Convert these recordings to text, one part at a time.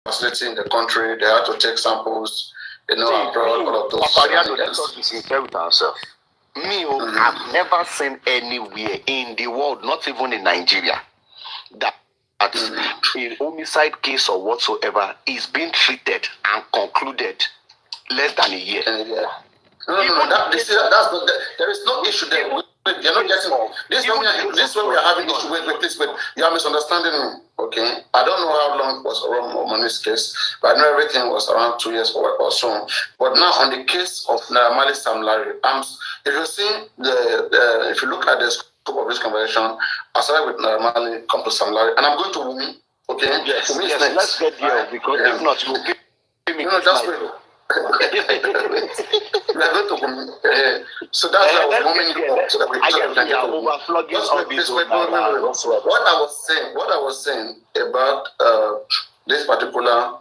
facility in the country. They had to take samples, abroad, all of those. Let us be sincere with ourselves. I've never seen anywhere in the world, not even in Nigeria, that a homicide case or whatsoever is being treated and concluded less than a year. No. There is no issue there. You're not getting this. This way we are having issue with. You are misunderstanding me. Okay, I don't know how long it was around Money's case, but I know everything was around 2 years or so. But now on the case of Naramali Sam Larry, if you see if you look at the scope of this conversation, I started with Naramali, come to Sam Larry, and I'm going to Wumi. Okay, yes, let's get there because if not, you will give me. Just wait. We are going to so that's why I was moving you so that we What I was saying about this particular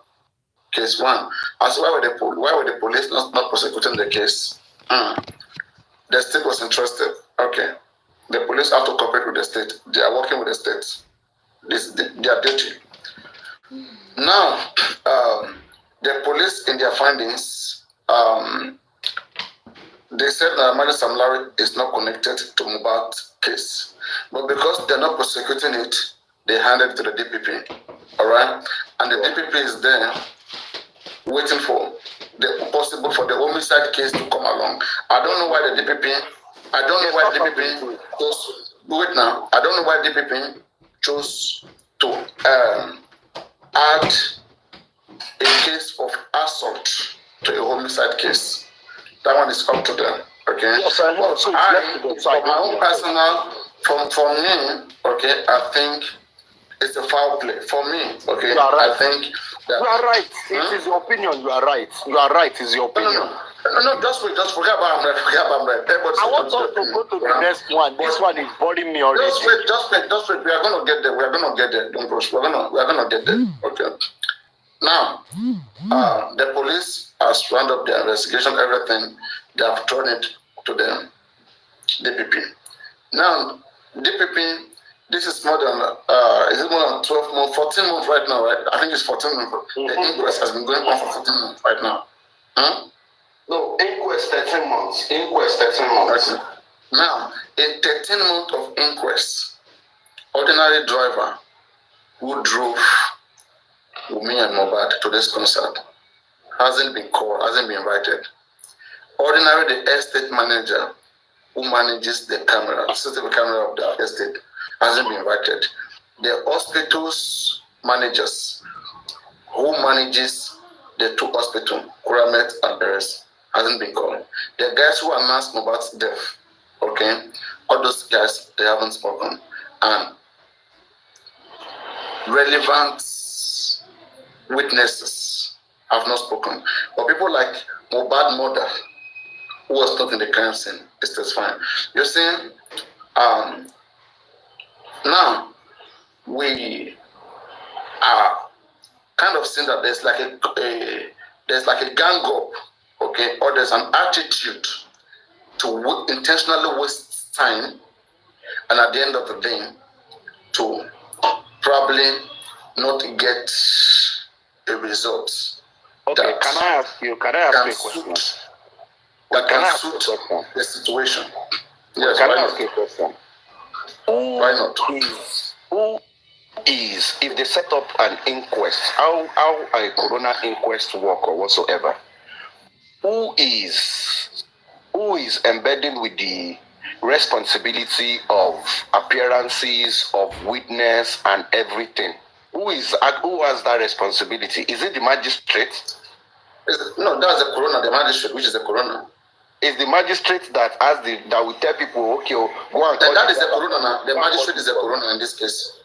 case one, as why were the police not prosecuting the case? The state was interested. Okay, the police have to cooperate with the state. They are working with the state. They are duty. Now, the police, in their findings, they said that Naramali Sam Larry is not connected to Mohbad's case. But because they're not prosecuting it, they handed it to the DPP. All right? And the DPP is there waiting for the homicide case to come along. I don't know why the DPP chose, do it now. I don't know why DPP chose to add a case of assault to a homicide case. That one is up to them. Okay. Yes, from my own personal, for me, okay, I think it's a foul play. For me, okay, right. I think that you are right. It is your opinion. You are right. You are right. It's your opinion. No, just forget about it. I want us to go to the next one. This one is boring me already. Just wait. We are going to get there. Don't rush. We are going to get there. Okay. Now, the police has rounded up their investigation, everything. They have thrown it to the DPP. Now, DPP, this is more than, is it more than 12 months, 14 months right now, right? I think it's 14 months. The inquest has been going on for 14 months right now. No, inquest 13 months. Okay. Now, in 13 months of inquest, ordinary driver who drove Wumi and Mohbad to this concert hasn't been called, hasn't been invited. Ordinary, the estate manager who manages the camera, CCTV camera of the estate, hasn't been invited. The hospital's managers who manages the two hospitals, Kuramet and Beres, hasn't been called. The guys who announced Mohbad's death, okay, all those guys, they haven't spoken. And relevant witnesses have not spoken. But people like Mohbad mother, who was not in the crime scene, is testifying. You're saying, now we are kind of seeing that there's like a gang up, okay, or there's an attitude to intentionally waste time, and at the end of the day, to probably not get a result. Okay, can I ask you a question? That can suit the situation. Yes, can I ask you a question? Why not? Who is, if they set up an inquest, how a coroner inquest work or whatsoever, who is embedding with the responsibility of appearances, of witness and everything? Who has that responsibility? Is it the magistrate? No, that's the coroner, the magistrate, which is the coroner. Is the magistrate that will tell people, okay, go and call that is the coroner now. The magistrate is the coroner in this case.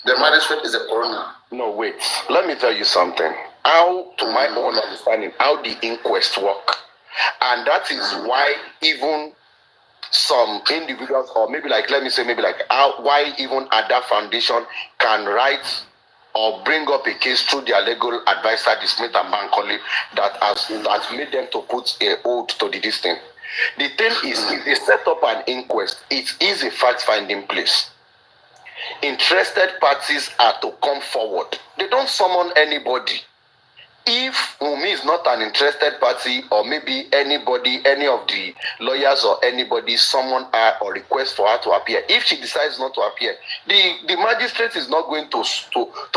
The magistrate is the coroner. No, wait. Let me tell you something. How, to my own understanding, how the inquest work. And that is why even some individuals, or maybe like, let me say, why even Ada Foundation can write or bring up a case through their legal advisor, the Smith and Bankole, that has made them to put a hold to this thing. The thing is, if they set up an inquest, it is a fact-finding place. Interested parties are to come forward. They don't summon anybody. if Wunmi is not an interested party, or maybe anybody, any of the lawyers or anybody, summon her or request for her to appear, if she decides not to appear, the magistrate is not going to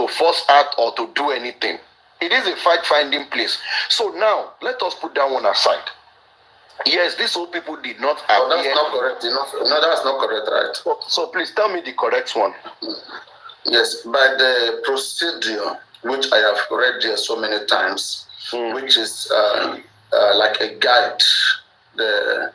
force her or to do anything. It is a fact-finding place. So now, let us put that one aside. Yes, these old people did not appear. Oh, that's not correct. No, that's not correct, right? So please tell me the correct one. Yes, by the procedure, which I have read here so many times, which is like a guide, the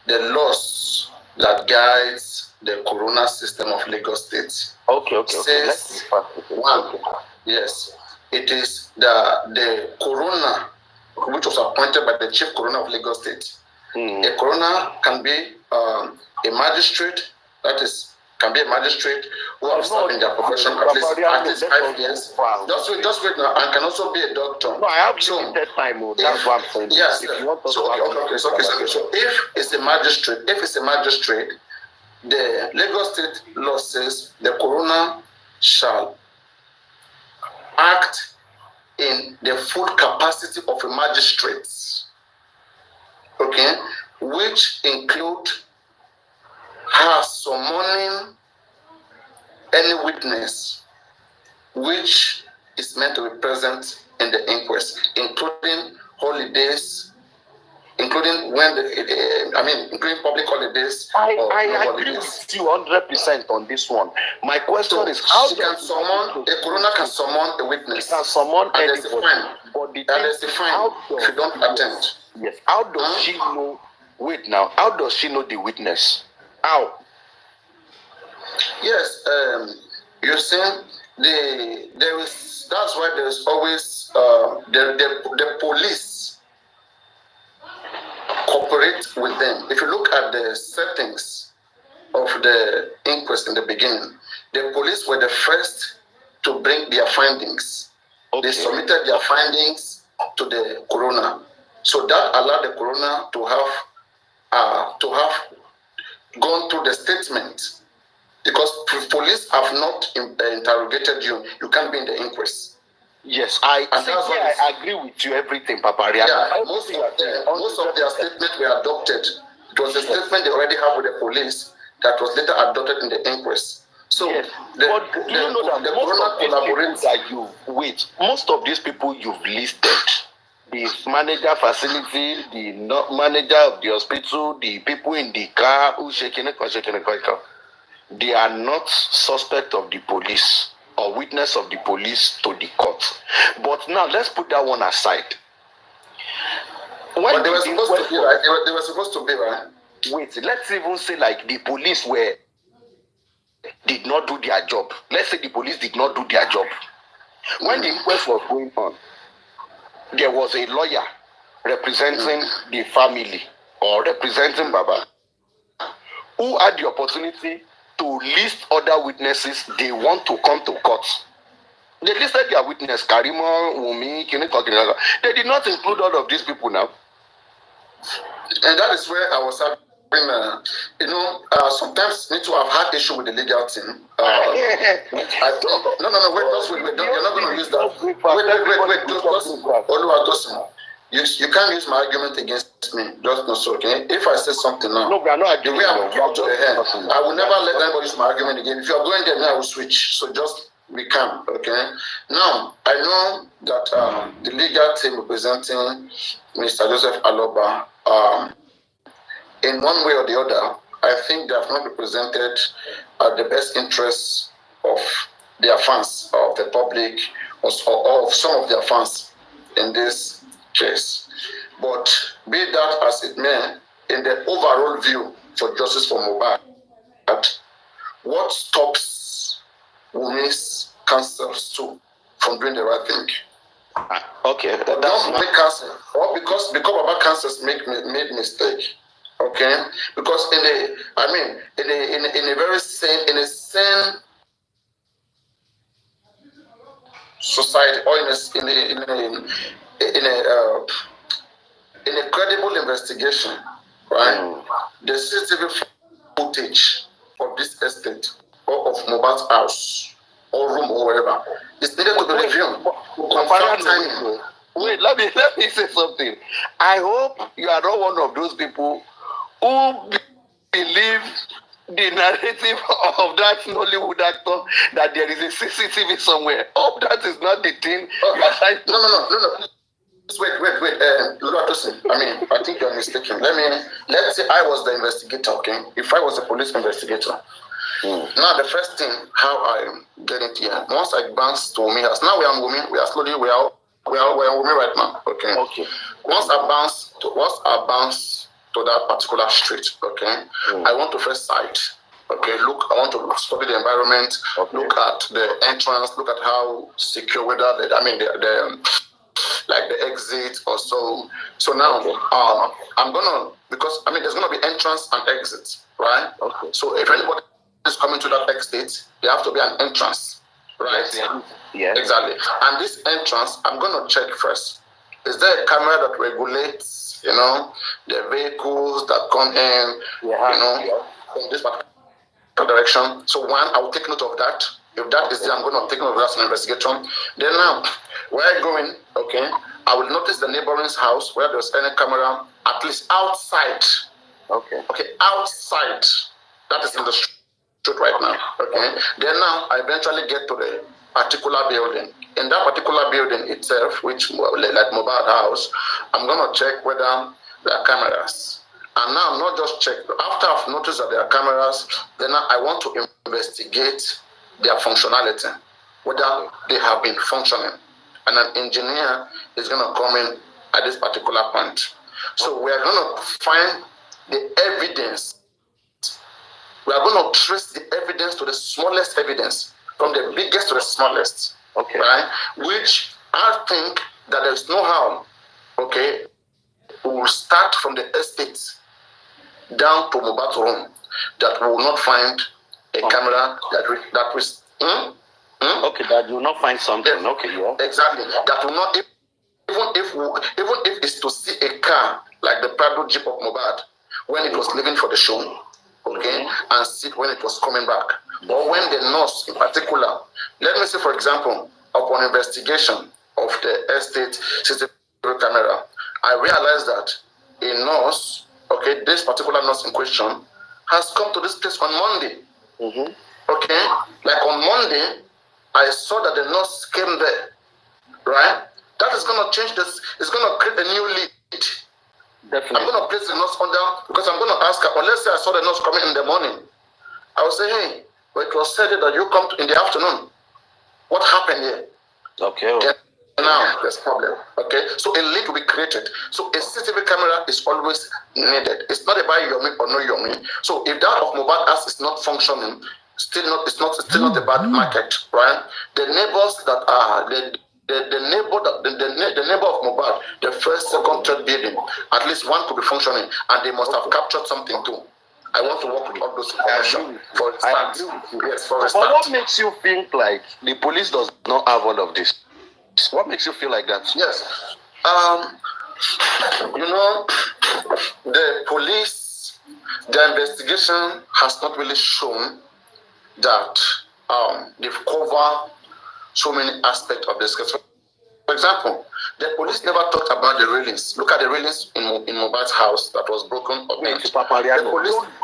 laws that guides the corona system of Lagos State. Okay. Says one, yes, it is the corona, which was appointed by the chief corona of Lagos State. A corona can be a magistrate, can be a magistrate who have served in their profession at least 5 years. Just wait now, and can also be a doctor. No, I have limited time. That's what I'm saying. Yes. So if it's a magistrate, the Lagos State law says the coroner shall act in the full capacity of a magistrate. Okay, which include her summoning any witness which is meant to be present in the inquest, including holidays, including including public holidays. I agree with you 100% on this one. My question is, how a coroner can summon a witness. Can summon anybody. But there's a fine if you don't attend. Yes. How does she know? Wait now. How does she know the witness? How? Yes. You see, that's why there is always the police cooperate with them. If you look at the settings of the inquest in the beginning, the police were the first to bring their findings. Okay. They submitted their findings to the coroner. So that allowed the coroner to have gone through the statement. Because police have not interrogated you, you can't be in the inquest. Yes, I agree with you. Everything, Papa. Yeah, most of their statements were adopted. It was a statement they already have with the police that was later adopted in the inquest. So, yes. But do you know that most of these people you've listed, the manager facility, the manager of the hospital, the people in the car who shaking it, they are not suspect of the police or witness of the police to the court. But now let's put that one aside. But they were supposed to be, right? They were supposed to be, right? Wait, let's even say like the police did not do their job. Let's say the police did not do their job. When the inquest was going on, there was a lawyer representing the family or representing Baba who had the opportunity to list other witnesses they want to come to court. They listed their witness, Karimo, Wunmi, they did not include all of these people now. And that is where I was having, sometimes me too have had issue with the legal team. No, wait, you're not going to use that. Wait, you can't use my argument against me. Just not so, okay? If I say something now, no, we are not arguing. The way I'm going to the head, I will never let anybody use my argument again. If you are going there, then I will switch. So just be calm, okay? Now, I know that the legal team representing Mr. Joseph Aloba, in one way or the other, I think they have not represented the best interests of their fans, of the public, or of some of their fans in this case. But be that as it may, in the overall view for justice for Mohbad, what stops Wunmi's counsels too from doing the right thing? Okay, don't make counsel, or because Baba counsels made mistake. Okay, because in a very sane society, or in a credible investigation, right? The CCTV footage of this estate or of Mohbad's house or room or wherever is needed to be reviewed. Confirm timing. Wait, let me say something. I hope you are not one of those people who believe the narrative of that Nollywood actor that there is a CCTV somewhere. Hope that is not the thing you are trying to. No. Wait. I mean, I think you're mistaken. Let's say I was the investigator, okay? If I was a police investigator. Now the first thing, how I get it here. Once I bounce to Wumi house. Now we are Wumi. We are Wumi right now. Okay. Once I bounce to that particular street, okay, I want to first sight. Okay, I want to study the environment, look at the entrance, look at how secure, whether the like the exit or so. So now I'm gonna, because there's gonna be entrance and exit, right? Okay. So if anybody is coming to that exit, there have to be an entrance, right? Yeah. Exactly. And this entrance, I'm gonna check first. Is there a camera that regulates, the vehicles that come in, in this particular direction? So one, I will take note of that. If that is there, I'm going to take note of that as an investigation. Then now, where I'm going, okay, I will notice the neighboring house where there's any camera, at least outside. Okay, outside. That is in the street right now. Okay. Then now, I eventually get to the particular building. In that particular building itself, which like Mohbad house, I'm going to check whether there are cameras. And now, not just check. After I've noticed that there are cameras, then I want to investigate their functionality, whether they have been functioning. And an engineer is going to come in at this particular point. So we are going to find the evidence. We are going to trace the evidence to the smallest evidence, from the biggest to the smallest. Okay. Right? Which I think that there is no harm. Okay. We will start from the estate down to Mohbad's room, that we will not find a camera that was. Okay, that you will not find something. Yes. Okay, yeah. Exactly. That will not, even if it's to see a car like the Prado Jeep of Mohbad when it was leaving for the show, okay, and see when it was coming back, or when the nurse in particular. Let me say, for example, upon investigation of the estate CCTV camera, I realized that a nurse, okay, this particular nurse in question, has come to this place on Monday. Okay, like on Monday, I saw that the nurse came there, right? That is going to change this. It's going to create a new lead. Definitely. I'm going to place the nurse under, because I'm going to ask her, well, let's say I saw the nurse coming in the morning. I will say, hey, but it was said that you come in the afternoon. What happened here? Okay. Now there's problem. Okay, so a lead will be created. So a CCTV camera is always needed. It's not about Yomi or no Yomi. So if that of Mohbad house is not functioning, it's still not a bad market, right? The neighbors that are the neighbor of Mohbad, the first, second, third building, at least one could be functioning, and they must have captured something too. I want to work with all those information for a start. Yes, for a start. But what makes you think like the police does not have all of this? What makes you feel like that? Yes. The police, the investigation has not really shown that they've covered so many aspects of this case. For example, the police never talked about the railings. Look at the railings in Mohbad's house that was broken. The police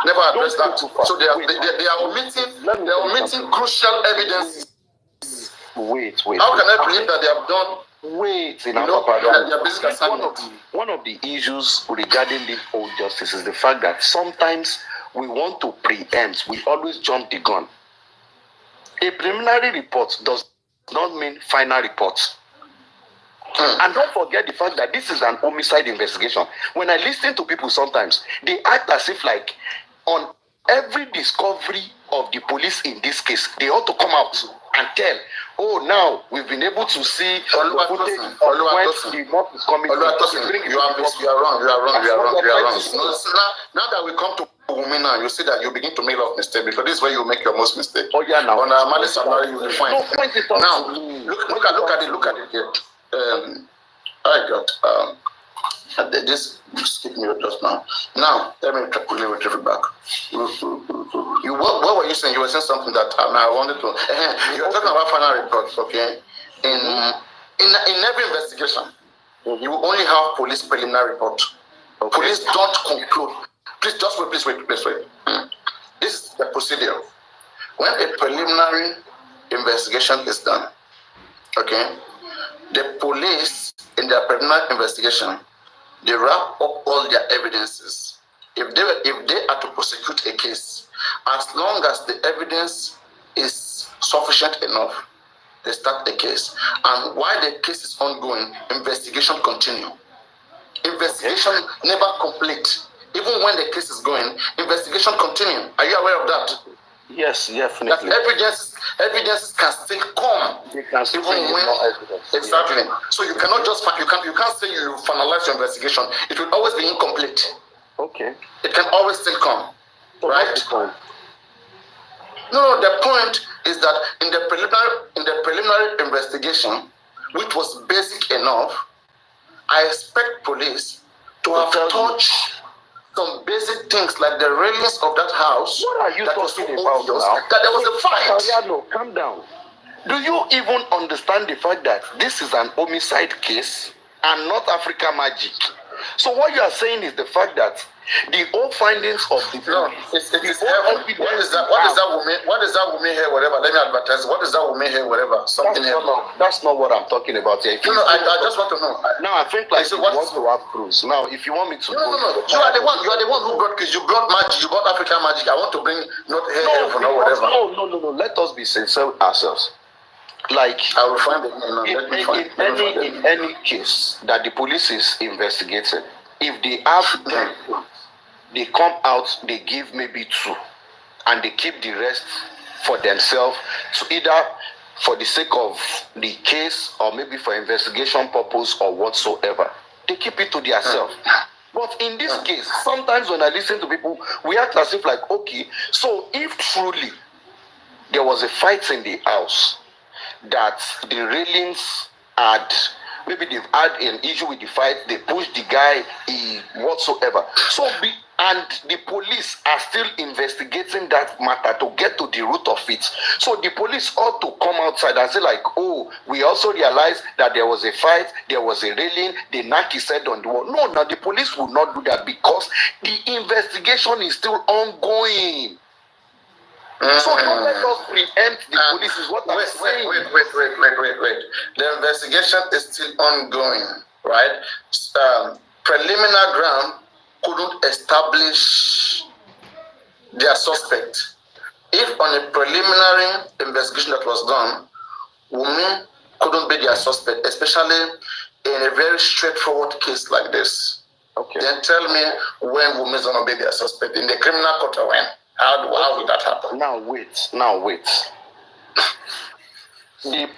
never addressed that. So they are omitting crucial evidence. Wait. How can I believe that they have done? One of the issues regarding this whole justice is the fact that sometimes we want to preempt. We always jump the gun. A preliminary report does not mean final report. And don't forget the fact that this is an homicide investigation. When I listen to people sometimes, they act as if like on every discovery of the police in this case, they ought to come out and tell, oh, now we've been able to see the footage of when the mob is coming. You are wrong. Now that we come to Wumi now, you see that you begin to make a lot of mistakes, because this is where you make your most mistake. Oh yeah, now. On a malice salary, you will find. Now, look at it here. I got this skip me just now. Now, let me retrieve it back. What were you saying? You were saying something that I wanted to. You were talking about final reports, okay? In every investigation, You will only have police preliminary report. Okay. Police don't conclude. Please just wait, please wait. This is the procedure. When a preliminary investigation is done, okay, the police in their preliminary investigation, they wrap up all their evidences. If they are to prosecute a case, as long as the evidence is sufficient enough, they start the case. And while the case is ongoing, investigation continue. Investigation never complete. Even when the case is going, investigation continue. Are you aware of that? Yes, definitely. That evidences can still come. They can still even when exactly. Yeah. So you cannot just you can't say you finalize your investigation. It will always be incomplete. Okay. It can always still come. So right? No, the point is that in the preliminary investigation, which was basic enough, I expect police to have touched some basic things like the railings of that house. What are you talking about now? That there was a fight. No, calm down. Do you even understand the fact that this is an homicide case and not Africa magic? So what you are saying is the fact that the whole findings of the it is heaven. What is that woman here, whatever? Let me advertise. What is that woman here, whatever? Something else. That's not what I'm talking about here. I just want to know. Now I think like you want to have proofs. Now if you want me to No. You are the one who brought kids. You brought magic, you brought African magic. I want to bring not here for no whatever. No. Let us be sincere ourselves. Like I will find it. In any case that the police is investigating, if they have they come out, they give maybe 2, and they keep the rest for themselves, to either for the sake of the case or maybe for investigation purpose or whatsoever. They keep it to themselves. But in this case, sometimes when I listen to people, we act as if like, okay, so if truly there was a fight in the house, that the railings had, maybe they've had an issue with the fight, they pushed the guy, whatsoever. And the police are still investigating that matter to get to the root of it. So the police ought to come outside and say like, oh, we also realized that there was a fight, there was a railing, the knock is said on the wall. No, the police will not do that because the investigation is still ongoing. So don't let us preempt the police is what I'm saying. Wait. The investigation is still ongoing, right? Preliminary ground couldn't establish their suspect. If on a preliminary investigation that was done, Wunmi couldn't be their suspect, especially in a very straightforward case like this. Okay. Then tell me when Wunmi is going to be their suspect. In the criminal court or when? How would that happen? Now wait. The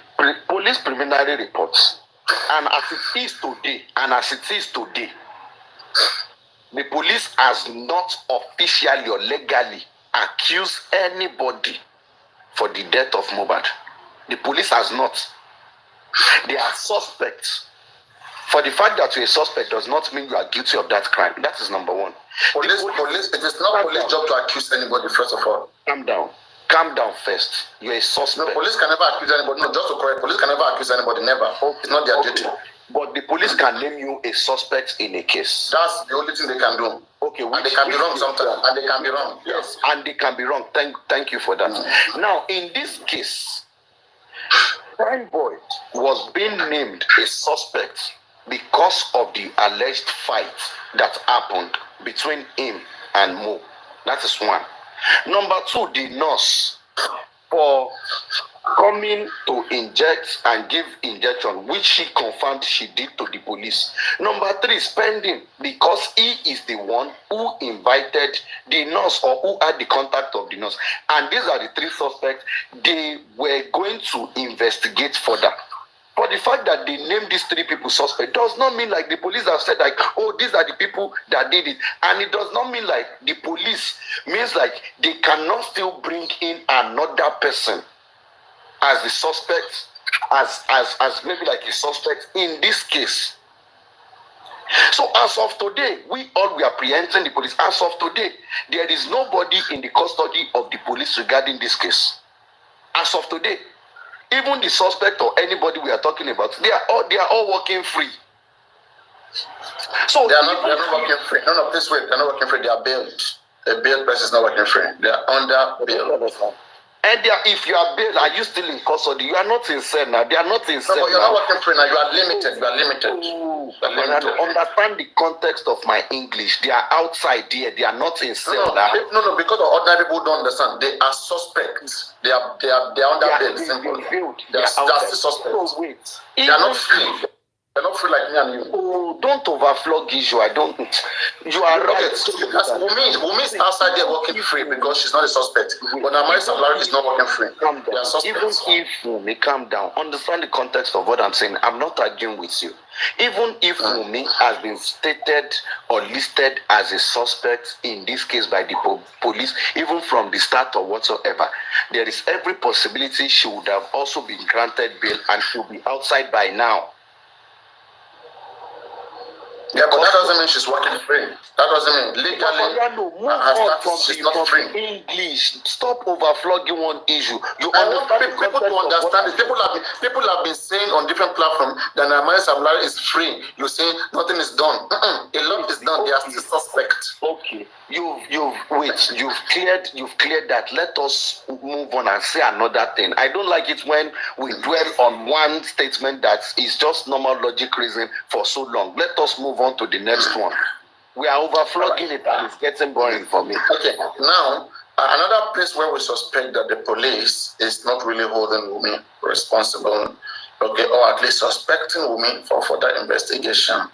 police preliminary reports, and as it is today, the police has not officially or legally accused anybody for the death of Mohbad. The police has not. They are suspects. For the fact that you're a suspect does not mean you are guilty of that crime. That is number one. Police, it is not police job to accuse anybody, first of all. Calm down first. You're a suspect. No, police can never accuse anybody. No, just to correct, police can never accuse anybody, never. It's not their duty. But the police can name you a suspect in a case. That's the only thing they can do. Okay, and they can be wrong sometimes. And they can be wrong. Yes, and they can be wrong. Thank you for that. Now, in this case, Prime Boy was being named a suspect because of the alleged fight that happened between him and Mo. That is one. Number two, the nurse for coming to inject and give injection, which she confirmed she did to the police. Number three, spending, because he is the one who invited the nurse or who had the contact of the nurse. And these are the 3 suspects they were going to investigate further. But the fact that they named these 3 people suspect does not mean like the police have said like, oh, these are the people that did it. And it does not mean like the police means like they cannot still bring in another person as the suspect, as maybe like a suspect in this case. So as of today, we are preempting the police. As of today, there is nobody in the custody of the police regarding this case. As of today, even the suspect or anybody we are talking about, they are all working free. So They're not working free. No, please wait. They're not working free. They are bailed. A bailed person is not working free. They are under bail. And if you are bailed, are you still in custody? You are not in cell now. They are not in cell. No, but you're not working free now. You are limited. You are limited. To understand the context of my English, they are outside there. They are not in cell now. No, because ordinary people don't understand. They are suspects. They are under bail. Simple. They are still suspects. So wait. They are not free. They're not free like me and you. Oh, don't overflog issue. I don't. You are right. Because Wumi is outside there working free because she's not a suspect. But Amari Samlari is not working free. They are suspects. Even if Wumi, calm down, understand the context of what I'm saying. I'm not arguing with you. Even if Wumi has been stated or listed as a suspect in this case by the police, even from the start or whatsoever, there is every possibility she would have also been granted bail and she'll be outside by now. Yeah, but that doesn't mean she's working free. That doesn't mean legally. She's not free. English. Stop overflogging one issue. I want people to understand it. People have been saying on different platforms that Amari Samlari is free. You say nothing is done. A lot is done. They are still suspect. Okay. You've cleared that. Let us move on and say another thing. I don't like it when we dwell on one statement that is just normal logic reason for so long. Let us move on to the next one. We are overflogging it and it's getting boring for me. Okay, now another place where we suspect that the police is not really holding Wumi responsible, okay, or at least suspecting Wumi for that investigation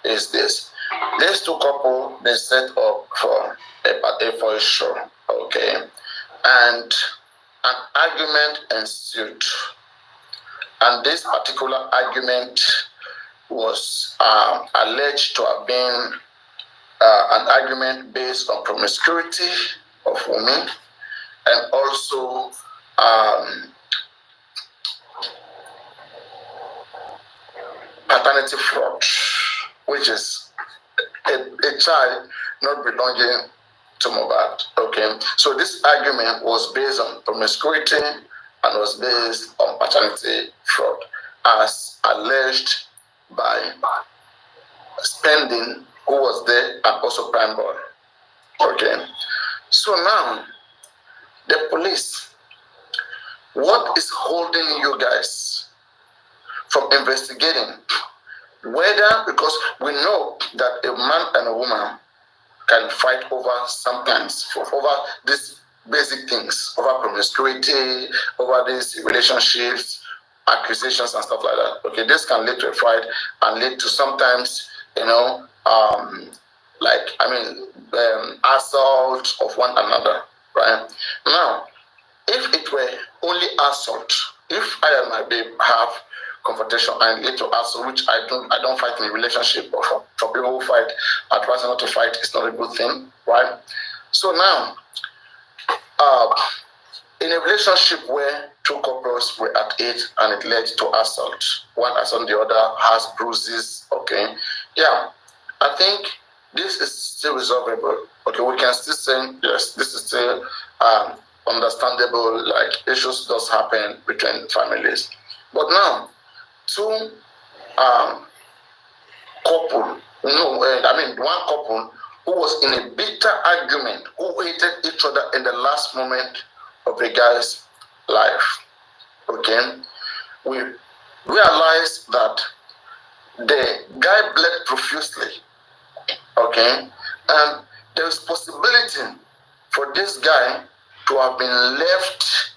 is this. These two couple, they set up for a show, okay, and an argument ensued. And this particular argument was alleged to have been an argument based on promiscuity of women and also paternity fraud, which is a child not belonging to Mohbad. Okay, so this argument was based on promiscuity and was based on paternity fraud, as alleged by Spending, who was there, and also Prime Boy. Okay, so now the police, what is holding you guys from investigating whether, because we know that a man and a woman can fight over sometimes over these basic things, over promiscuity, over these relationships, accusations and stuff like that. Okay, this can lead to a fight and lead to sometimes, assault of one another, right? Now, if it were only assault, if I and my babe have confrontation and lead to assault, which I don't fight in a relationship, but for people who fight, advise not to fight is not a good thing, right? So now, in a relationship where two couples were at it and it led to assault, one assault the other has bruises, okay? Yeah, I think this is still resolvable. Okay, we can still say, yes, this is still understandable, like issues does happen between families. But now, two one couple who was in a bitter argument, who hated each other in the last moment of the guy's life. Okay, we realized that the guy bled profusely. Okay, and there's possibility for this guy to have been left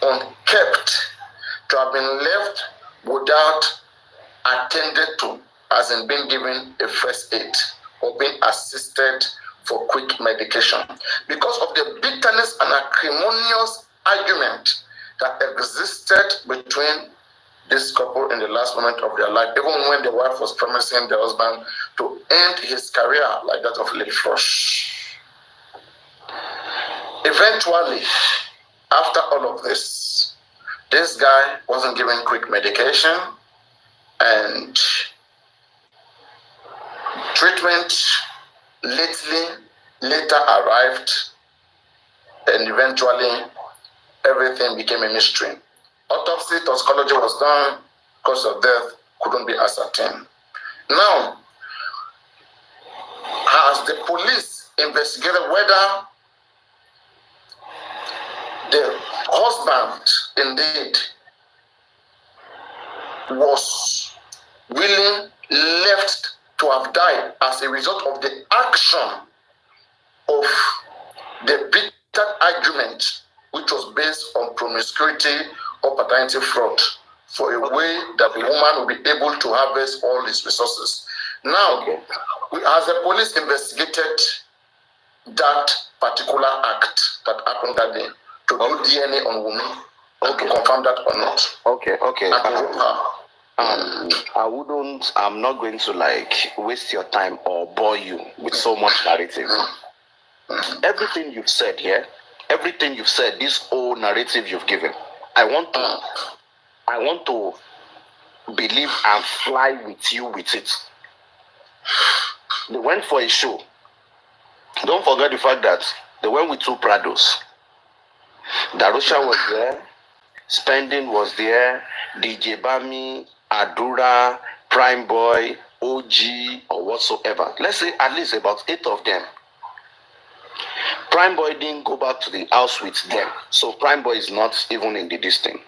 unkept, to have been left without attended to, as in being given a first aid or being assisted for quick medication, because of the bitterness and acrimonious argument that existed between this couple in the last moment of their life, even when the wife was promising the husband to end his career like that of Lady Frosh. Eventually, after all of this guy wasn't given quick medication and treatment later arrived, and eventually everything became a mystery. Autopsy, toxicology was done, cause of death couldn't be ascertained. Now, has the police investigated whether the husband indeed was willing left to have died as a result of the action of the bitter argument, which was based on promiscuity or paternity fraud, for a way that the woman will be able to harvest all his resources. Now, as the police investigated that particular act that happened that day to do DNA on women and to confirm that or not. I'm not going to like waste your time or bore you with so much narrative. Everything you've said here, everything you've said, this whole narrative you've given, I want to believe and fly with you with it. They went for a show. Don't forget the fact that they went with two Prados. Darusha was there, Spending was there, DJ Bami, Adura, Prime Boy, OG, or whatsoever. Let's say at least about 8 of them. Prime Boy didn't go back to the house with them, so Prime Boy is not even in the distance.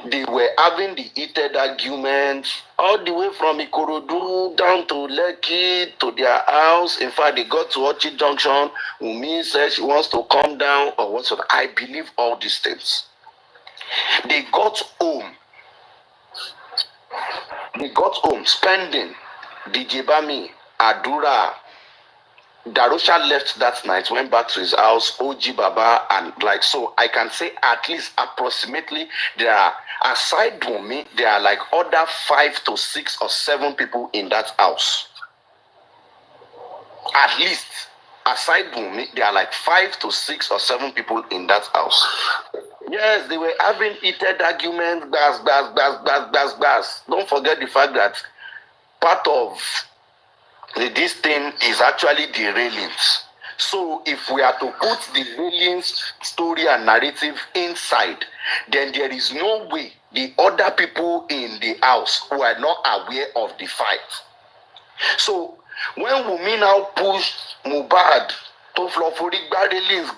They were having the heated arguments all the way from Ikorodu down to Lekki to their house. In fact, they got to Ochi Junction. Wunmi said she wants to come down or whatsoever. I believe all these things. They got home. Spending, DJ Bami, Adura, Darusha left that night, went back to his house, OG Baba, and like so. I can say at least approximately there are, aside from me, there are like other 5 to 6 or 7 people in that house. At least, aside from me, there are like 5 to 6 or 7 people in that house. Yes, they were having heated arguments, gas. Don't forget the fact that part of this thing is actually the railings. So if we are to put the railings story and narrative inside, then there is no way the other people in the house who are not aware of the fight. So when Wunmi now pushed Mohbad to Flofori railings,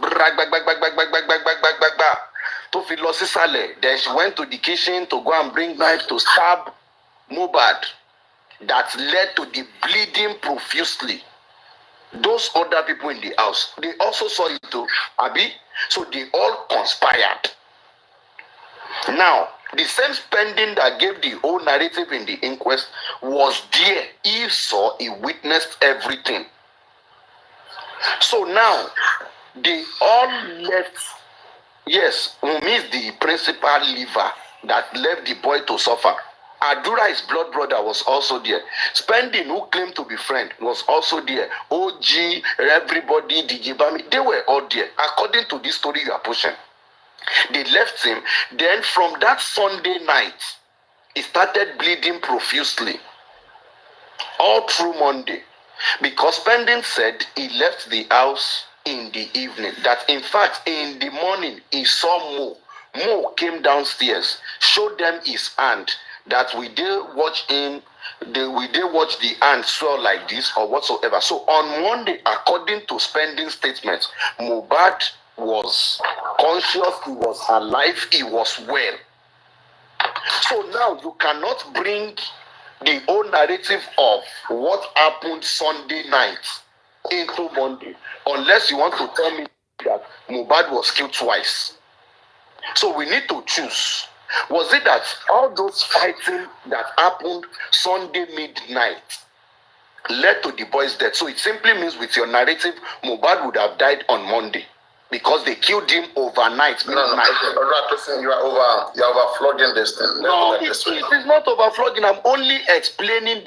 to Filosisale, then she went to the kitchen to go and bring knife to stab Mohbad. That led to the bleeding profusely. Those other people in the house, they also saw it too, Abi. So they all conspired. Now, the same Spending that gave the whole narrative in the inquest was there. He saw, he witnessed everything. So now, they all left. Yes, Wunmi is the principal lever that left the boy to suffer. Adura, his blood brother, was also there. Spending, who claimed to be friend, was also there. OG, everybody, DJ Bami, they were all there. According to this story you are pushing. They left him. Then from that Sunday night, he started bleeding profusely. All through Monday. Because Spending said he left the house in the evening. That in fact, in the morning, he saw Mo. Mo came downstairs, showed them his hand. That we did watch him, we did watch the hand swell like this or whatsoever. So on Monday, according to Spending statements, Mohbad was conscious, he was alive, he was well. So now you cannot bring the whole narrative of what happened Sunday night into Monday, unless you want to tell me that Mohbad was killed twice. So we need to choose. Was it that all those fighting that happened Sunday midnight led to the boy's death? So it simply means with your narrative, Mohbad would have died on Monday because they killed him overnight. No, you are overflogging this thing. No, it is not overflogging. I'm only explaining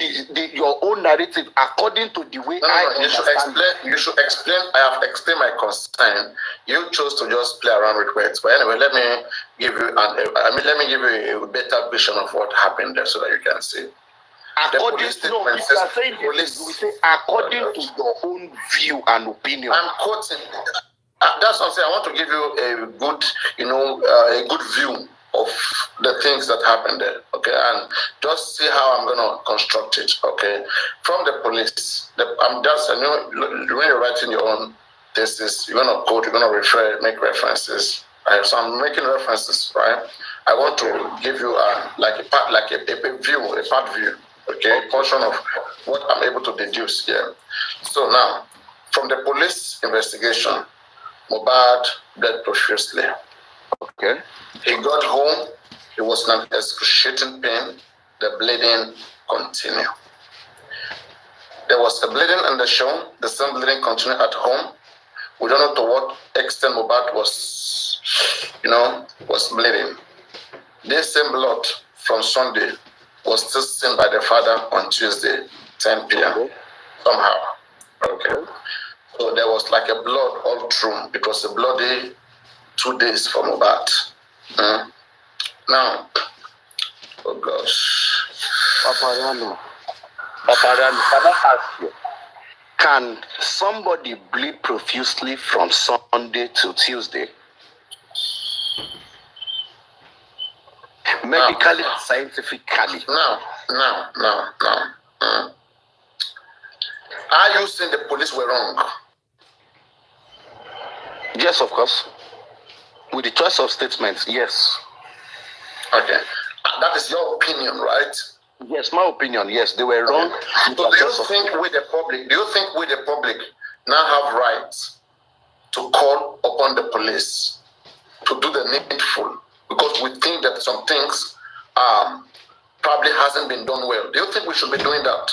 your own narrative according to the way I understand. You should explain. I have explained my concern. You chose to just play around with words. But anyway, let me give you a better vision of what happened there, so that you can see. According to your own view and opinion. I'm quoting. That's what I'm saying. I want to give you a good, a good view of the things that happened there, okay, and just see how I'm gonna construct it, okay. From the police, I'm just, you know, when you're writing your own thesis, you're gonna quote, you're gonna refer, make references. Right? So I'm making references, right? I want to give you a view, a part view, okay, portion of what I'm able to deduce here. So now, from the police investigation, Mohbad bled profusely. Okay. He got home, he was in an excruciating pain, the bleeding continued. There was a bleeding in the show, the same bleeding continued at home. We don't know to what extent Mohbad was, was bleeding. This same blood from Sunday was still seen by the father on Tuesday, 10 p.m. Somehow. Okay. So there was like a blood all through. It was a bloody 2 days for Mohbad. Now, oh gosh. Paparano, can I ask you? Can somebody bleed profusely from Sunday to Tuesday? Medically and scientifically. No. Are you saying the police were wrong? Yes, of course. With the choice of statements, yes. Okay. That is your opinion, right? Yes, my opinion, yes. They were wrong. So do you think we the public now have rights to call upon the police to do the needful? Because we think that some things probably hasn't been done well. Do you think we should be doing that?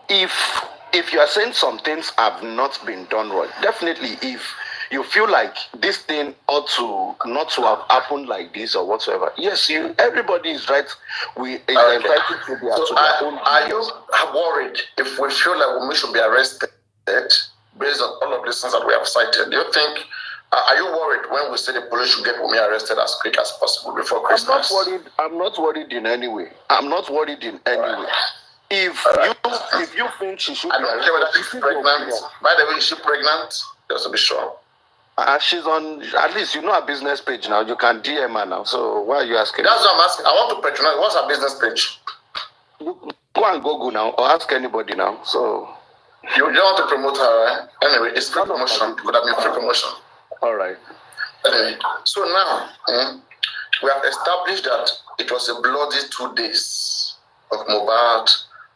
If you are saying some things have not been done well, definitely. If you feel like this thing ought to not to have happened like this or whatsoever, yes, everybody is right. We is entitled to their own. Are you worried if we feel like we should be arrested based on all of these things that we have cited? Do you think? Are you worried when we say the police should get me arrested as quick as possible before Christmas? I'm not worried in any way. Way. If you think she should, I don't care whether she's pregnant. By the way, is she pregnant? Just to be sure. She's on. At least you know her business page now. You can DM her now. So why are you asking? That's what I'm asking. I want to patronize. What's her business page? Go and Google now, or ask anybody now. So you don't want to promote her, right? Anyway, it's free promotion. It could have been free promotion. All right. Anyway, so now we have established that it was a bloody 2 days of Mohbad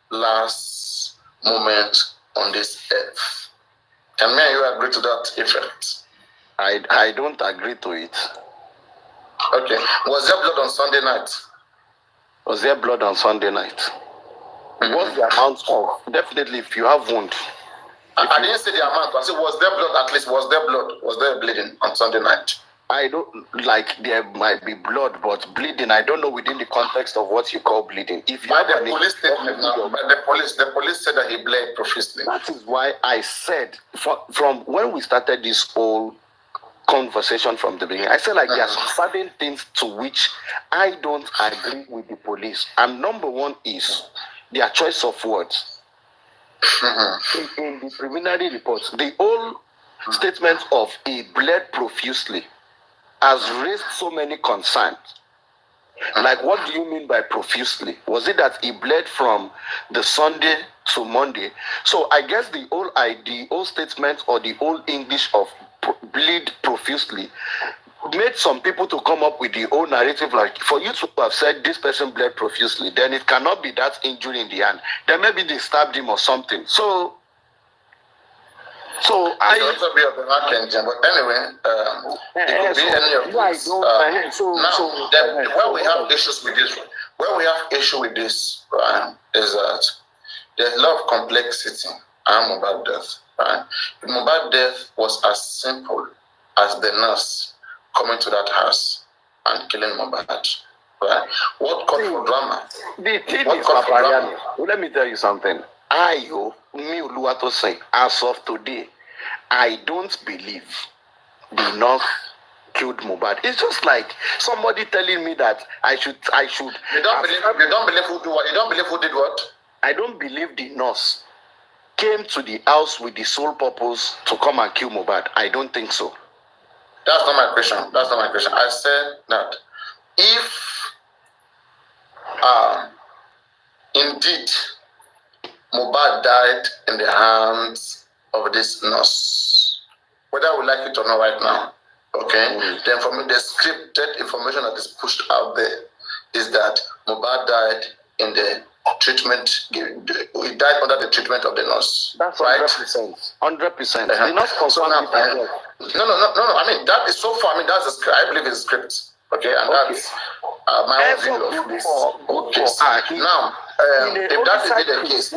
last moment on this earth. Can me and you agree to that effect? I don't agree to it. Okay. Was there blood on Sunday night? Was there blood on Sunday night? What's the amount of? Definitely, if you have wound. I didn't say the amount. I said, was there blood at least? Was there blood? Was there bleeding on Sunday night? I don't like there might be blood, but bleeding, I don't know within the context of what you call bleeding. If you by the police statement now, by the police said that he bled profusely. That is why I said from when we started this whole conversation from the beginning, I said like there are some certain things to which I don't agree with the police. And number one is their choice of words. In the preliminary reports, the whole statement of he bled profusely has raised so many concerns. Like, what do you mean by profusely? Was it that he bled from the Sunday to Monday? So I guess the whole statement or the whole English of bleed profusely made some people to come up with the whole narrative, like for you to have said this person bled profusely, then it cannot be that injury in the hand. Then maybe they stabbed him or something. So I also be of the mark engine, but anyway, it could be any of these. Where we have issues with this, right, is that there's a lot of complexity around Mohbad death. Right? The Mohbad death was as simple as the nurse coming to that house and killing Mohbad. Right? What called for drama? The thing is, Papa, let me tell you something. As of today, I don't believe the nurse killed Mohbad. It's just like somebody telling me that I should. You don't believe who do what? You don't believe who did what? I don't believe the nurse came to the house with the sole purpose to come and kill Mohbad. I don't think so. That's not my question. I said that if indeed Mohbad died in the hands of this nurse, whether we like it or not right now, okay, then for me the scripted information that is pushed out there is that Mohbad died in the treatment, he died under the treatment of the nurse. That's right? 100%. 100%. The nurse confirmed it as well. No. I mean, that is so far. I mean, that's a script. I believe it's a script. Okay, and that's my own view of this. Now, if that be the case,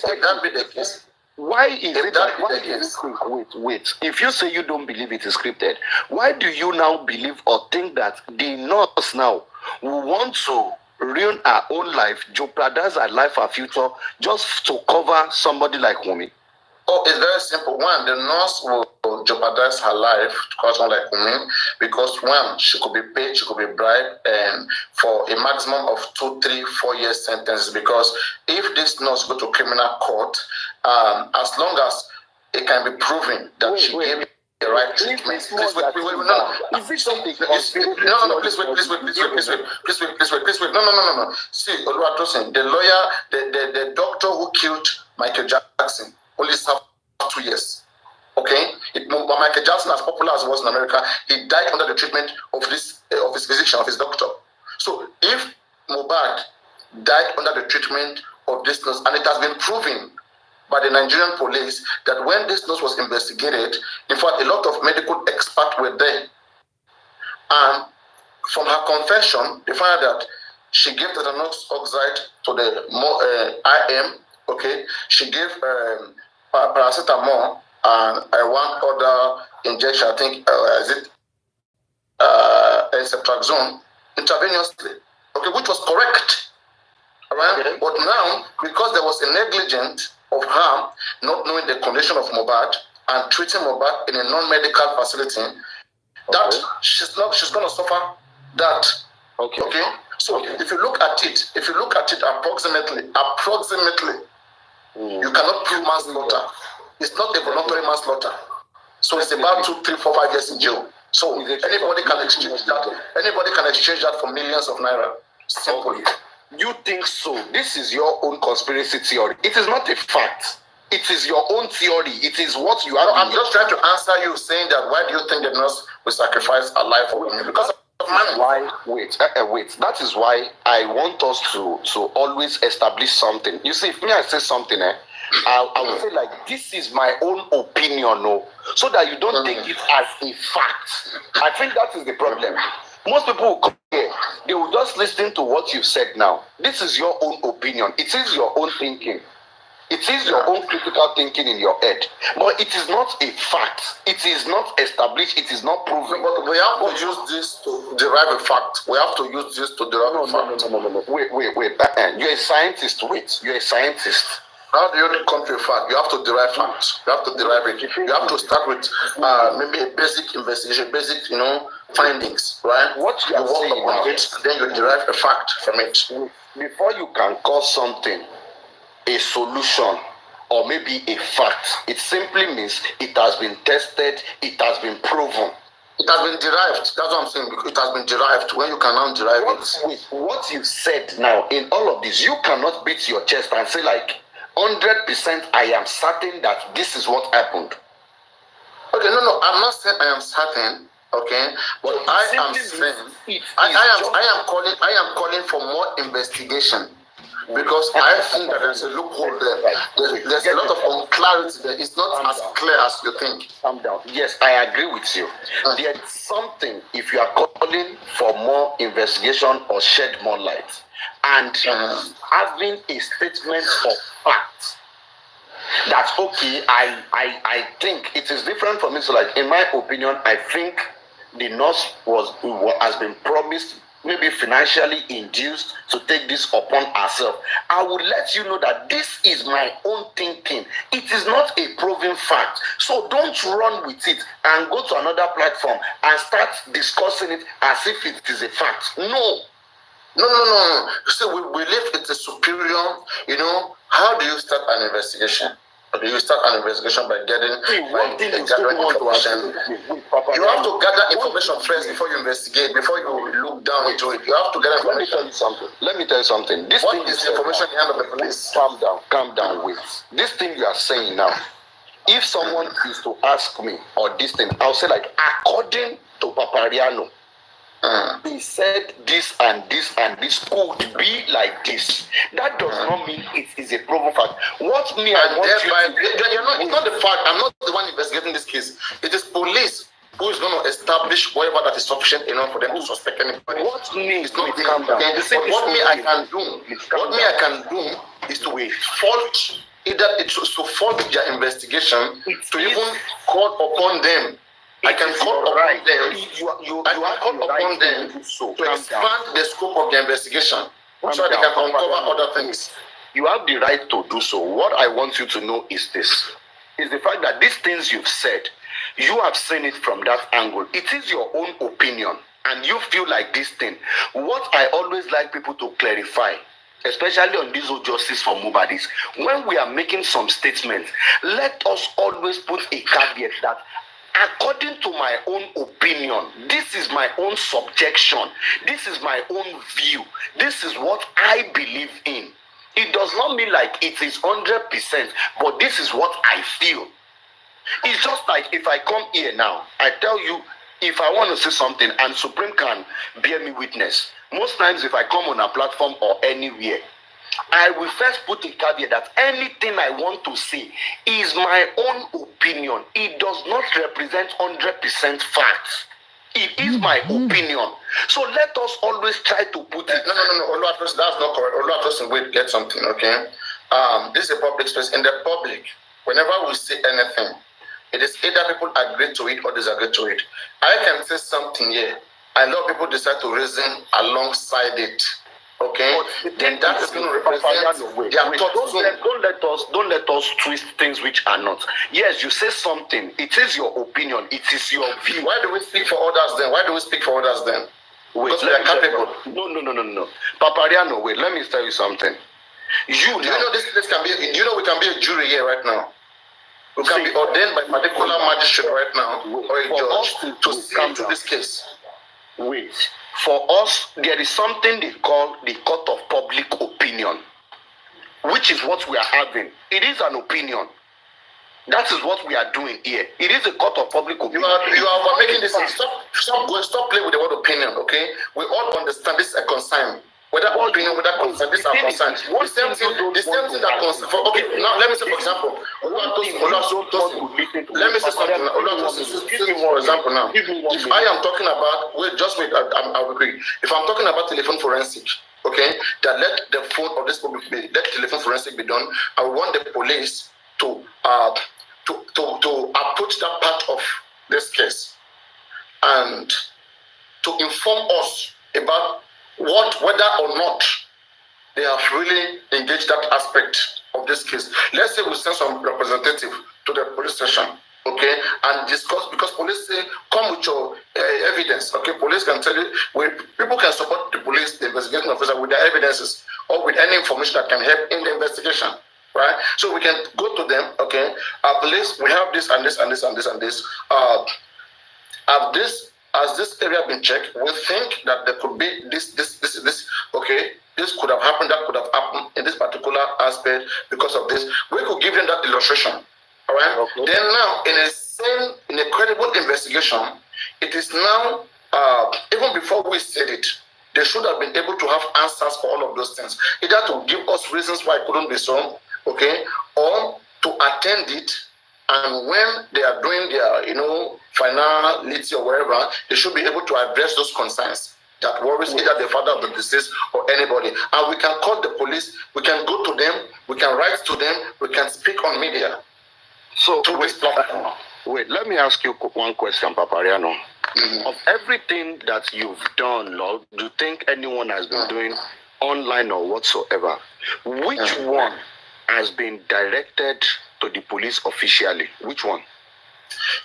if that be the case, why is it that? Why do you think, wait. If you say you don't believe it is scripted, why do you now believe or think that the nurse now will want to ruin our own life, jeopardize our life, our future, just to cover somebody like Wumi? Oh, it's very simple. One, the nurse will jeopardize her life to cover someone like Wumi because one, she could be paid, she could be bribed, and for a maximum of 2, 3, 4 years sentence. Because if this nurse go to criminal court, as long as it can be proven that she gave the right treatment. Please wait. No. Is this something? No. Please wait. No. See, Oluwatosin, the lawyer, the doctor who killed Michael Jackson only served 2 years. Okay, Michael Jackson, as popular as he was in America, he died under the treatment of his physician, of his doctor. So if Mohbad died under the treatment of this nurse, and it has been proven by the Nigerian police that when this nurse was investigated, in fact, a lot of medical experts were there. And from her confession, they found that she gave tetanus oxide to the IM, okay? She gave paracetamol and one other injection, I think, ceftriaxone, intravenously, okay, which was correct, all right? Okay. But now, because there was a negligence of her not knowing the condition of Mohbad and treating Mohbad in a non-medical facility, that she's going to suffer that. Okay. So if you look at it approximately, you cannot prove manslaughter. It's not a voluntary manslaughter. So it's about 2, 3, 4, 5 years in jail. So anybody can exchange that. Anybody can exchange that for millions of naira. Simply. You think so? This is your own conspiracy theory. It is not a fact. It is your own theory. It is what you are. No, I'm just trying to answer you, saying that why do you think the nurse will sacrifice her life for women? Because of money. Why? Wait. That is why I want us to always establish something. You see, if me I say something, I will say like, this is my own opinion, so that you don't take it as a fact. I think that is the problem. Most people will come here, they will just listen to what you've said now. This is your own opinion. It is your own thinking. It is your own critical thinking in your head. But it is not a fact. It is not established. It is not proven. But we have to use this to derive a fact. We have to use this to derive a fact. No. Wait. You're a scientist. You're a scientist. How do you come to a fact? You have to derive facts. You have to derive it. You have to start with maybe a basic investigation, basic, findings, right? What you are saying now, it, and then you derive a fact from it. Before you can call something a solution or maybe a fact, it simply means it has been tested, it has been proven. It has been derived. That's what I'm saying. It has been derived. When you can now derive it. What you said now in all of this, you cannot beat your chest and say like, 100% I am certain that this is what happened. Okay, no, I'm not saying I am certain, okay, but I am saying I am calling for more investigation because I think that there's a loophole there. There's a lot of unclarity there. It's not as clear as you think. Calm down. Yes, I agree with you. There's something, if you are calling for more investigation or shed more light, and having a statement of fact that okay, I think it is different from me. So like in my opinion, I think the nurse has been promised, maybe financially induced to take this upon herself. I will let you know that this is my own thinking. It is not a proven fact. So don't run with it and go to another platform and start discussing it as if it is a fact. No. You see, we live with a superior, how do you start an investigation? Okay, you start an investigation by gathering information. You have to gather information first before you investigate, before you look down into it. You have to gather information. Let me tell you something. This what thing is the information in the hand of the police? Calm down, wait. This thing you are saying now, if someone is to ask me or this thing, I'll say like, according to Papariano, he said this and this and this could be like this. That does not mean it is a proven fact. What me I want it's not the fact. I'm not the one investigating this case. It is police who is going to establish whatever that is sufficient enough for them to suspect anybody. What me is not calm down. What me I can do is to fault either it's to fault their investigation to even call upon them. I can call upon them. I can call upon them to expand the scope of the investigation so they can uncover other things. You have the right to do so. What I want you to know is this: is the fact that these things you've said, you have seen it from that angle. It is your own opinion, and you feel like this thing. What I always like people to clarify, especially on this whole justice for Mohbad, is when we are making some statements, let us always put a caveat that, according to my own opinion, this is my own subjection, this is my own view, this is what I believe in. It does not mean like it is 100%, but this is what I feel. It's just like if I come here now, I tell you, if I want to say something and Supreme can bear me witness, most times if I come on a platform or anywhere, I will first put a caveat that anything I want to say is my own opinion. It does not represent 100% facts. It is my opinion. So let us always try to put it. No. Oluwatosin, that's not correct. Oluwatosin, wait, get something, okay? This is a public space. In the public, whenever we say anything, it is either people agree to it or disagree to it. I can say something here. I know people decide to reason alongside it. Okay, then that is going to represent their thoughts. Don't let us twist things which are not. Yes, you say something. It is your opinion. It is your view. Why do we speak for others then? Wait, because we are capable. No. Papariano, wait. Let me tell you something. Do you know this can be? Do you know we can be a jury here right now? We can be ordained by a particular magistrate right now or a judge to see into this case. Wait. For us, there is something they call the court of public opinion, which is what we are having. It is an opinion. That is what we are doing here. It is a court of public opinion. You are making this. Stop playing with the word opinion, okay? We all understand this is a concern. Whether opinion, whether concern, this is a concern. The same thing that concern. Okay, now let me say, for example, let me say something. Give me more example now. If I am talking about, I'll agree. If I'm talking about telephone forensic, okay, that let the phone of this public let telephone forensic be done, I want the police to approach that part of this case and to inform us about whether or not they have really engaged that aspect of this case. Let's say we send some representative to the police station, okay, and discuss, because police say, come with your evidence, okay, police can tell you, people can support the police, the investigating officer, with their evidences or with any information that can help in the investigation, right? So we can go to them, okay, police, we have this and this and this and this and this. Has this area been checked? We think that there could be this, okay, this could have happened, that could have happened in this particular aspect because of this. We could give them that illustration, all right? Okay. Then now, in a credible investigation, it is now, even before we said it, they should have been able to have answers for all of those things. Either to give us reasons why it couldn't be so, okay, or to attend it, and when they are doing their, finality or wherever, they should be able to address those concerns that worries either the father of the deceased or anybody. And we can call the police, we can go to them, we can write to them, we can speak on media. So, wait, let me ask you one question, Papariano. Mm-hmm. Of everything that you've done, Lord, do you think anyone has been doing online or whatsoever? Which one has been directed to the police officially? Which one?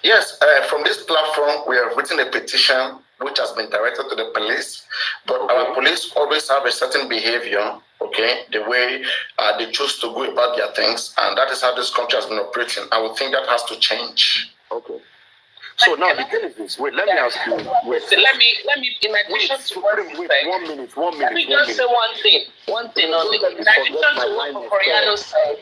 Yes, from this platform, we have written a petition which has been directed to the police. But our police always have a certain behavior, okay, the way they choose to go about their things, and that is how this country has been operating. I would think that has to change. Okay. So now the thing is this. Wait, let me ask you. Wait. Let me. In addition to what you said, 1 minute. let me just say one thing. One thing on the. In addition to what Coriano said,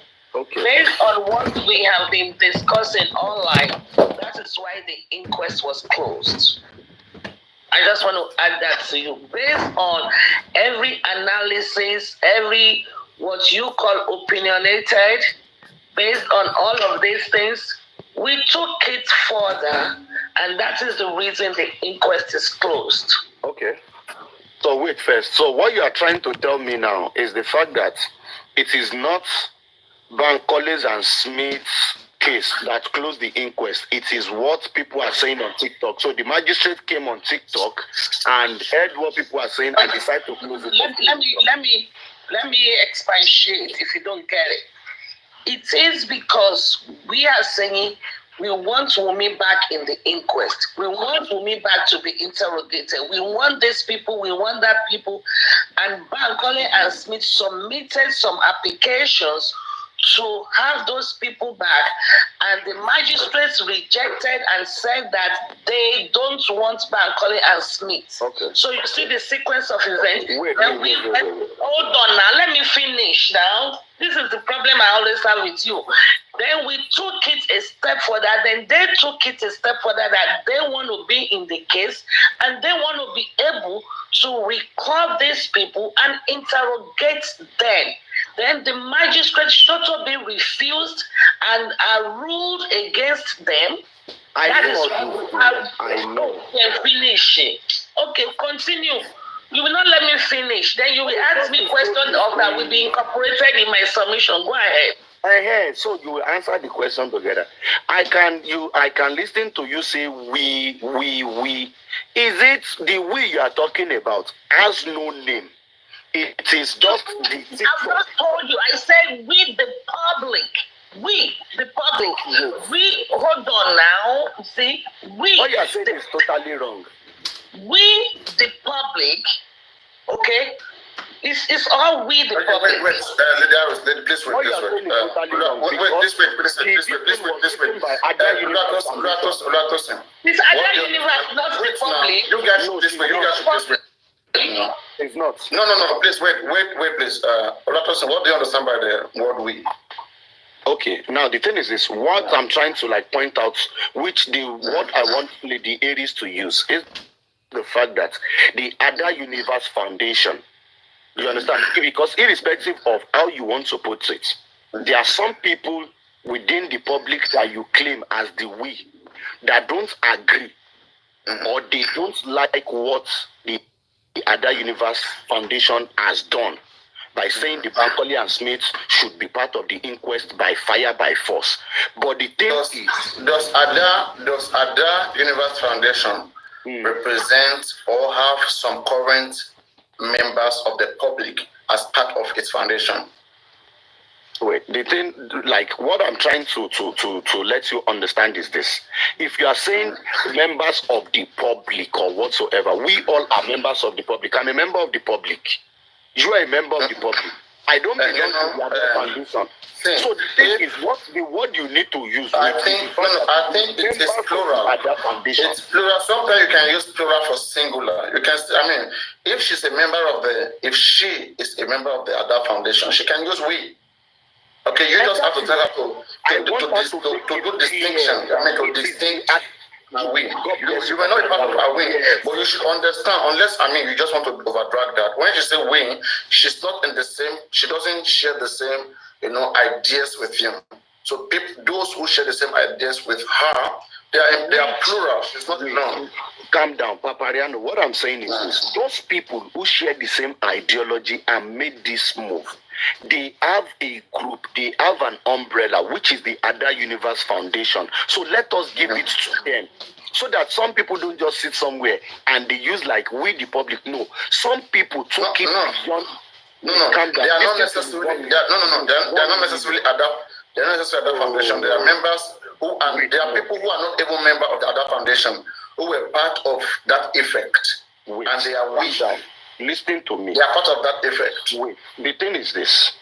based on what we have been discussing online, that is why the inquest was closed. I just want to add that to you. Based on every analysis, every what you call opinionated, based on all of these things, we took it further, and that is the reason the inquest is closed. Okay. So wait first. So what you are trying to tell me now is the fact that it is not Bankole's and Smith's case that closed the inquest. It is what people are saying on TikTok. So the magistrate came on TikTok and heard what people are saying and decided to close it. Let me expatiate if you don't get it. It is because we are saying we want Wunmi back in the inquest. We want Wunmi back to be interrogated. We want these people, we want that people. And Bankole and Smith submitted some applications to have those people back, and the magistrates rejected and said that they don't want Bankole and Smith. Okay. So you see the sequence of events. Wait. Hold on now, let me finish now. This is the problem I always have with you. Then we took it a step further. Then they took it a step further that they want to be in the case and they want to be able to record these people and interrogate them. Then the magistrate totally refused and ruled against them. I know. Finish it. Okay, continue. You will not let me finish. Then you will ask me questions of that will be incorporated in my submission. Go ahead. So you will answer the question together. I can listen to you say we. Is it the we you are talking about has no name? It is just the I've just told you. I said we the public. We the public. We hold on now. See, we. What you are saying is totally wrong. We the public. Okay. It's all we the public. Wait, lady, please wait, this way. This way. This other universe, not the public. You guys should this way. No. It's not. No. Please wait, please. What do you understand by the word we? Okay, now the thing is this. What I'm trying to point out, what I want Lady Aries to use is the fact that the Ada Universe Foundation, you understand? Because irrespective of how you want to put it, there are some people within the public that you claim as the we that don't agree or they don't like what the Ada Universe Foundation has done by saying the Bankole and Smith should be part of the inquest by fire by force. But the thing does Ada Universe Foundation represent or have some current members of the public as part of its foundation? Wait, the thing, what I'm trying to let you understand is this. If you are saying members of the public or whatsoever, we all are members of the public. I'm a member of the public. You are a member of the public. I don't belong to the other foundation. So the thing is, what the word you need to use? I think it is plural. It's plural. Sometimes you can use plural for singular. You can. If she is a member of the Ada Foundation, she can use we. Okay, you just have to tell her to do distinction. To distinct. We. You may not be part of a wing, but you should understand. Unless you just want to overdrag that. When she say wing, she's not in the same. She doesn't share the same, ideas with him. So those who share the same ideas with her, they are plural. She's not alone. Calm down, Papariano. What I'm saying is this: those people who share the same ideology and made this move, they have a group, they have an umbrella, which is the Ada Universe Foundation. So let us give it to them. So that some people don't just sit somewhere and they use we the public. No. Some people took it beyond. They are not necessarily Ada. They are not necessarily Ada Foundation. They are members there are people who are not even members of the Ada Foundation who were part of that effect. Wait, and they are weak. Listen to me. They are part of that effect. Wait, the thing is this.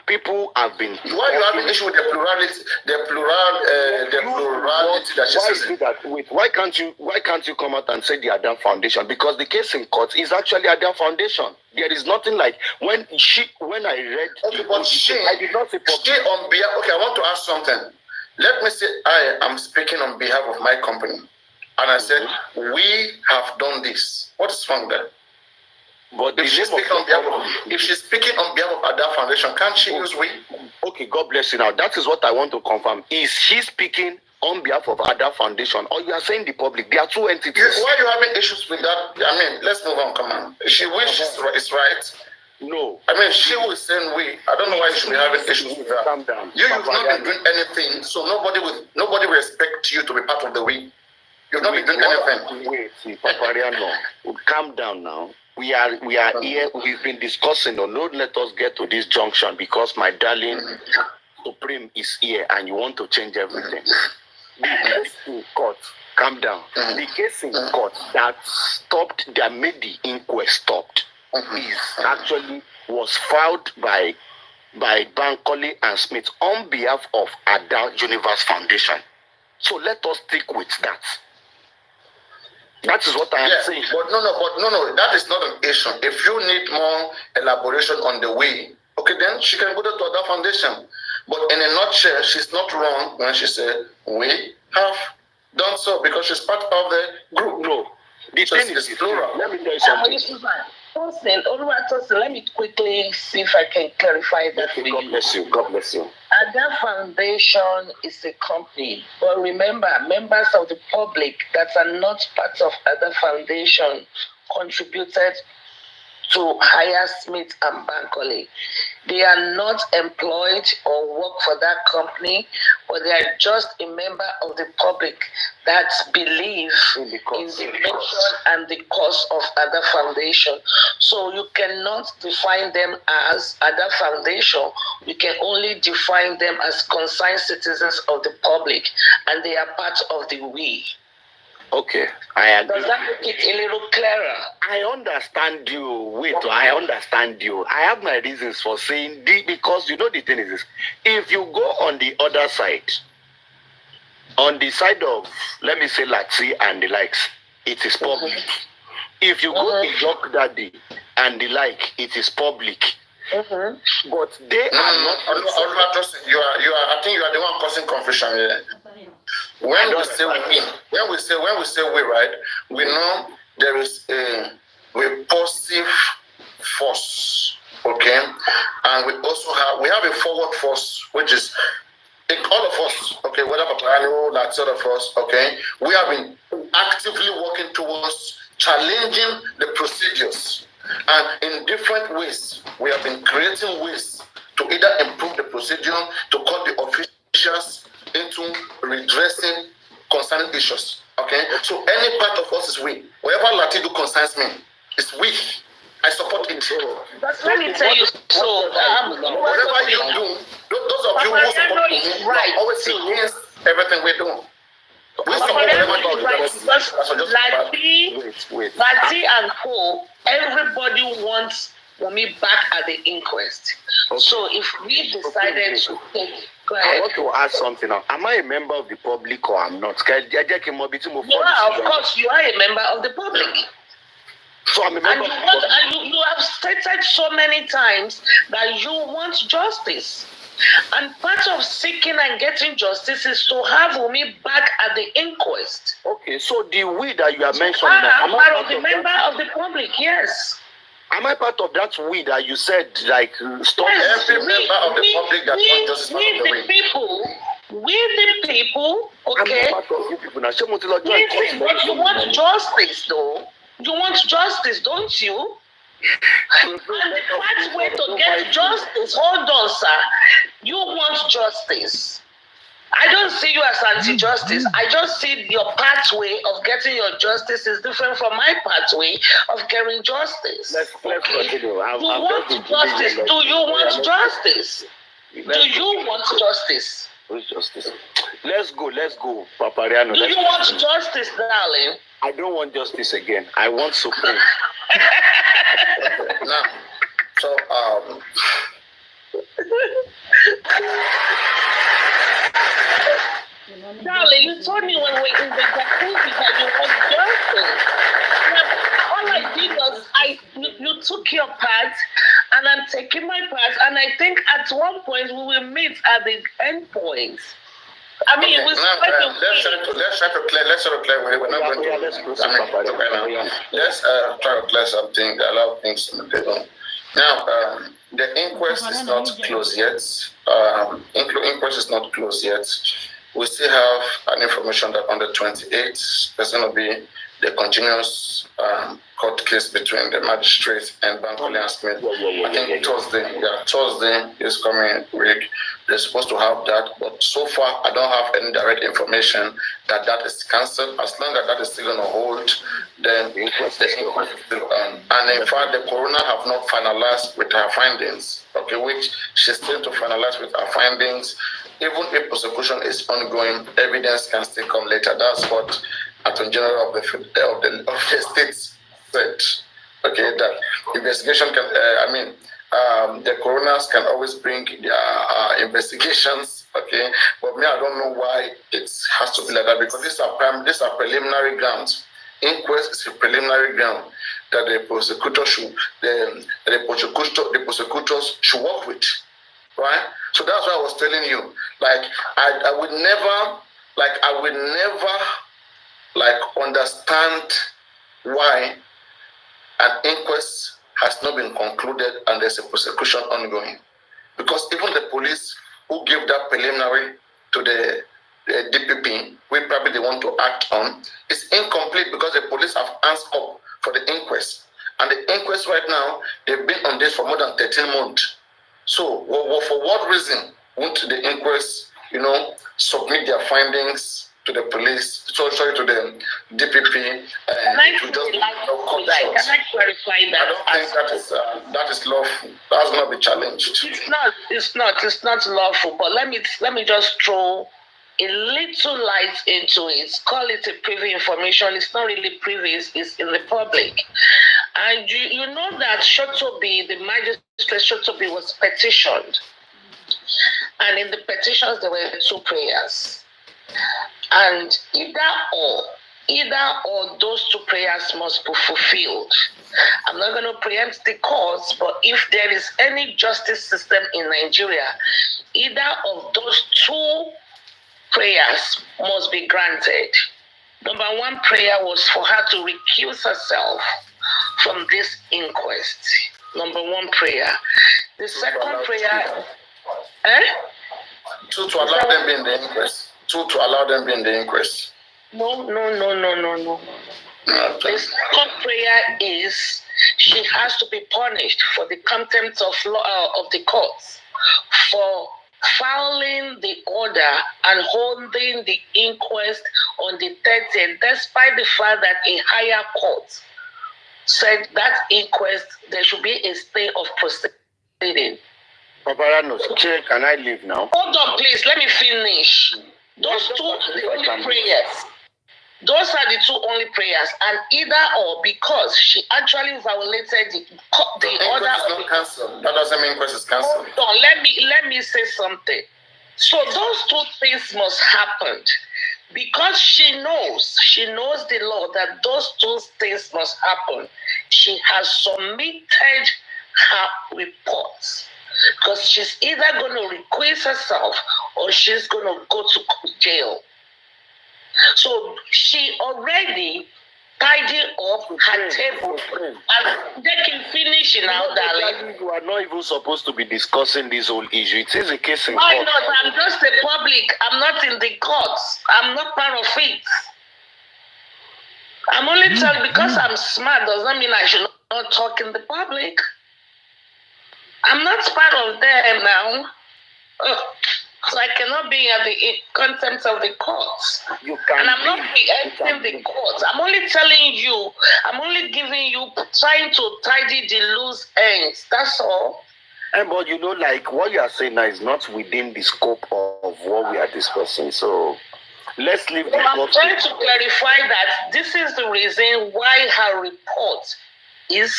People have been. Why you having issue with the plurality? The plurality that she says. Wait, why can't you come out and say the Adam Foundation? Because the case in court is actually Adam Foundation. There is nothing like when I read. Okay, but I did not say. She on behalf. Okay, I want to ask something. Let me say I am speaking on behalf of my company, and I said we have done this. What is wrong there? But if she's speaking on behalf of Ada Foundation, can't she use we? Okay, God bless you. Now that is what I want to confirm. Is she speaking on behalf of Ada Foundation, or you are saying the public? There are two entities. Why are you having issues with that? I mean, let's move on. Come on. She wishes is right. No. I mean, she was saying we. I don't know why you should be having issues with that. Calm down. You've not been doing anything, so nobody will expect you to be part of the we. You've not been doing anything. Wait, Papariano, calm down now. We are here. We've been discussing. Don't let us get to this junction because my darling Supreme is here, and you want to change everything. The case in court, calm down. The case in court that made the inquest stopped, was filed by Bankole and Smith on behalf of Ada Universe Foundation. So let us stick with that. That is what I am saying. But no, that is not an issue. If you need more elaboration on the way, okay, then she can go to Ada Foundation. But in a nutshell, she's not wrong when she said we have done so because she's part of the group. No, the thing is plural. Let me tell you something. Let me quickly see if I can clarify that for you. God bless you. Ada Foundation is a company, but remember, members of the public that are not part of Ada Foundation contributed to hire Smith and Bankole. They are not employed or work for that company, but they are just a member of the public that believe in the mission and the cause of Ada Foundation. So you cannot define them as Ada Foundation. You can only define them as concerned citizens of the public, and they are part of the we. Okay, I agree. Does that make it a little clearer? I understand you. Wait, I understand you. I have my reasons for saying because you know the thing is this. If you go on the other side, on the side of, let me say, Latsi and the likes, it is public. If you go to Jock Daddy and the like, it is public. But they are not. I think you are the one causing confusion here. When we say we, right, we know there is a repulsive force, okay, and we have a forward force, which is all of us, okay, whether Papayano, that sort of us, okay, we have been actively working towards challenging the procedures, and in different ways, we have been creating ways to either improve the procedure, to cut the officials into redressing concerning issues. Okay? So any part of us is we. Whatever Latido concerns me is we. I support it. But let me tell you, whatever you do, those of you who support me, right, always against everything we do. We support whatever you do. Lati and Co, everybody wants Wunmi back at the inquest. Okay. So if we decided to take, I want to ask something now. Am I a member of the public or I'm not? You are, of course, you are a member of the public. So I'm a member and you have stated so many times that you want justice. And part of seeking and getting justice is to have Wunmi back at the inquest. Okay, so the we that you are mentioning, I'm part of the member of the public, yes. Am I part of that we that you said, like, stop? Yes, every member of the public that wants justice? We the people, okay? I'm part of you people now. But you want justice, though. You want justice, don't you? And the pathway to get justice, hold on, sir. You want justice. I don't see you as anti-justice. I just see your pathway of getting your justice is different from my pathway of getting justice. Let's continue. You want justice. Do you want justice? Do you want justice? Who's justice? Let's go, Papariano. Do you want justice, darling? I don't want justice again. I want supreme. Now, so darling, you told me when we were in the jacuzzi that you want justice. All I did was you took your part and I'm taking my part, and I think at one point we will meet at the end point. I mean, okay, let's try to clear. We're not going to. Let's try to clear something. A lot of things on the table. Now, the inquest is not closed yet. Inquest is not closed yet. We still have an information that on the 28th, there's going to be the continuous court case between the magistrate and Bankole and Smith. I think Thursday is coming week. They're supposed to have that, but so far I don't have any direct information that is cancelled. As long as that is still going to hold, then the inquest is still on. And in fact, the coroner have not finalized with her findings. Okay, which she's still to finalize with her findings. Even if prosecution is ongoing, evidence can still come later. That's what Attorney General of the state said. Okay, that investigation can. The coroners can always bring their investigations. Okay, but me, I don't know why it has to be like that, because these are preliminary grounds. Inquest is a preliminary ground that the prosecutors should work with, right? So that's why I was telling you, like I would never understand why an inquest has not been concluded and there's a prosecution ongoing. Because even the police who give that preliminary to the DPP, we probably want to act on, is incomplete because the police have hands up for the inquest. And the inquest right now, they've been on this for more than 13 months. So for what reason won't the inquest, submit their findings to the police, to the DPP, Can I clarify that? I don't think that is lawful. That's not be challenged. It's not lawful. But let me just throw a little light into it. Call it a privy information. It's not really privy. It's in the public. And you know that Shotobi, the magistrate Shotobi, was petitioned, and in the petitions there were 2 prayers. And either or those 2 prayers must be fulfilled. I'm not going to preempt the courts, but if there is any justice system in Nigeria, either of those 2 prayers must be granted. Number 1 prayer was for her to recuse herself from this inquest. Number 1 prayer. The second prayer... To allow them be in the inquest. To allow them be in the inquest. No. The second prayer is she has to be punished for the contempt of law of the courts for fouling the order and holding the inquest on the 30th, despite the fact that a higher court said that inquest there should be a stay of proceeding. Paparano, can I leave now? Hold on, please. Let me finish. Those 2 are the only prayers. Those are the 2 only prayers, and either or, because she actually violated the order. Is not cancelled. That doesn't mean inquest is cancelled. Hold on, let me say something. So those 2 things must happen, because she knows the law that those 2 things must happen. She has submitted her reports. Because she's either going to recuse herself or she's going to go to jail. So she already tidied up her table. And they can finish it now, darling. You are not even supposed to be discussing this whole issue. It is a case in Why court. not? I'm just the public. I'm not in the courts. I'm not part of it. I'm only telling because I'm smart doesn't mean I should not talk in the public. I'm not part of them now. So I cannot be at the contempt of the courts. And I'm not preempting the courts. I'm only telling you, I'm only giving you, trying to tidy the loose ends. That's all. But you know, like what you are saying now is not within the scope of what we are discussing. So let's leave the I'm trying to clarify that this is the reason why her report is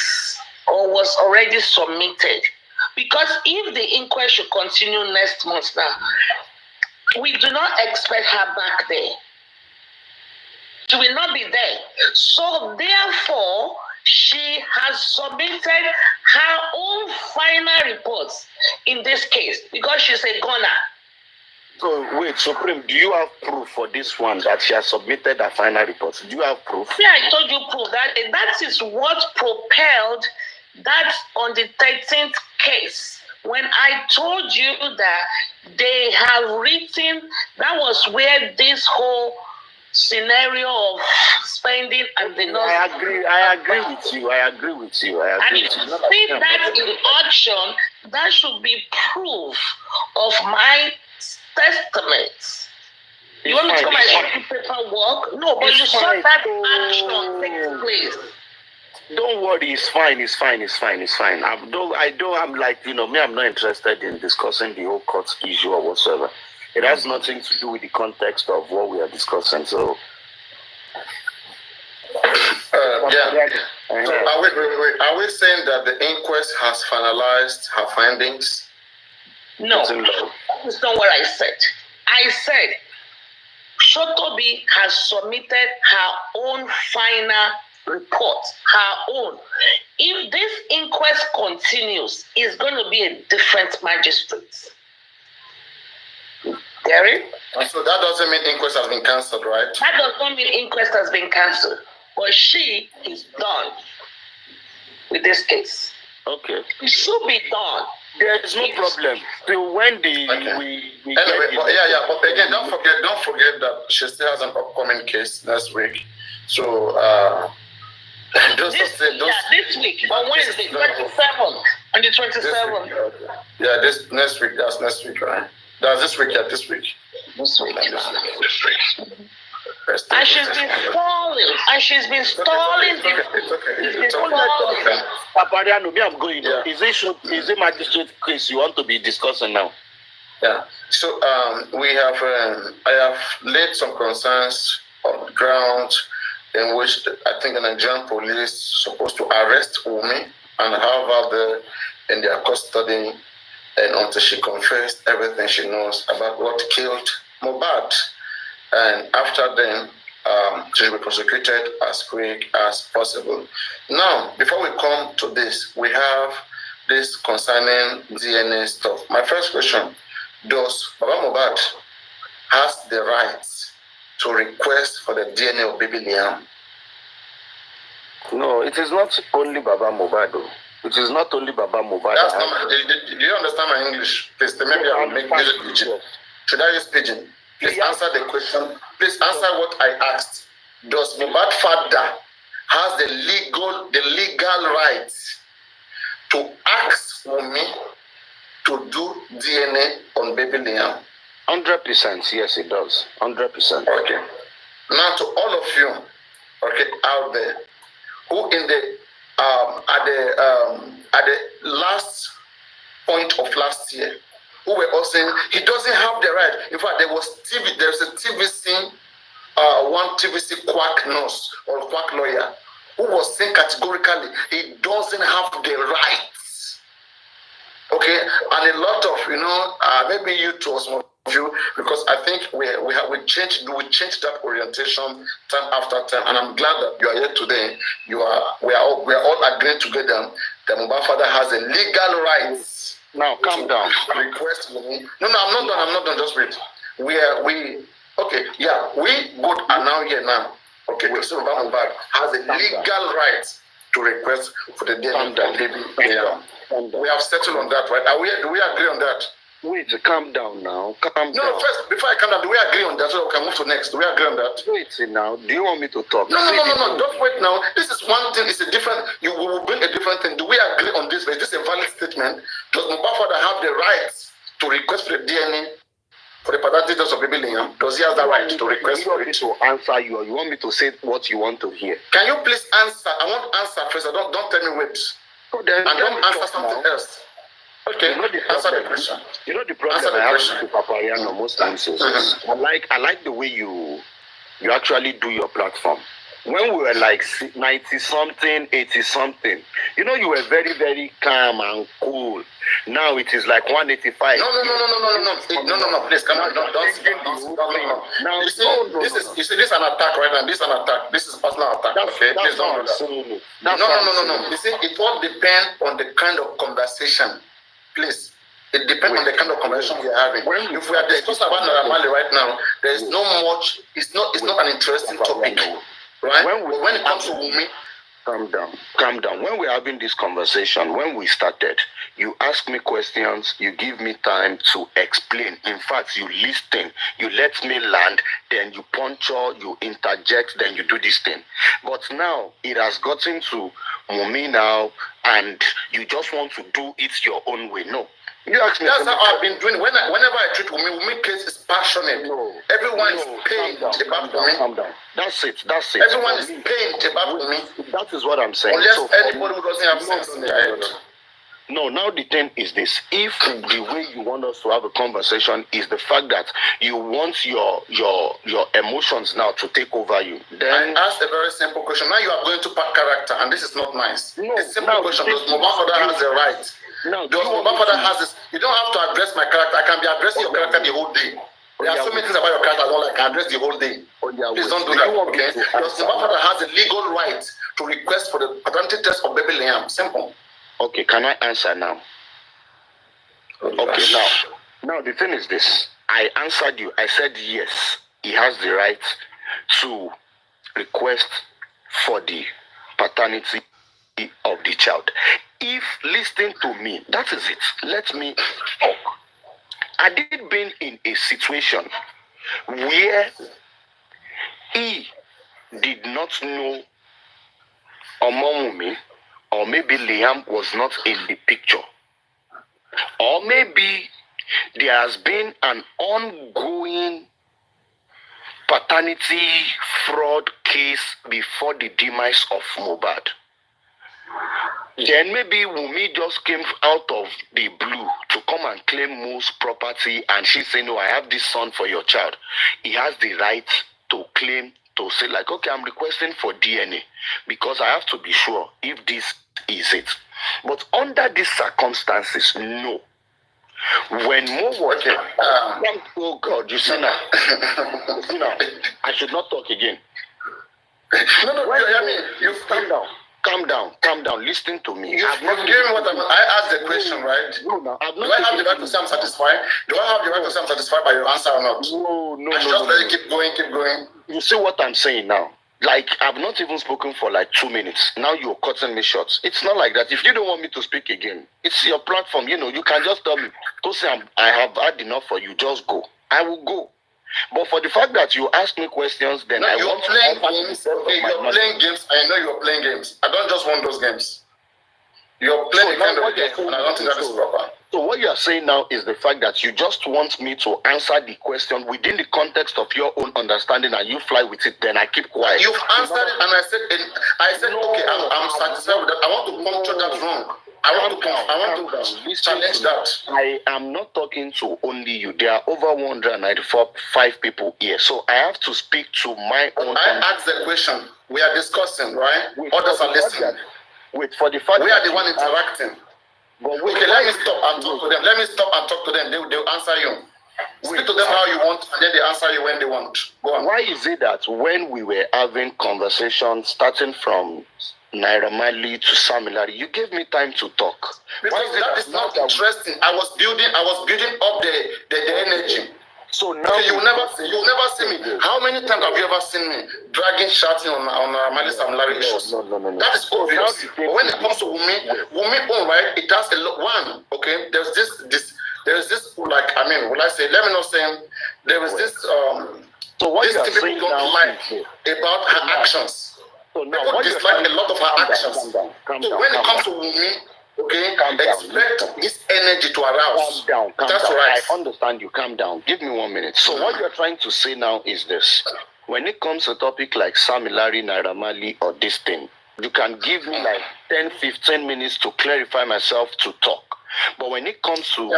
or was already submitted. Because if the inquest should continue next month now, we do not expect her back there. She will not be there. So therefore, she has submitted her own final reports in this case because she's a goner. So wait, Supreme, do you have proof for this one that she has submitted her final report? Do you have proof? Yeah, I told you proof that is what propelled that on the 13th case. When I told you that they have written, that was where this whole scenario of spending and the not. I agree with you. And if you see that in action, that should be proof of my testament. You want me to come and do paperwork? No, but you saw that action take place. Don't worry, it's fine. I'm like, me, I'm not interested in discussing the whole court issue or whatsoever. It has nothing to do with the context of what we are discussing. So, wait. Are we saying that the inquest has finalized her findings? No, that's not what I said. I said Shotobi has submitted her own final report, her own. If this inquest continues, it's going to be a different magistrate. Gary? So that doesn't mean inquest has been cancelled, right? That does not mean inquest has been cancelled. But she is done with this case. Okay. It should be done. There is no problem. So when the anyway, but again, don't forget that she still has an upcoming case next week. So this week on Wednesday, 27th. On the 27th. Yeah, this next week. That's next week, right? That's this week. Yeah, this week. This week. And she's been stalling. And she's been stalling. It's okay. I'm going. Yeah. Is it magistrate case you want to be discussing now? Yeah. So we have. I have laid some concerns on the ground in which I think the Nigerian police is supposed to arrest Wumi and have her in their custody, and until she confessed everything she knows about what killed Mohbad. And after then, she should be prosecuted as quick as possible. Now, before we come to this, we have this concerning DNA stuff. My first question, does Baba Mohbad has the right to request for the DNA of baby Liam? No, it is not only Baba Mohbad. It is not only Baba Mohbad. That's not do you understand my English? Please, maybe I will make use of pidgin. Should I use pidgin? Please answer the question. Please answer what I asked. Does Mohbad father has the legal right to ask Wumi to do DNA on baby Liam? 100%, yes, it does. 100%. Okay. Now to all of you, okay, out there, who in the at the last point of last year, who were all saying he doesn't have the right. In fact, there's a TVC, one TVC quack nurse or quack lawyer who was saying categorically he doesn't have the rights. Okay, and a lot of maybe you two or some of you, because I think we changed that orientation time after time, and I'm glad that you are here today. We are all agreeing together that Mohbad father has a legal rights. Now, calm down. Request me. No, I'm not done. Just wait. We both are now here now. Okay, so Mohbad has a legal right to request for the DNA of the baby. We have settled on that, right? Do we agree on that? Wait, calm down now. Calm down. No, first, before I calm down, do we agree on that so we can move to next? Do we agree on that? Wait now. Do you want me to talk? No. Don't wait now. This is one thing. It's a different. We will bring a different thing. Do we agree on this? Is this a valid statement? Does Mohbad father have the rights to request for the DNA for the paternity test of baby Liam? Does he have the right to request for it? To answer you, or you want me to say what you want to hear? Can you please answer? I want answer first. Don't tell me wait. Oh, then and don't answer something else. Okay, You know the answer the problem. question. You know the Answer problem the I have question. with Papariano most times is I like the way you actually do your platform. When we were like 90 something, 80 something, you know, you were very, very calm and cool. Now it is like 185. No, please come on, don't. Now, You see, this is an attack right now. This is an attack. This is personal attack. Okay, please don't do that. No. You see, it all depends on the kind of conversation. Please. It depends on the kind of conversation we are having. If we are discussing about Naramali right now, there is no much. It's not an interesting topic, right? When it comes to Wumi, calm down. When we're having this conversation, when we started, you ask me questions, you give me time to explain. In fact, you listen, you let me land, then you puncture, you interject, then you do this thing. But now it has gotten to Wumi now, and you just want to do it your own way. No. You ask me. That's how I've been doing. Whenever I treat Wumi case is passionate. Everyone is pained about Wumi. Calm down. That's it. Everyone is pained about Wumi. That is what I'm saying. Unless anybody who doesn't have sense in their head. No, now the thing is this. If the way you want us to have a conversation is the fact that you want your emotions now to take over you, then I asked a very simple question. Now you are going to pack character, and this is not nice. No, a simple question. Does Mohbad has the right? No, does Mohbad has this? You don't have to address my character. I can be addressing your character the whole day. There are so many things about your character I don't like. I address the whole day. Please don't do that. Okay? Does Mohbad has the legal right to request for the paternity test of baby Liam? Simple. Okay, can I answer now? Okay, now the thing is this. I answered you. I said yes, he has the right to request for the paternity of the child. If listening to me, that is it. Let me talk. I did been in a situation where he did not know Omomumi, or maybe Liam was not in the picture, or maybe there has been an ongoing paternity fraud case before the demise of Mohbad. Then maybe Wumi just came out of the blue to come and claim Mo's property, and she said, no, I have this son for your child. He has the right to claim, to say like, okay, I'm requesting for DNA because I have to be sure if this is it. But under these circumstances, no. When Mo was oh God, you see now. I should not talk again. You calm down, listen to me. You've given me what I asked the question, right? No, do I have the right to say I'm satisfied? Do I have the right to say I'm satisfied by your answer or not? No. I should just let it keep going. You see what I'm saying now? Like, I've not even spoken for like 2 minutes. Now you're cutting me short. It's not like that. If you don't want me to speak again, it's your platform. You can just tell me, to say I have had enough for you, just go. I will go. But for the fact that you ask me questions, then I want to playing games. Okay, you're playing games. I know you're playing games. I don't just want those games. You're playing a kind of game, and I don't think that is proper. So what you are saying now is the fact that you just want me to answer the question within the context of your own understanding, and you fly with it. Then I keep quiet. You've answered it, and I said, okay, I'm satisfied with that. I want to puncture that wrong. I want to challenge that. I am not talking to only you. There are over 195 people here, so I have to speak to my own. I asked the question. We are discussing, right? Others are listening. Wait for the fact we are the one interacting. Okay, let me stop and talk to them. They'll answer you. Speak to them how you want, and then they answer you when they want. Go on. Why is it that when we were having conversations, starting from Naira Marley to Samilari, you gave me time to talk? Because that is not interesting. I was building up the energy. So now okay, you will never see me. How many times have you ever seen me dragging, shouting on Mali Samilari issues? No. That is obvious. But when it comes to Wumi, right, it has a lot. One, okay, there is this like, I mean, will I say, let me not say, there is this so what this you are thing saying people don't like about her actions. So now people dislike a lot of her actions. So when it comes to Wumi, okay, expect this energy to arouse. Calm down. That's right. I understand you. Calm down. Give me 1 minute. So what you're trying to say now is this. When it comes to a topic like Samilari, Naira Marley, or this thing, you can give me like 10, 15 minutes to clarify myself to talk. But when it comes to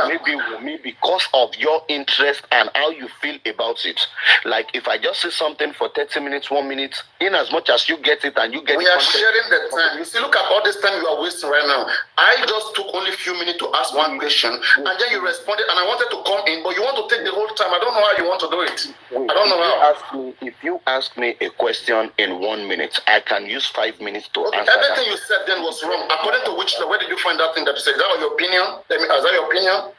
maybe because of your interest and how you feel about it, like if I just say something for 30 minutes, 1 minute, in as much as you get it and you get we are sharing the time. You see, look at all this time you are wasting right now. I just took only a few minutes to ask one question, and then you responded, and I wanted to come in, but you want to take the whole time. I don't know how you want to do it. I don't know how. If you ask me a question in 1 minute, I can use 5 minutes to answer. Everything you said then was wrong. According to which law? Where did you find that thing that you said? Is that your opinion? Is that your opinion?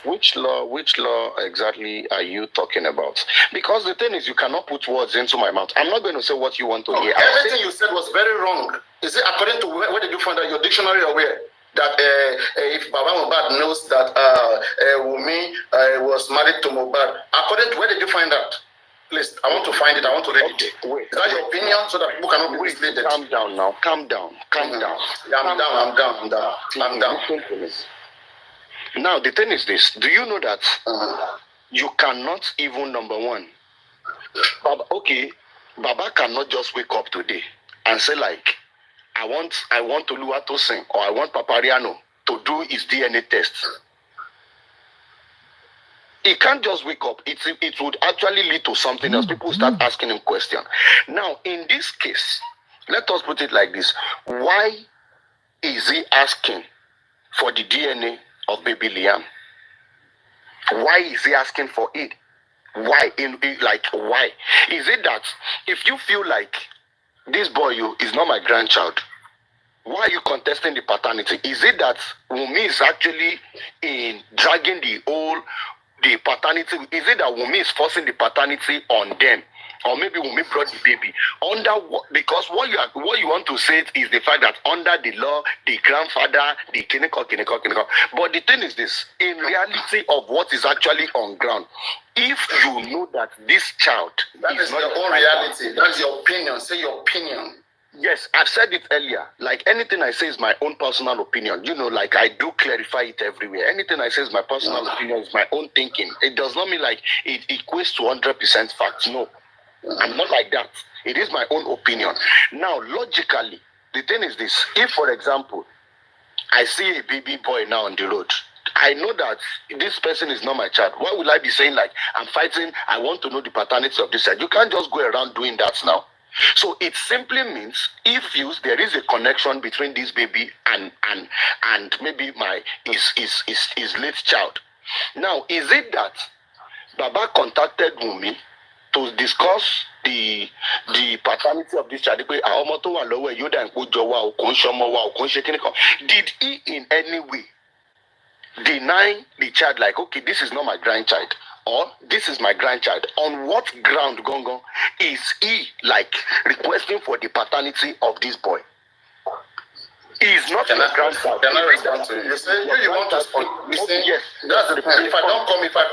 Which law exactly are you talking about? Because the thing is, you cannot put words into my mouth. I'm not going to say what you want to hear. Everything you said was very wrong. Is it according to where did you find that? Your dictionary or where? That if Baba Mohbad knows that Wumi was married to Mohbad, according to where did you find that? Please, I want to find it. I want to read it. Is that your opinion, so that people cannot be misleaded? Calm down now. Calm down. Yeah, I'm down. Now, the thing is this. Do you know that you cannot even, number one, Baba cannot just wake up today and say like, I want Oluwa to sing, or I want Papariano to do his DNA test. He can't just wake up. It would actually lead to something else. People start asking him questions. Now, in this case, let us put it like this. Why is he asking for the DNA of baby Liam? Why is he asking for it? Why? Why? Is it that if you feel like this boy is not my grandchild, why are you contesting the paternity? Is it that Wumi is actually dragging the paternity? Is it that Wumi is forcing the paternity on them? Or maybe Wumi brought the baby because what you want to say is the fact that under the law, the grandfather, the kiniko. But the thing is this: in reality of what is actually on ground, if you know that this child is not your own reality, that's your opinion. Say your opinion. Yes, I've said it earlier. Like anything I say is my own personal opinion. Like I do clarify it everywhere. Anything I say is my personal opinion, is my own thinking. It does not mean like it equates to 100% facts. No. I'm not like that. It is my own opinion. Now, logically, the thing is this. If, for example, I see a baby boy now on the road, I know that this person is not my child. Why would I be saying like, I'm fighting, I want to know the paternity of this child? You can't just go around doing that now. So it simply means if there is a connection between this baby and maybe his late child. Now, is it that Baba contacted Wumi to discuss the paternity of this child? Did he in any way deny the child like, okay, this is not my grandchild, or this is my grandchild? On what ground, Gongo, is he like requesting for the paternity of this boy? He's not your grandchild. Can I respond to you? You say you want to speak. You say yes. That's the point. If I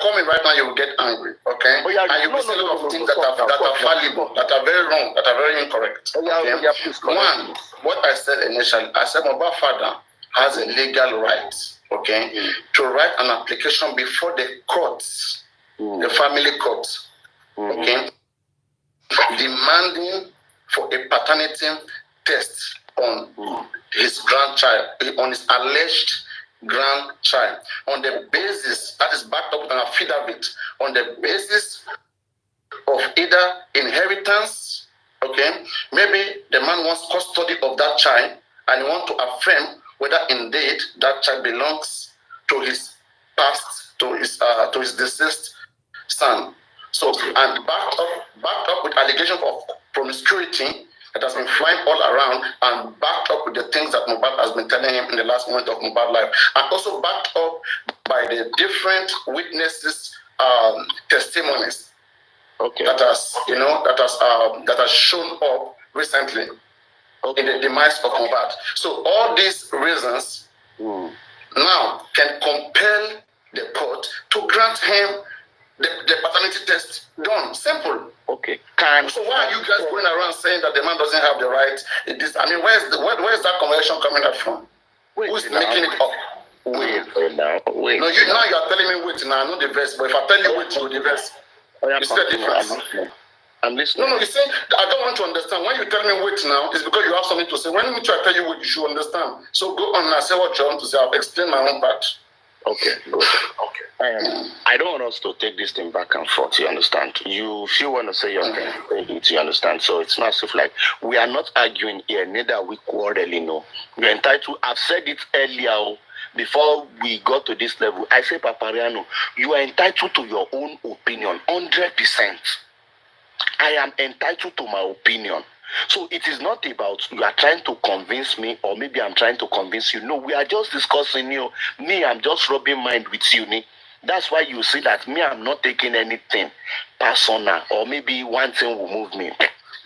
come in right now, you will get angry. Okay? And you will say a lot of things that are fallible, that are very wrong, that are very incorrect. Okay? One, what I said initially, I said my father has a legal right, okay, to write an application before the courts, the family courts, okay, demanding for a paternity test on his grandchild, on his alleged grandchild, on the basis that is backed up with an affidavit, on the basis of either inheritance, okay, maybe the man wants custody of that child and he wants to affirm whether indeed that child belongs to his past, to his deceased son. So, and backed up with allegations of promiscuity that has been flying all around, and backed up with the things that Mohbad has been telling him in the last moment of Mohbad's life, and also backed up by the different witnesses' testimonies that has shown up recently in the demise of Mohbad. So all these reasons now can compel the court to grant him the paternity test done. Simple. Okay. So why are you guys going around saying that the man doesn't have the right? Where's that conversation coming out from? Who's making it up? Wait. No, you are telling me wait now. I know the verse, but if I tell you wait, you know the verse. You see the difference? I'm listening. No, you see, I don't want to understand. When you tell me wait now, it's because you have something to say. When I tell you wait, you should understand. So go on and say what you want to say. I'll explain my own part. Okay, good. Okay. I don't want us to take this thing back and forth, you understand? If you want to say your thing, say it, you understand? So it's not as if like, we are not arguing here, neither are we quarreling, no. We're entitled, I've said it earlier, before we got to this level. I say, Papariano, you are entitled to your own opinion, 100%. I am entitled to my opinion. So it is not about you are trying to convince me, or maybe I'm trying to convince you. No, we are just discussing you. Me, I'm just rubbing mind with you. That's why you see that me, I'm not taking anything personal, or maybe one thing will move me.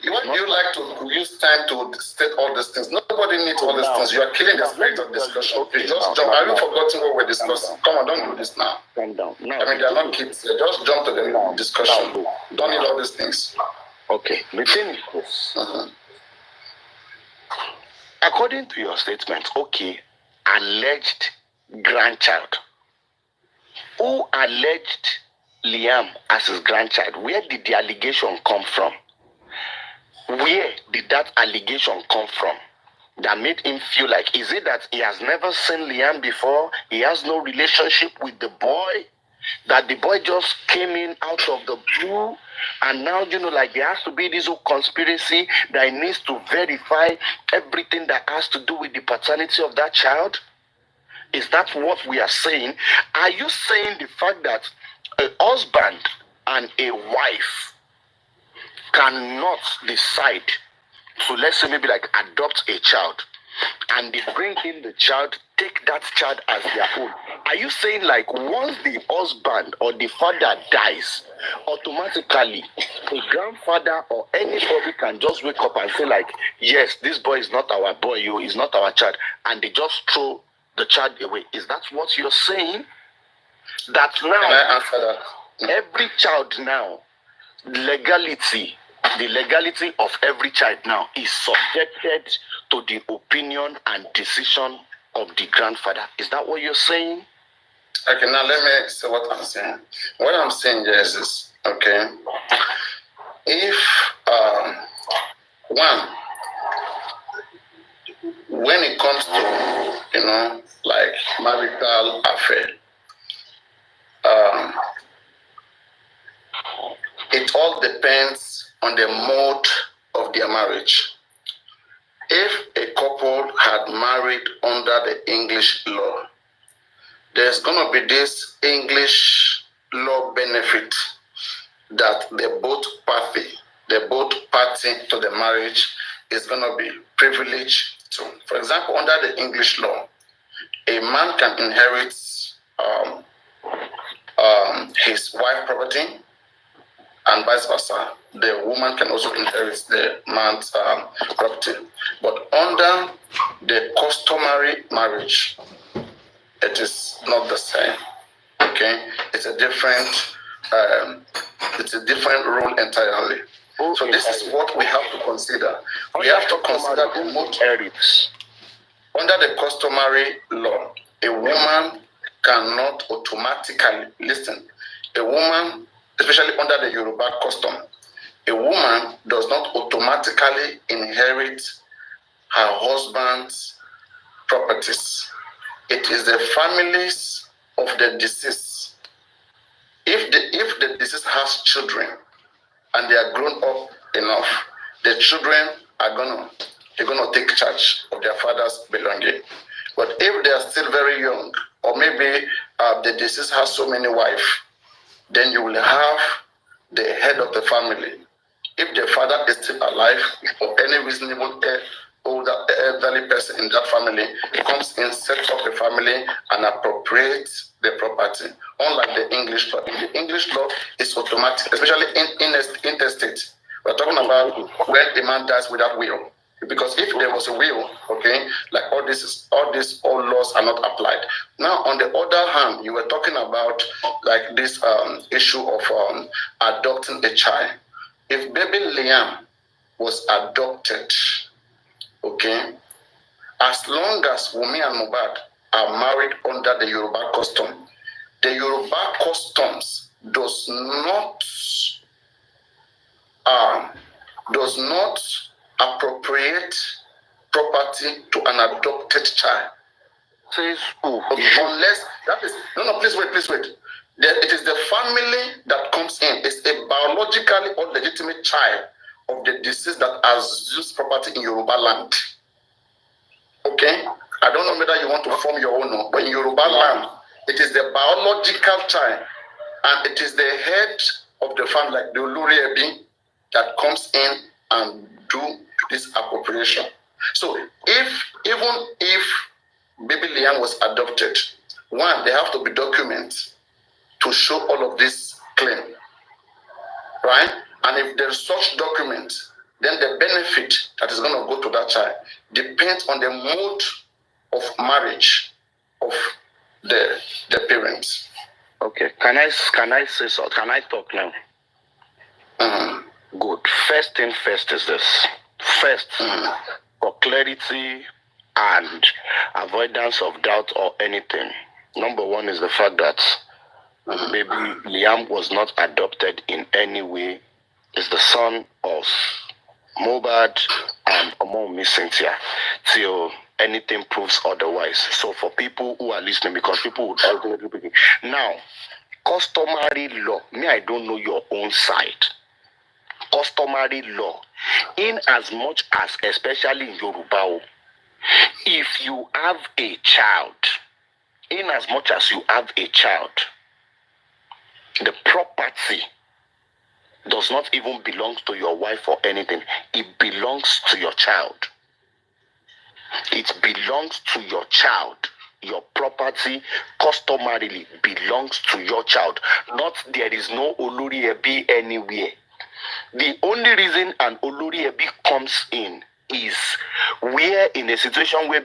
Why do you like to use time to state all these things? Nobody needs all these things. You are killing the spirit of discussion. Okay, just jump. Have you forgotten what we're discussing? Come on, don't do this now. Calm down. I mean, they are not kids. Just jump to the discussion. Don't need all these things. Okay, the thing is this. According to your statement, okay, alleged grandchild. Who alleged Liam as his grandchild? Where did the allegation come from? Where did that allegation come from that made him feel like, is it that he has never seen Liam before? He has no relationship with the boy? That the boy just came in out of the blue, and now, like there has to be this whole conspiracy that he needs to verify everything that has to do with the paternity of that child? Is that what we are saying? Are you saying the fact that a husband and a wife cannot decide to, let's say, maybe like adopt a child, and they bring in the child, take that child as their own? Are you saying like once the husband or the father dies, automatically the grandfather or anybody can just wake up and say like, yes, this boy is not our boy, is not our child, and they just throw the child away? Is that what you're saying? That now, can I answer that? Every child now, the legality of every child now is subjected to the opinion and decision of the grandfather. Is that what you're saying? Okay, now let me say what I'm saying. What I'm saying here is this, okay? If, when it comes to, like marital affair, it all depends on the mode of their marriage. If a couple had married under the English law, there's going to be this English law benefit that the both party to the marriage is going to be privileged to. For example, under the English law, a man can inherit his wife's property, and vice versa. The woman can also inherit the man's property. But under the customary marriage, it is not the same. Okay, it's a different rule entirely. So this is what we have to consider. We have to consider the mode. Under the customary law, a woman cannot automatically listen. A woman, especially under the Yoruba custom, a woman does not automatically inherit her husband's properties. It is the families of the deceased. If the deceased has children and they are grown up enough, the children are gonna take charge of their father's belonging. But if they are still very young, or maybe the deceased has so many wives, then you will have the head of the family. If the father is still alive, or any reasonable older elderly person in that family comes in, sets up the family, and appropriates the property. Unlike the English law. In the English law, it's automatic, especially in interstate. We're talking about when the man dies without will. Because if there was a will, okay, like all laws are not applied. Now, on the other hand, you were talking about like this issue of adopting a child. If baby Liam was adopted, okay, as long as Wumi and Mohbad are married under the Yoruba custom, the Yoruba customs does not appropriate property to an adopted child. Says who? Okay, unless that is no, please wait. It is the family that comes in. It's a biologically or legitimate child of the deceased that assumes property in Yoruba land. Okay? I don't know whether you want to form your own, but in Yoruba land, it is the biological child and it is the head of the family, like the Olori Ebi, that comes in and do this appropriation. So even if baby Liam was adopted, one, they have to be documents to show all of this claim, right? And if there's such document, then the benefit that is going to go to that child depends on the mode of marriage of the parents. Okay, can I say so? Can I talk now? Good. First thing first is this. First, for clarity and avoidance of doubt or anything, number one is the fact that baby Liam was not adopted in any way. Is the son of Mohbad and Imole Cynthia till anything proves otherwise. So for people who are listening, because people would ultimately begin. Now, customary law, I don't know your own side. Customary law, in as much as, especially in Yoruba, if you have a child, in as much as you have a child, the property does not even belong to your wife or anything. It belongs to your child. It belongs to your child. Your property customarily belongs to your child. Not there is no Olori Ebi anywhere. The only reason an Olori Ebi comes in is where in a situation where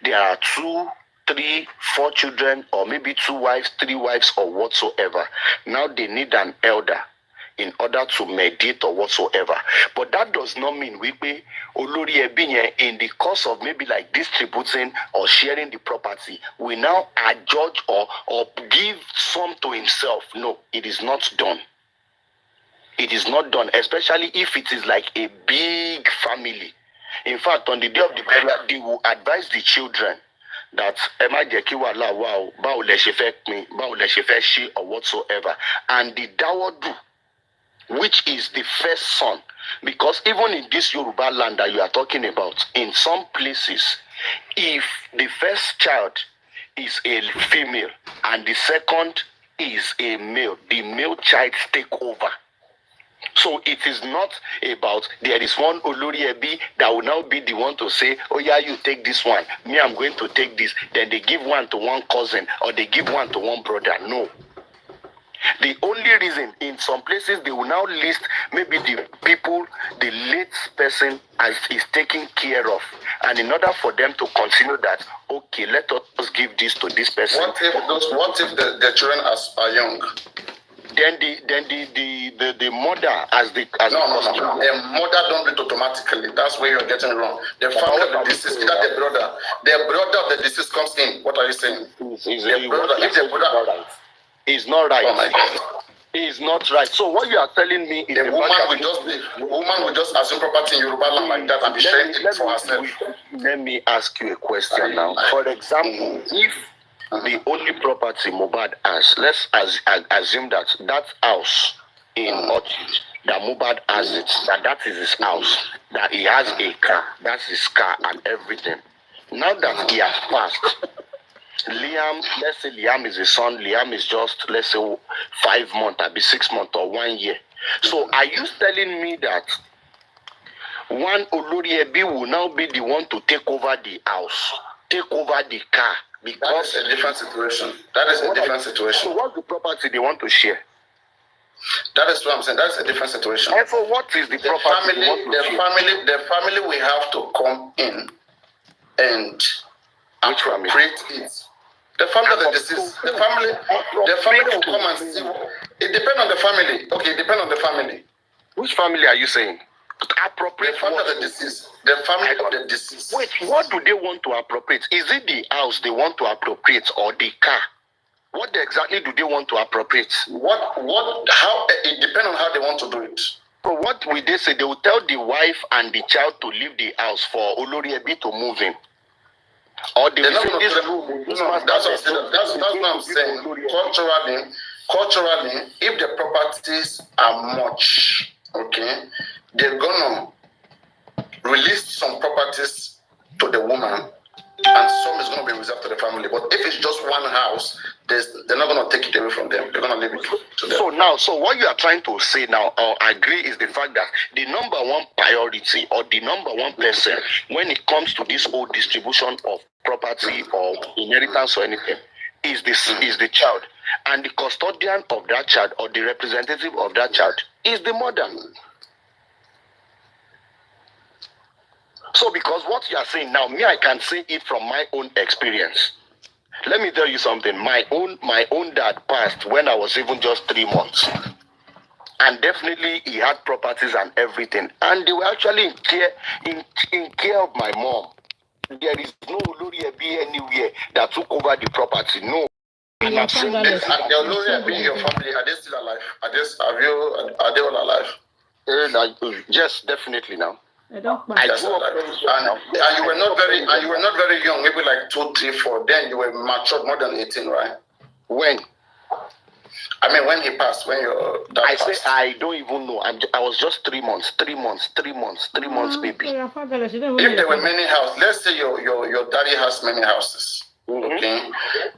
there are 2, 3, 4 children, or maybe 2 wives, 3 wives, or whatsoever. Now they need an elder in order to mediate or whatsoever. But that does not mean we pay Olori Ebi in the course of maybe like distributing or sharing the property, we now adjudge or give some to himself. No, it is not done. It is not done, especially if it is like a big family. In fact, on the day of the burial, they will advise the children that or whatsoever. And the dawadu, which is the first son, because even in this Yoruba land that you are talking about, in some places, if the first child is a female and the second is a male, the male child take over. So it is not about there is one Olori Ebi that will now be the one to say, oh yeah, you take this one, me I'm going to take this. Then they give one to one cousin or they give one to one brother. No. The only reason in some places they will now list maybe the people, the late person as is taken care of. And in order for them to consider that, okay, let us give this to this person. What if the children are young? Then the mother as the no. The mother don't do it automatically. That's where you're getting wrong. The family of the deceased, that the brother of the deceased comes in. What are you saying? If the brother is not right. Oh my God. Is not right. So what you are telling me is the woman will just assume property in Yoruba land like that and be sharing it for herself. Let me ask you a question now. For example, if the only property Mohbad has, let's assume that house in Orchard, that Mohbad has it, that is his house, that he has a car, that's his car and everything. Now that he has passed, Liam, let's say Liam is his son, Liam is just, let's say 5 months, maybe 6 months or 1 year. So are you telling me that one Olori Ebi will now be the one to take over the house, take over the car? Because that is a different situation. That is a different situation. So what's the property they want to share? That is what I'm saying. That is a different situation. And so what is the property the family will have to come in and appropriate it. The family of the deceased, the family will come and see. It depends on the family. Okay, it depends on the family. Which family are you saying? Appropriate the family of the deceased. The family of the deceased. Wait, what do they want to appropriate? Is it the house they want to appropriate or the car? What exactly do they want to appropriate? How? It depends on how they want to do it. So what will they say? They will tell the wife and the child to leave the house for Olori Ebi to move in. Or they They're will not say going to this tell them. room, this No, master that's bedroom, that's what I'm saying. Culturally, if the properties are much, okay, they're gonna release some properties to the woman, and some is going to be reserved to the family. But if it's just one house, they're not going to take it away from them. They're going to leave it to them. So what you are trying to say now, or agree, is the fact that the number one priority or the number one person when it comes to this whole distribution of property or inheritance or anything is the child, and the custodian of that child or the representative of that child is the mother. So because what you are saying now, me, I can say it from my own experience. Let me tell you something. My own dad passed when I was even just 3 months. And definitely he had properties and everything. And they were actually in care of my mom. There is no Olori Ebi anywhere that took over the property. No. And I've seen the Olori Ebi in your family, are they still alive? Are they all alive? Yes, definitely now. I grew up and you were not very young, maybe like 2, 3, 4. Then you were matured more than 18, right? When? I mean, when he passed, when your dad passed. I say I don't even know. I was just 3 months, baby. If there were many houses, let's say your daddy has many houses. Okay.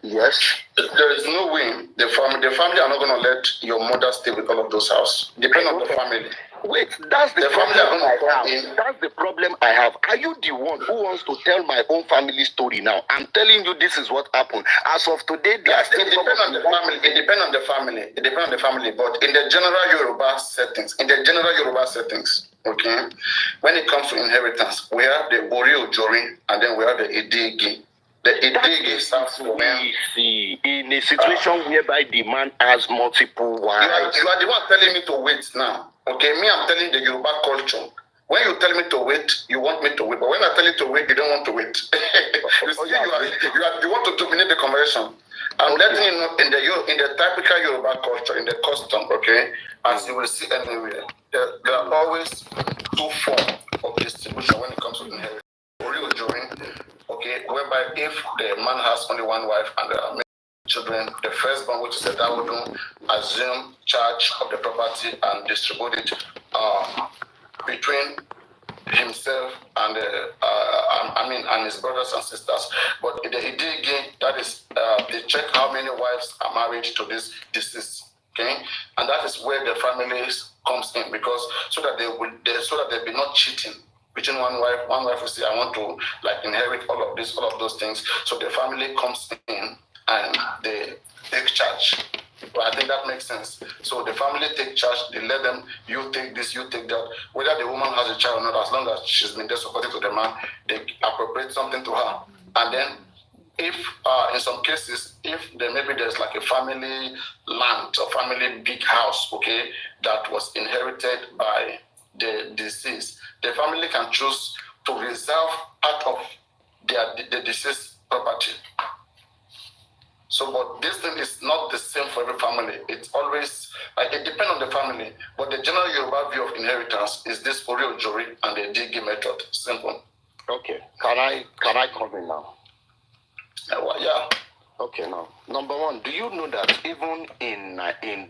Yes. There is no way the family are not going to let your mother stay with all of those houses. Depend on the family. Wait, that's the problem I have. That's the problem I have. Are you the one who wants to tell my own family story now? I'm telling you this is what happened. As of today, they are still. It depends on the family. It depends on the family. But in the general Yoruba settings, okay, when it comes to inheritance, we have the Ori Ojori and then we have the Idigi. The Idigi stands for men. In a situation whereby the man has multiple wives. You are the one telling me to wait now. Okay, me, I'm telling the Yoruba culture. When you tell me to wait, you want me to wait. But when I tell you to wait, you don't want to wait. You want to dominate the conversation. I'm letting you know in the typical Yoruba culture, in the custom, okay, as you will see anywhere, there are always 2 forms of distribution when it comes to inheritance. Okay, whereby if the man has only one wife and there are many children, the firstborn, which is a Dawodu, assume charge of the property and distribute it between himself and and his brothers and sisters. But the Idigi, that is, they check how many wives are married to this deceased. Okay, and that is where the families comes in, because so that they be not cheating between one wife will say, I want to inherit all of those things. So the family comes in and they take charge. Well, I think that makes sense. So the family take charge, they let them, you take this, you take that. Whether the woman has a child or not, as long as she's been there supporting to the man, they appropriate something to her. And then if in some cases, if there's like a family land or family big house, okay, that was inherited by the deceased, the family can choose to reserve part of the deceased property. So, but this thing is not the same for every family. It's always, it depends on the family. But the general Yoruba view of inheritance is this Ori Ojori and the Digi method. Simple. Okay. Can I come in now? Yeah. Okay, now, number one, do you know that even in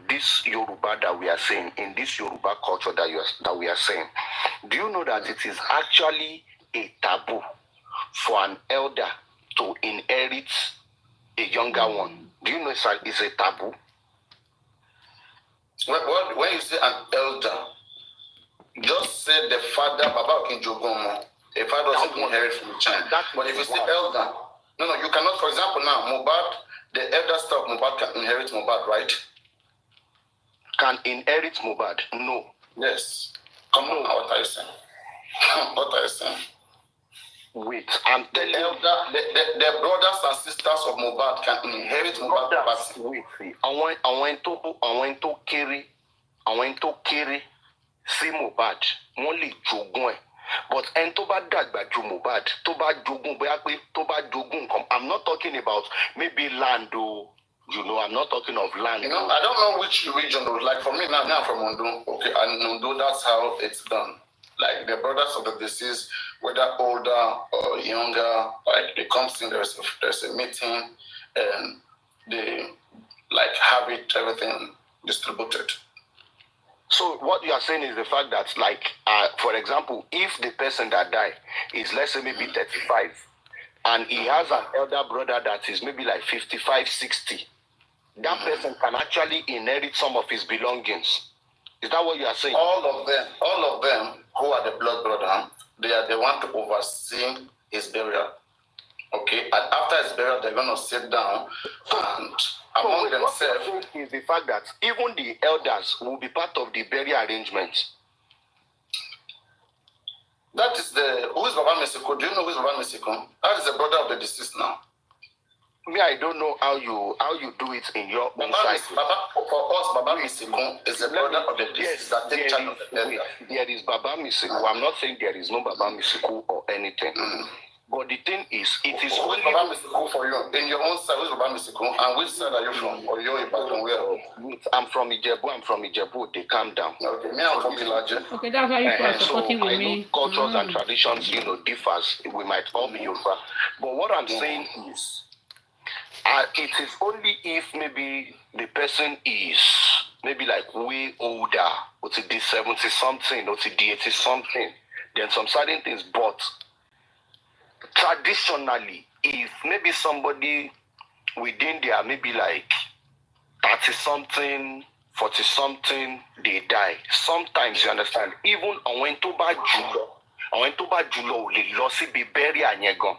this Yoruba that we are saying, in this Yoruba culture that we are saying, do you know that it is actually a taboo for an elder to inherit a younger one? Do you know it's a taboo? When you say an elder, just say the father, Baba Okinjogomo. A father doesn't inherit from the child. But if you say elder, no, you cannot. For example, now Mohbad, the elder staff of Mohbad can inherit Mohbad, right? Can inherit Mohbad? No. Yes. Come on, what are you saying? What are you saying? Wait, I'm telling you. The brothers and sisters of Mohbad can inherit Mohbad property. Wait, see. Àwọn tó kéré sí Mohbad, wọ́n lè jogún ẹ̀. But ẹni tó bá dàgbà ju Mohbad, tó bá jogún bóyá pé tó bá jogún nǹkan. I'm not talking about maybe land o. I'm not talking of land. I don't know which region though. Like for me now I'm from Ondo. Okay, and Ondo, that's how it's done. Like the brothers of the deceased whether older or younger, like they come in, there's a meeting, and they like have it, everything distributed. So what you are saying is the fact that, like, for example, if the person that died is, let's say, maybe 35, and he has an elder brother that is maybe like 55, 60, that person can actually inherit some of his belongings. Is that what you are saying? All of them who are the blood brother, they are the one to oversee his burial. Okay, and after his burial, they're going to sit down and among themselves. What is the fact that even the elders will be part of the burial arrangements? That is who is Baba Misiko? Do you know who is Baba Misiko? That is the brother of the deceased now. Me, I don't know how you do it in your own side. For us, Baba Misiko is the brother of the deceased that take charge of the burial. There is Baba Misiko. I'm not saying there is no Baba Misiko or anything. But the thing is, it is only Baba Misiko for you. In your own side, who's Baba Misiko? And which side are you from? Or you're Ibadan? Where? I'm from Ijebu. They calm down. Okay, me, I'm from Ilaje. Okay, that's why you are supporting so with I me. know cultures and traditions, differs. We might all be Yoruba. But what I'm saying is, it is only if maybe the person is maybe like way older, or to the 70 something, or to the 80 something, then some certain things. But traditionally, if maybe somebody within their maybe like 30 something, 40 something, they die. Sometimes, you understand, even on when to ba julo, le losi be bury anyegon.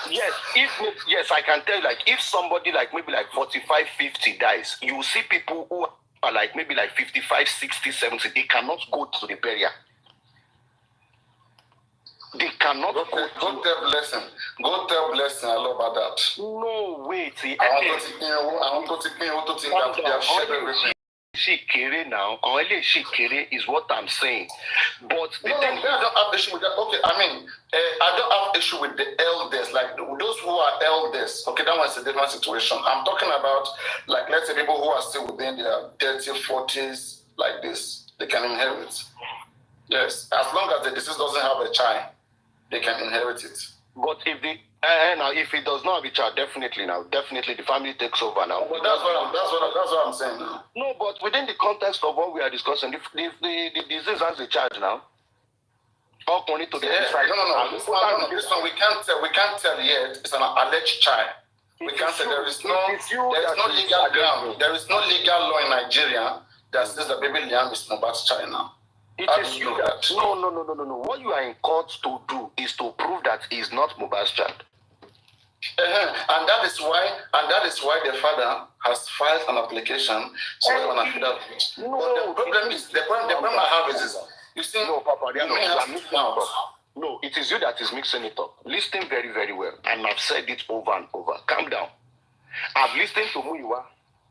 Yes, I can tell you, like, if somebody like maybe like 45, 50 dies, you see people who are like maybe like 55, 60, 70, they cannot go to the burial. They cannot go tell Blessing. Go tell Blessing a lot about that. No, wait. I want to think that they have shared everything. Shikere now, only Shikere is what I'm saying. But I don't have issue with that. Okay, I mean, I don't have issue with the elders, like those who are elders. Okay, that one's a different situation. I'm talking about, like, let's say people who are still within their 30s, 40s, like this, they can inherit. Yes, as long as the deceased doesn't have a child, they can inherit it. But if if it does not have a child, definitely the family takes over now. But that's what I'm saying now. No, but within the context of what we are discussing, if the disease has a child now, all money to the side. No. This one we can't tell yet. It's an alleged child. We can't say there is no legal ground. There is no legal law in Nigeria that says that baby Liam is Mohbad's child now. It is you that. No. What you are in court to do is to prove that he is not Mohbad's child. And that is why the father has filed an application to an affidavit. But the problem I have is this. You see, no, Papa, no, it is you that is mixing it up. Listen very, very well. And I've said it over and over. Calm down. I've listened to Muiwa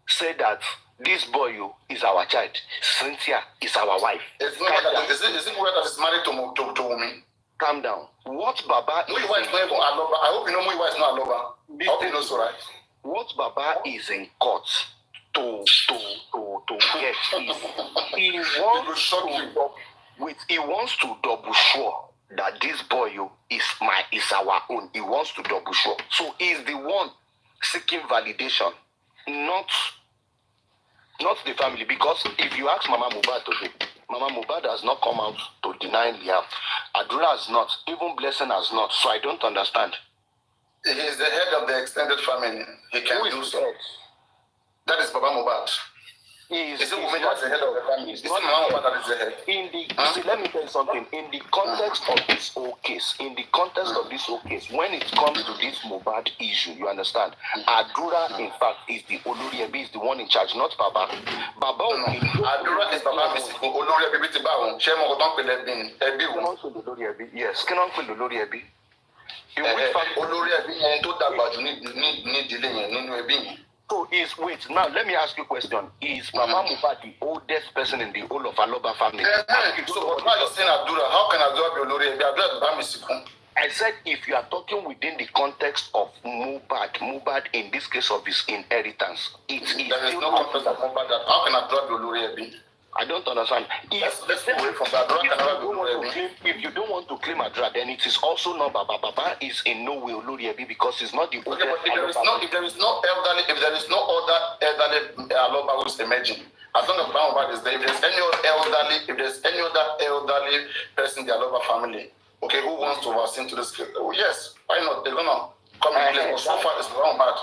say that this boy is our child. Cynthia is our wife. Is it where that is married to Wumi? Calm down. What Baba is... Muiwa is not even Aloba. I hope you know Muiwa is not Aloba. I hope you know so, right? What Baba is in court to get is he wants to double sure that this boy is our own. He wants to double sure. So he's the one seeking validation, not the family. Because if you ask Mama Mohbad today, Mama Mohbad has not come out to deny Liam. Adura has not. Even Blessing has not. So I don't understand. He is the head of the extended family. He can do so. That is Baba Mohbad. Is it woman that's the head of the family? Is it Mama Mohbad that is the head? See, let me tell you something. In the context of this whole case, when it comes to this Mohbad issue, you understand? Adura, in fact, is the Oloriebi, is the one in charge, not Baba. Adura is Baba Misiko. Oloriebi ti ba won. Ṣé mo ko ton pele bin ebi wo? Yes, kí ló ń pè Oloriebi? Oloriebi yẹn tó dàgbà jù ní ìdílé yẹn nínú ẹbí yẹn. So now let me ask you a question. Is Mama Mohbad the oldest person in the whole of Aloba family? So what are you saying, Adura? How can Adura be Oloriebi? Adura is Baba Misiko. I said if you are talking within the context of Mohbad in this case of his inheritance, there is no context of Mohbad. How can Adura be Oloriebi? I don't understand. Let's move away from that. If you don't want to claim Adra, then it is also not Baba. Baba is in no way Oloriebi because he's not the okay, but if there is no elderly, if there is no other elderly Aloba who is emerging, as long as Mohbad is there, if there's any other elderly person in the Aloba family, okay, who wants to vaccine to this kid? Oh, yes, why not? They're gonna come in place. But so far, it's Mohbad.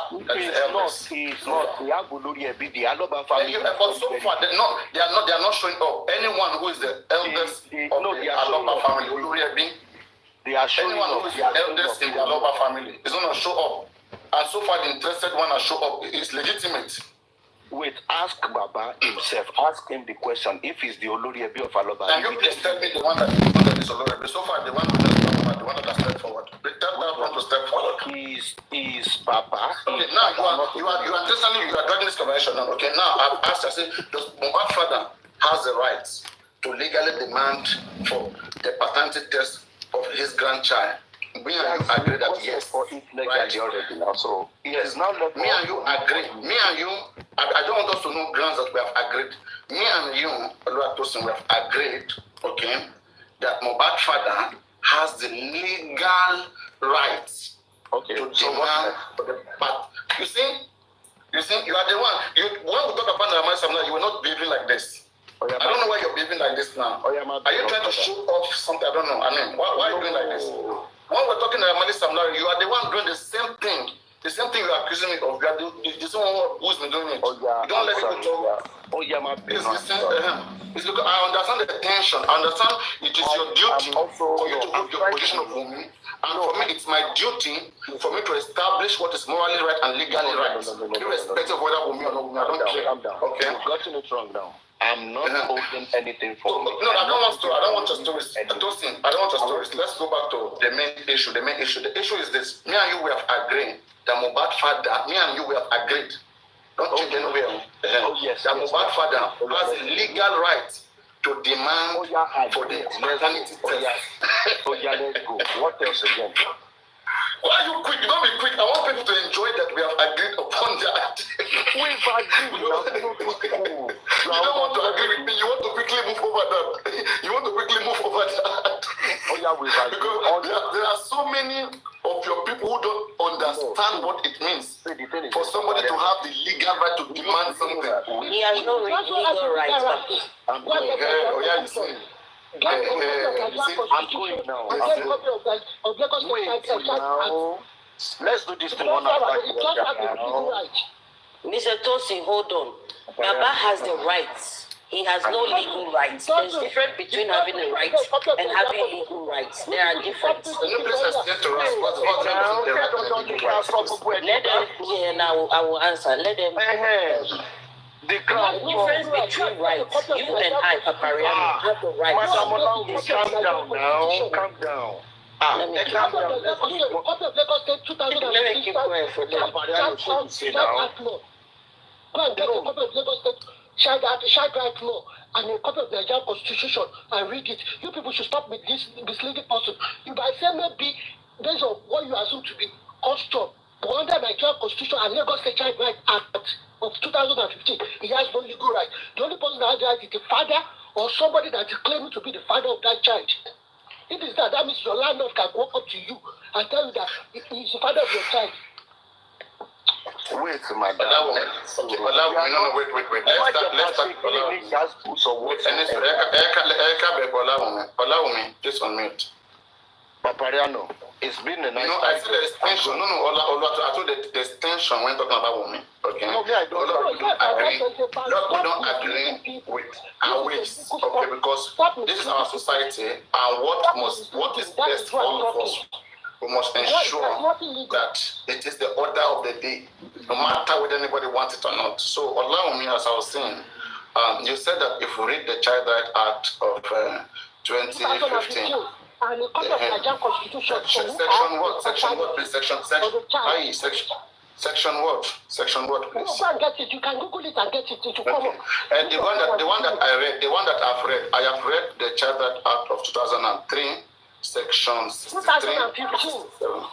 He's not. We have Oloriebi, the Aloba family. But so far, they are not showing up. Anyone who is the eldest of the Aloba family, Oloriebi, they are showing anyone who is the eldest in the Aloba family is gonna show up. And so far, the interested one has show up. It's legitimate. Wait, ask Baba himself. Ask him the question if he's the Oloriebi of Aloba. Can you please tell me the one that is Oloriebi? So far, the one that has stepped forward. Tell that one to step forward. He's Baba. Okay, now you are dragging this conversation now. Okay, now I've asked. I said, does Mohbad father has the rights to legally demand for the paternity test of his grandchild? Me and you agree that yes. For it legally already now. So yes, now me and you agree. Me and you, I don't want us to know grounds that we have agreed. Me and you, we have agreed, okay, that Mohbad father has the legal rights to demand for the but you see, you are the one. When we talk about the you will not behaving like this. I don't know why you're behaving like this now. Are you trying to show off something? I don't know. I mean, why are you doing like this? When we're talking about Mali Samlari, you are the one doing the same thing. The same thing you are accusing me of. You are the same one who's been doing it. You don't let people talk. It's because I understand the tension. I understand it is your duty for you to prove your position of woman. And for me, it's my duty for me to establish what is morally right and legally right. Irrespective of whether woman or not woman. I don't care. Okay? You've gotten it wrong now. I'm not holding anything for me. No, I don't want your stories. I don't want your stories. Let's go back to the main issue. The issue is this. Me and you, we have agreed that Mohbad father, me and you, we have agreed. Don't change anywhere. That Mohbad father has a legal right to demand for the maternity test. Let's go. What else again? Why are you quick? Don't be quick. I want people to enjoy that we have agreed upon that. We've agreed. You don't want to agree with me. You want to quickly move over that. We've agreed. Because there are so many of your people who don't understand what it means for somebody to have the legal right to demand something. He has no legal right. I'm going now. Let's do this thing one after. Mr. Tosin, hold on. Baba has the rights. He has no legal rights. There's a difference between having a right and having legal rights. There are differences. Let them hear and I will answer. Let them. The difference between rights. You and I, Papariano, have the right. Calm down now. Calm down. Let me keep going for child right law and a copy of the Nigerian Constitution and read it. You people should stop with this misleading person. You might say maybe based on what you assume to be custom, but under Nigerian Constitution and Lagos State Child Right Act of 2015, he has no legal right. The only person that has the right is the father or somebody that is claiming to be the father of that child. If it's that means your landlord can walk up to you and tell you that he's the father of your child. Wait, madam. Let's start. Just on mute. Papariano, it's been a nice time. I said there's tension. I told there's tension when talking about women. Okay? No, I don't agree with our ways. Okay, because this is our society and what is best for all of us. We must ensure that it is the order of the day, no matter whether anybody wants it or not. So allow me, as I was saying, you said that if we read the Child Right Act of 2015, and a copy of the Nigerian Constitution. Section what, please? Go and get it. You can Google it and get it. It will come up. And the one that I have read the Child Right Act of 2003. Section 63.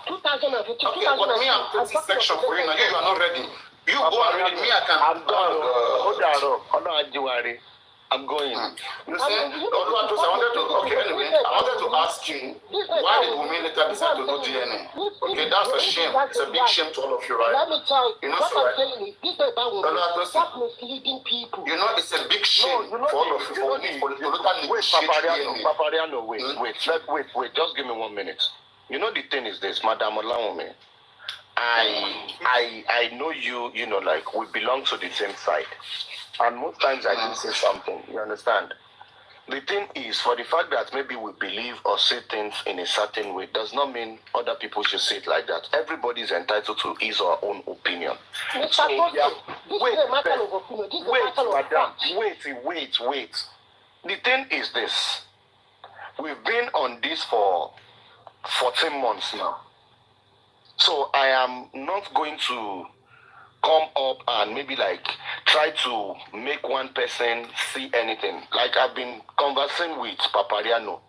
2015. Okay, but me, I'm putting section for you now. You are not ready. You go and read it. Me, I can. I'm done. Hold on, Ajiwari. I'm going. You see, I wanted to ask you, why did women later decide to do DNA? Okay, that's a shame. It's a big shame to all of you, right? Let me tell you, You know, what so, I'm saying is, this is about women. Stop misleading people. You know, it's a big shame for all of you for later Wait, Papariano, wait. Just give me 1 minute. You know, the thing is this, Madam Olawumi. I know you, you know, like we belong to the same side. And most times I do say something, you understand? The thing is, for the fact that maybe we believe or say things in a certain way does not mean other people should say it like that. Everybody is entitled to his or her own opinion. So, yeah, this is a matter of opinion. This is a matter of fact. Wait. The thing is this. We've been on this for 14 months now. So I am not going to come up and maybe like try to make one person see anything. Like I've been conversing with Papariano.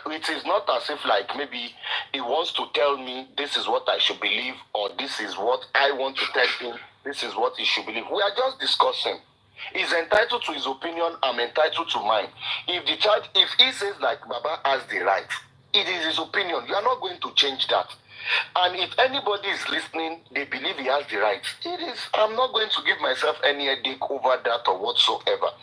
It is not as if like maybe he wants to tell me this is what I should believe or this is what I want to tell him. This is what he should believe. We are just discussing. He's entitled to his opinion. I'm entitled to mine. If he says like Baba has the right, it is his opinion. You are not going to change that. And if anybody is listening, they believe he has the right. It is. I'm not going to give myself any headache over that or whatsoever.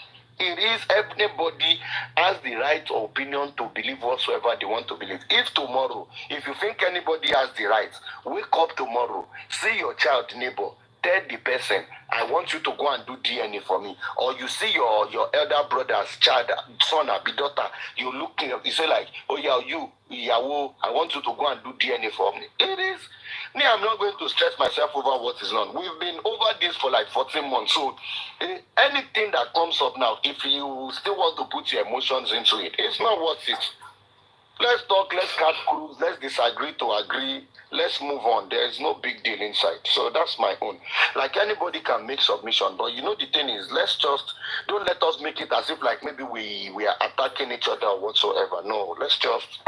It is everybody has the right or opinion to believe whatsoever they want to believe. If tomorrow, if you think anybody has the right, wake up tomorrow, see your child neighbor, tell the person, I want you to go and do DNA for me. Or you see your elder brother's child, son or daughter, you looking, you say like, oh yeah, I want you to go and do DNA for me. It is. Me, I'm not going to stress myself over what is not. We've been over this for like 14 months. So anything that comes up now, if you still want to put your emotions into it, it's not worth it. Let's talk, let's cut cruise, let's disagree to agree, let's move on. There's no big deal inside. So that's my own. Like anybody can make submission, but you know the thing is, don't let us make it as if like maybe we are attacking each other or whatsoever. No, let's just...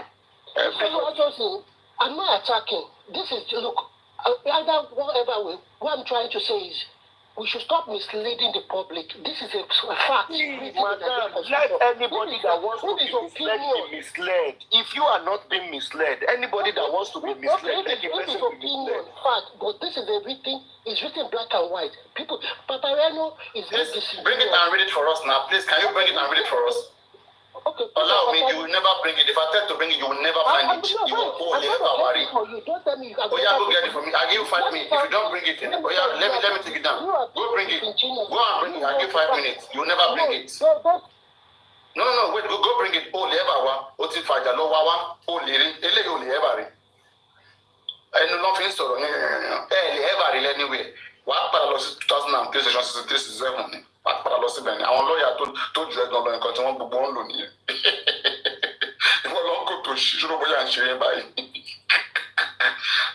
I'm not attacking. This is, look, either whatever way, what I'm trying to say is, we should stop misleading the public. This is a fact. Madam, let anybody that wants to be misled. If you are not being misled, anybody that wants to be misled, let the person be misled. Fact, but this is everything. It's written black and white. People, Papariano is... Bring it and read it for us now. Please, can you bring it and read it for us? Okay. Allow me, you will never bring it. If I tell to bring it, you will never find it. You will never worry. Don't tell me. Oh yeah, go get it for me. I'll give you 5 minutes. If you don't bring it, oh yeah, let me take it down. Go bring it. Go and bring it. I'll give 5 minutes. You will never bring it. No, wait, go bring it. Oh, lever, what if I don't know? Oh, lever. And nothing so long. Lever anyway. What paralysis 2003 session 67. Àwọn lọ́ọ̀yà tó ju ẹ̀gbọ́n lọ nǹkan tí wọ́n gbogbo ń lò nìyẹn. Ìwọ lọ ń kó tó ṣírò bóyá ń ṣe yẹn báyìí.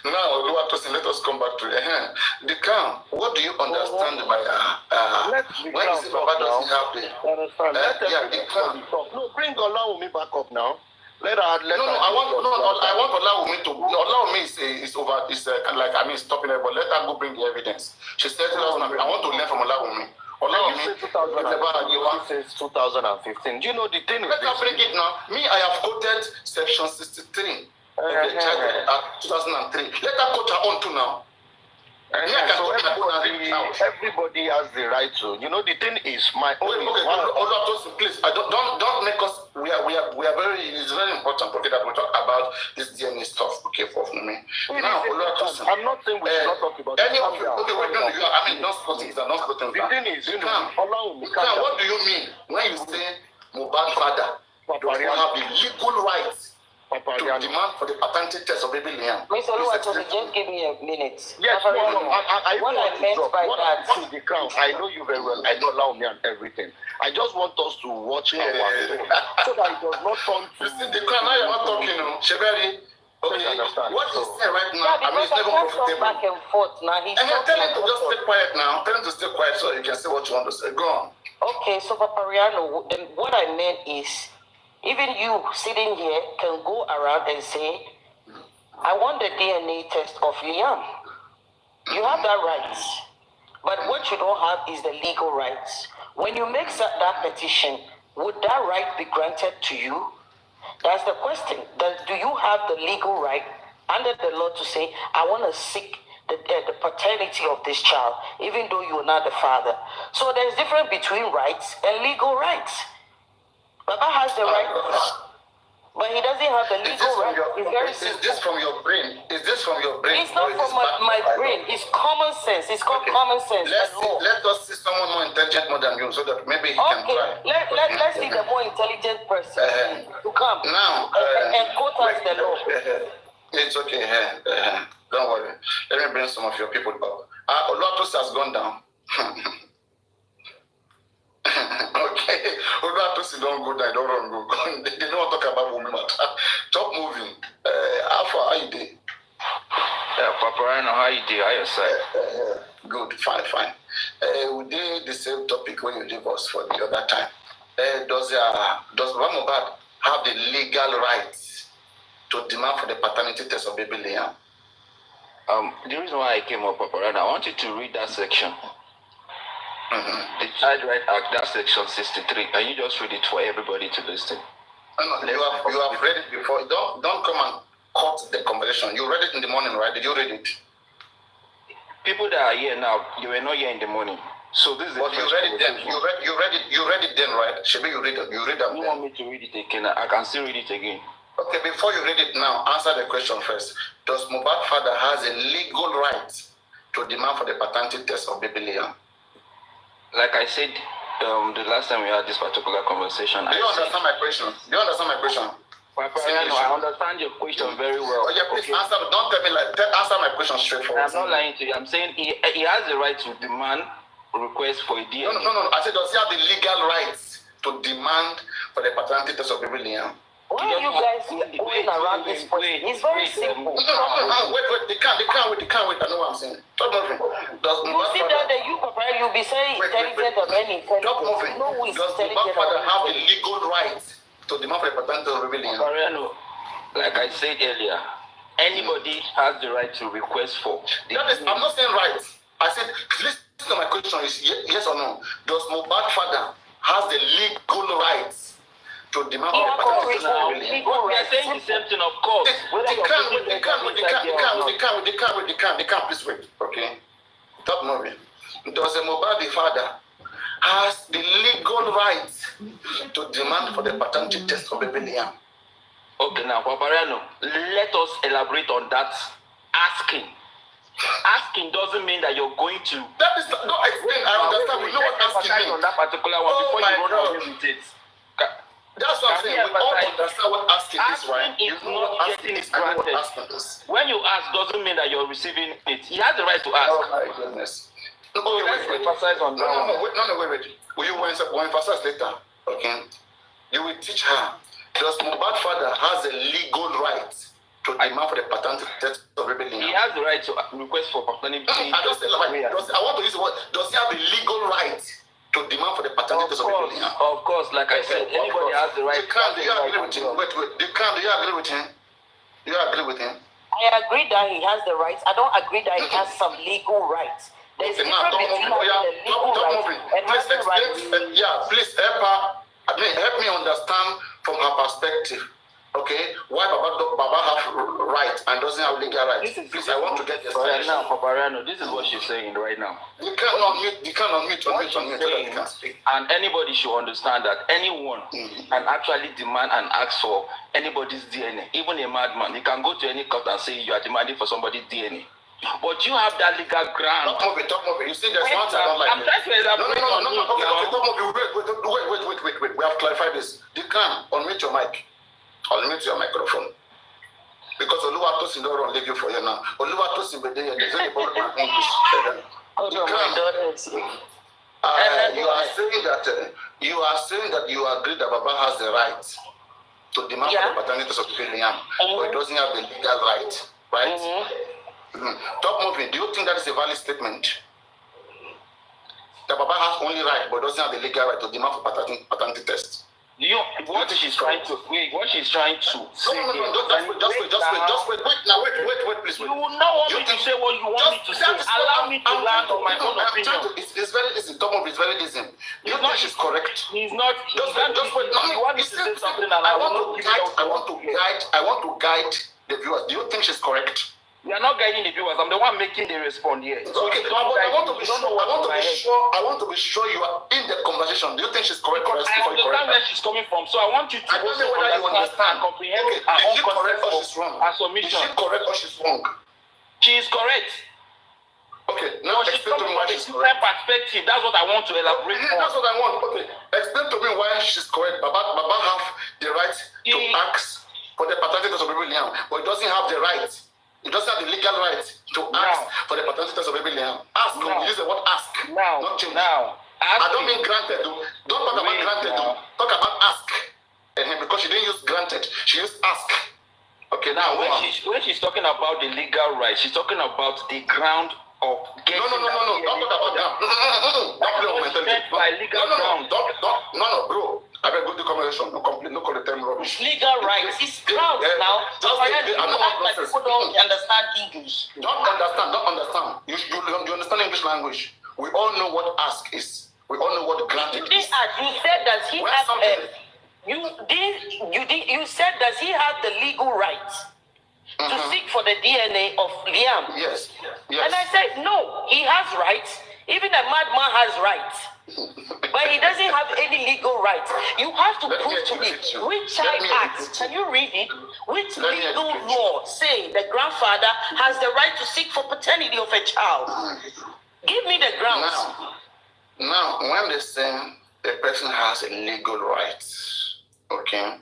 Now, let us come back to it. The crown. What do you understand by when you say Baba doesn't have the the crown? No, bring Olawumi back up now. I want Olawumi to. Olawumi is over. Is kind of like stopping her, but let her go bring the evidence. She said, I want to learn from Olawumi. Since 2015. Do you know the thing is? Let us bring it now. Me, I have quoted section 63 of the charter 2003. Let her quote her own too now. So everybody has the right to. You know the thing is my own. Please, don't make us. We are very. It's very important. Okay, that we talk about this DNA stuff. Okay, for me. Now, I'm not saying we should not talk about any of you. Okay, wait, don't quoting that. Not quoting that. The thing is, what do you mean when you say Mohbad father does not have the legal rights to demand for the patented test of baby Liam? Mr. Oluwatosin, just give me a minute. Yes, what I meant by that. What is the crown? I know you very well. I know Laomi and everything. I just want us to watch our tone so that it does not turn to... You see, the crown, now you're not talking, Sheberi. Okay, what he's saying right now, it's never comfortable. Back and forth now. Tell him to just stay quiet now. Tell him to stay quiet so you can say what you want to say. Go on. Okay, so Papariano, then what I meant is, even you sitting here can go around and say, I want the DNA test of Liam. You have that right. But what you don't have is the legal rights. When you make that petition, would that right be granted to you? That's the question. Do you have the legal right under the law to say, I want to seek the paternity of this child, even though you're not the father? So there's difference between rights and legal rights. Baba has the right, but he doesn't have the legal right. It's very simple. Is this from your brain? Is this from your brain? It's not from my brain. It's common sense. It's called common sense. Let us see someone more intelligent more than you, so that maybe he can try. Let's see the more intelligent person to come now and quote us the law. It's okay. Don't worry. Let me bring some of your people up. Lotus has gone down. Okay, Lotus don't go down. Don't go. They don't talk about women matter. Stop moving. Alpha, how you doing? Yeah, Papa, I know how you do. How you say? Good, fine. We did the same topic when you leave us for the other time. Does Mohbad have the legal rights to demand for the paternity test of baby Liam? The reason why I came up, Papa, I want you to read that section. The Child Right Act, that section 63. Can you just read it for everybody to listen? No, you have read it before. Don't come and cut the conversation. You read it in the morning, right? Did you read it? People that are here now, you were not here in the morning. So this is but you read it then. You read it then, right? Should you read it? You read it. You want me to read it again? I can still read it again. Okay, before you read it now, answer the question first. Does Mohbad father has a legal right to demand for the paternity test of baby Liam? Like I said, the last time we had this particular conversation, Do you understand my question? Papa, I understand your question very well. Oh yeah, please answer. Don't tell me answer my question straightforward. I'm not lying to you. I'm saying he has the right to demand request for a DNA. No. I said, does he have the legal rights to demand for the paternity test of baby Liam? Why are you guys going around this question? It's very simple. Wait. They can't wait. I know what I'm saying. Stop moving. You sit down there, you'll be saying intelligent or any intelligent. Stop moving. Does Mohbad father have the legal rights to demand for the paternity of baby Liam? Like I said earlier, anybody has the right to request for. I'm not saying right. I said, listen to my question is yes or no. Does Mohbad father has the legal rights to demand for the paternity of baby Liam? We are saying the same thing, of course. They can't, please wait, okay? Stop moving. Does the Mohbad father has the legal right to demand for the paternity test of baby Liam? Okay, now, Paparano, let us elaborate on that. Asking doesn't mean that you're going to. That is no explain. I understand. We know what asking means. On that particular one before you run away with it. That's what I'm saying. We all understand what asking is, right? Is not getting it granted. When you ask, doesn't mean that you're receiving it. He has the right to ask. Oh my goodness. Let's emphasize on that. Wait. We will emphasize later. Okay. You will teach her. Does Mohbad father has a legal right to demand for the paternity test of baby Liam? He has the right to request for paternity. I just say like, I want to use the word. Does he have a legal right to demand for the paternity test of baby Liam? Of course, like I said, anybody has the right. Do you agree with him? Wait. Do you agree with him? Do you agree with him? I agree that he has the rights. I don't agree that he has some legal rights. There's a difference between the legal rights and having rights. Please help me understand from her perspective. Okay, why Baba have right and doesn't have legal rights? Please, I want to get this right now, Paparano. This is what she's saying right now. You can't unmute. And anybody should understand that anyone can actually demand and ask for anybody's DNA. Even a madman, you can go to any court and say you are demanding for somebody's DNA. But you have that legal ground. Talk moving. You see, there's one thing I don't like. I'm trying to elaborate. No. Okay, wait. We have clarified this. You can unmute your mic. Unmute your microphone. Because Oluwatosin don't leave you for you now. Oluwatosin be there. There's only problem in English. You are saying that you agree that Baba has the right to demand for the paternity of Liam, but he doesn't have the legal right, right? Top moving. Do you think that is a valid statement? That Baba has only right, but doesn't have the legal right to demand for paternity test. What she's trying to say. No, just wait. Wait, please. You will not want me to say what you want me to say. Allow me to land on my own opinion. It's very easy. Top of it's very easy. It's not why she's correct? He's not. Just wait. No, you want me to say something, and I want to guide the viewers. Do you think she's correct? You are not guiding the viewers. I'm the one making the response here. So okay, I want to be sure you are in the conversation. Do you think she's correct? I understand where she's coming from. So I want you to also understand and comprehend okay, her is own she correct or she's wrong? Her submission. Is she correct or she's wrong? She is correct. Okay, now explain to me why she's correct. Perspective. That's what I want to elaborate on. That's what I want. Okay, explain to me why she's correct. Baba have the right to ask for the paternity test of baby Liam, but he doesn't have the right. He doesn't have the legal right to ask for the paternity test of baby Liam. Ask. No. Use the word ask. Not change. I don't mean granted. Don't talk about granted. Talk about ask. Because she didn't use granted. She used ask. Okay, now when she's talking about the legal right, she's talking about the ground of getting. No. Don't talk about that. Don't play on mentality. By legal ground. No, bro. I beg go to conversation. No complain. No call the term rubbish. Legal rights. It's grounds now. People don't understand English. Don't understand. You understand English language. We all know what ask is. We all know what grant is. You said that he has. You said that he had the legal right to seek for the DNA of Liam. Yes. And I said no. He has rights. Even a madman has rights. But he doesn't have any legal rights. You have to prove to me which child act. Can you read it? Which legal law say the grandfather has the right to seek for paternity of a child? Give me the grounds. Now, when they say a person has a legal right, okay,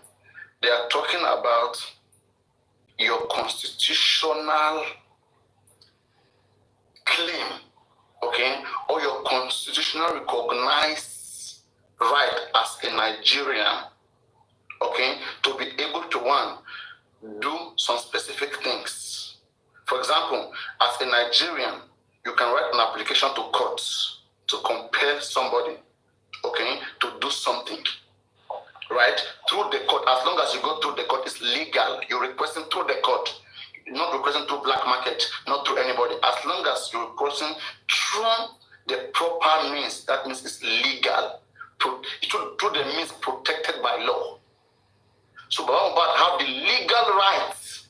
they are talking about your constitutional claim, okay, or your constitutional recognized right as a Nigerian, okay, to be able to do some specific things. For example, as a Nigerian, you can write an application to courts to compel somebody, okay, to do something, right, through the court. As long as you go through the court, it's legal. You're requesting through the court. Not requesting through black market, not through anybody. As long as you're requesting through the proper means, that means it's legal. Through the means protected by law. So Mohbad have the legal rights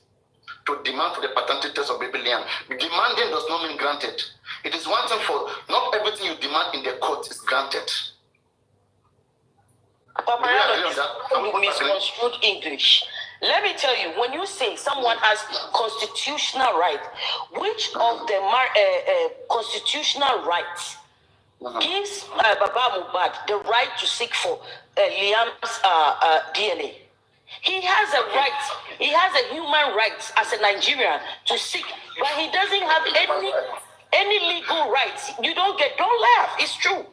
to demand for the paternity test of baby Liam. Demanding does not mean granted. It is one thing for not everything you demand in the court is granted. You misconstrued English. Let me tell you, when you say someone has constitutional right, which of the constitutional rights gives Baba Mohbad the right to seek for Liam's DNA? He has a right, he has a human right as a Nigerian to seek, but he doesn't have any legal rights. Don't laugh, it's true.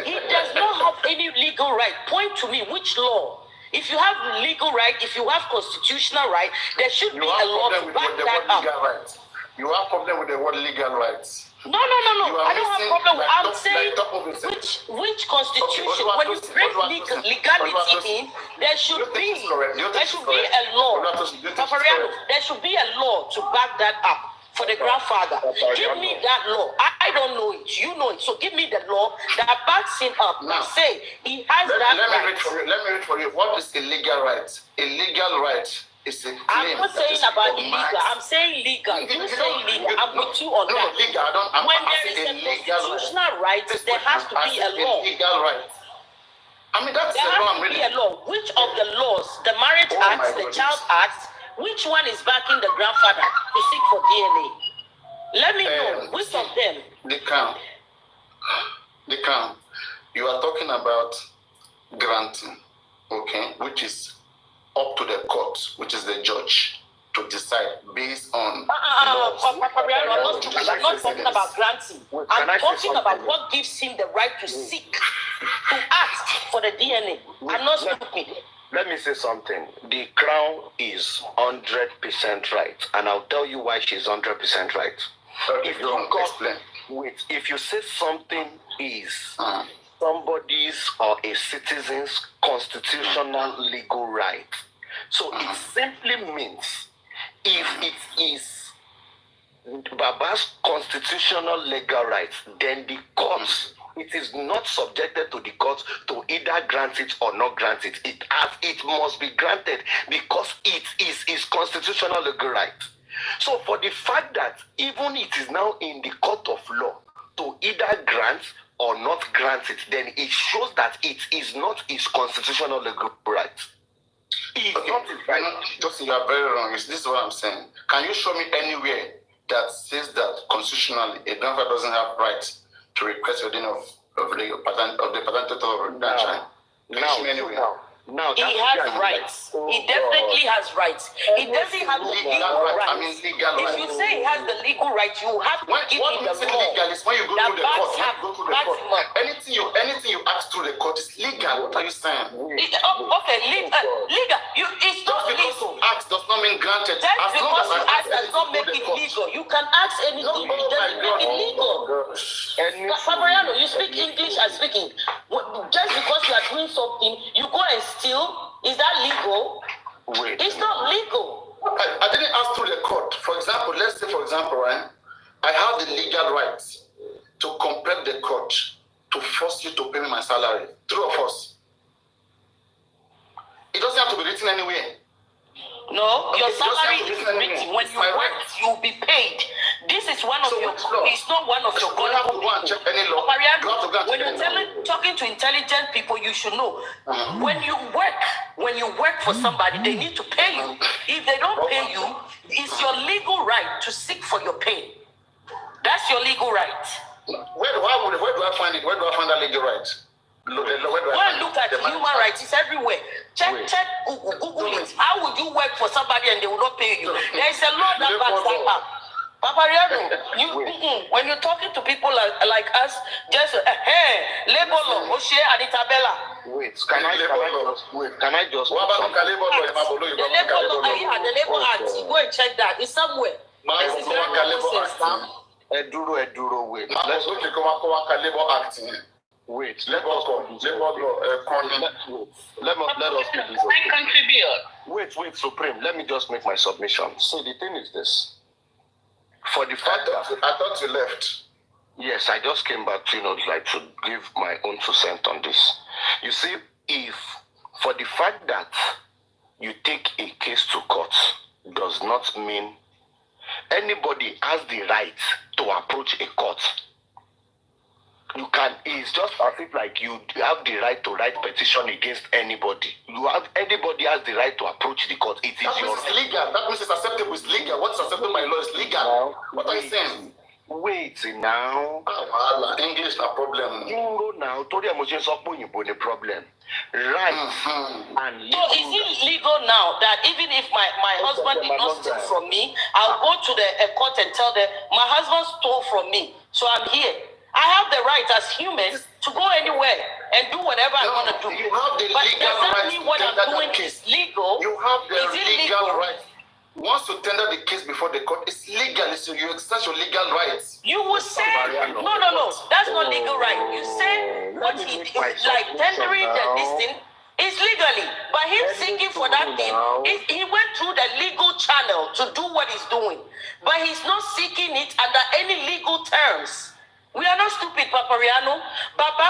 He does not have any legal right. Point to me which law. If you have legal right, if you have constitutional right, there should be a law to back that up. You have problem with the word legal rights. No. I don't have problem with. I'm saying which constitution. When you bring legality in, there should be a law. There should be a law to back that up. For the grandfather, give me that law. I don't know it. You know it. So give me the law that backs him up. Now, say he has that right. Let me read for you. What is a legal right? A legal right is a claim. I'm not saying about illegal. I'm saying legal. You say legal. I'm with you on that. Legal. When there is a constitutional right, there has to be a law. Legal right. I mean, that's there has to be a law. Which of the laws, the Marriage Act, the Child Act, which one is backing the grandfather to seek for DNA? Let me know which of them. They can. You are talking about granting, okay, which is up to the court, which is the judge, to decide based on laws. I'm not talking about granting. I'm talking about what gives him the right to seek, to ask for the DNA. I'm not stupid. Let me say something. The crown is 100% right, and I'll tell you why she's 100% right. If you say something is somebody's or a citizen's constitutional legal right, so it simply means if it is Baba's constitutional legal rights, then the courts it is not subjected to the court to either grant it or not grant it. It must be granted because it is his constitutional legal right. So for the fact that even it is now in the court of law to either grant or not grant it, then it shows that it is not his constitutional legal right. It's not his right. Justin, you are very wrong. This is what I'm saying. Can you show me anywhere that says that constitutionally a grandfather doesn't have rights to request within of the parental of that child? Now, he has rights. He definitely has rights. He doesn't have the legal rights. I mean, legal if you say he has the legal right, you have to give him the law. Legal is when you go to the court. Anything you ask through the court is legal. What are you saying? Okay, legal. It's not legal. Ask does not mean granted. Just because you ask does not make it legal. You can ask anything. It doesn't make it legal. Fabriano, you speak English and speaking. Just because you are doing something, you go and steal. Is that legal? Wait. It's not legal. I didn't ask through the court. For example, let's say, right, I have the legal right to compel the court to force you to pay me my salary. True or false? It doesn't have to be written anywhere. No, your salary is written. When you work, you'll be paid. This is one of your. It's not one of your. You have to go and check any law. When you're talking to intelligent people, you should know. When you work for somebody, they need to pay you. If they don't pay you, it's your legal right to seek for your pay. That's your legal right. Where do I find it? Where do I find that legal right? Go and look at human rights. It's everywhere. Check Google it. How would you work for somebody and they will not pay you? There is a law that backs that up. Papariano, when you're talking to people like us, just labor law, Oshe and Itabella. Wait, can I just? What about the labor law? The labor act. Go and check that. It's somewhere. This is very nonsense now. Eduro, wait. Let's look at labor act. Wait, let us contribute. Wait, Supreme. Let me just make my submission. So the thing is this: for the fact that I thought you left. Yes, I just came back to to give my own 2 cents on this. You see, if for the fact that you take a case to court does not mean anybody has the right to approach a court. You can. It's just as if like you have the right to write petition against anybody. Anybody has the right to approach the court. It is that means it's legal. That means it's acceptable. It's legal. What's acceptable by law is legal. Now, what are you saying? Wait now. English no problem. Now, Tori Amoshe Sokpo Yibo the problem. Right. And so is it legal now that even if my husband did not steal from me, I'll go to the court and tell them my husband stole from me, so I'm here. I have the right as humans to go anywhere and do whatever I want to do. You have the but legal does that right mean what I'm doing is legal? You have the legal right. Once you tender the case before the court, it's legal. You exercise your legal rights. You will say, no. That's not legal right. You say what he like tendering this thing is legally. But him seeking for that thing, he went through the legal channel to do what he's doing. But he's not seeking it under any legal terms. We are not stupid, Papariano. Baba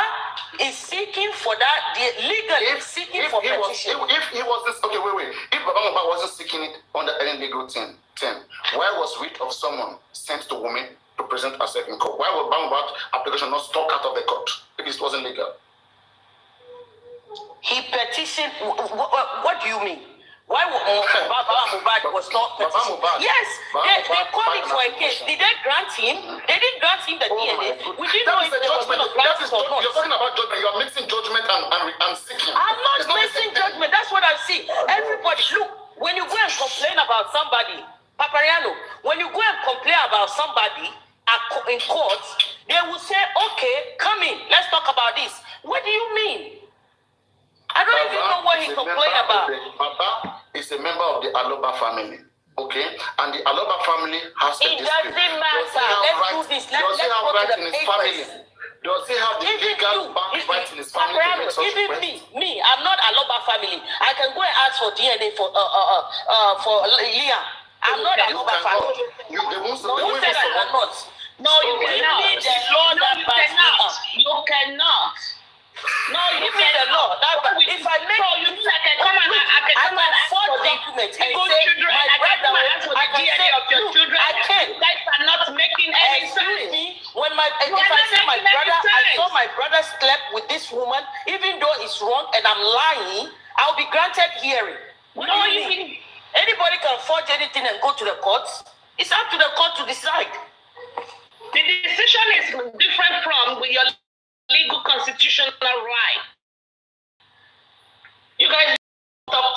is seeking for that legally, seeking for petition. If he wasn't, okay, wait. If Baba Mohbad wasn't seeking it under any legal term, why was writ of someone sent to women to present herself in court? Why was Baba Mohbad application not struck out of the court if it wasn't legal? He petitioned. What do you mean? Why Baba Mohbad was not petitioned? Yes, they called him for a case. Did they grant him? They didn't grant him the DNA. We didn't know if they were going to grant it or not. You're talking about judgment. You are mixing judgment and seeking. I'm not mixing judgment. That's what I see. Everybody, look, when you go and complain about somebody, Papariano, when you go and complain about somebody in court, they will say, okay, come in, let's talk about this. What do you mean? I don't even know what he complained about. Baba is a member of the Aloba family, okay? And the Aloba family has a dispute. It doesn't matter. Let's do this. Let's go to the papers. Does he have the legal right in his family? Even me, I'm not Aloba family. I can go and ask for DNA for Liam. I'm not Aloba family. Who said I cannot? No, you need the law that backs me up. You cannot. No, you give me the law. If I make you can come and I can forge documents and say my brother, I can say of your children. I can. You guys are not making any sense. Excuse me. When if I say my brother, I saw my brother slept with this woman, even though it's wrong and I'm lying, I'll be granted hearing. What do you mean? Anybody can forge anything and go to the courts. It's up to the court to decide. The decision is different from your legal constitutional right. You guys talk.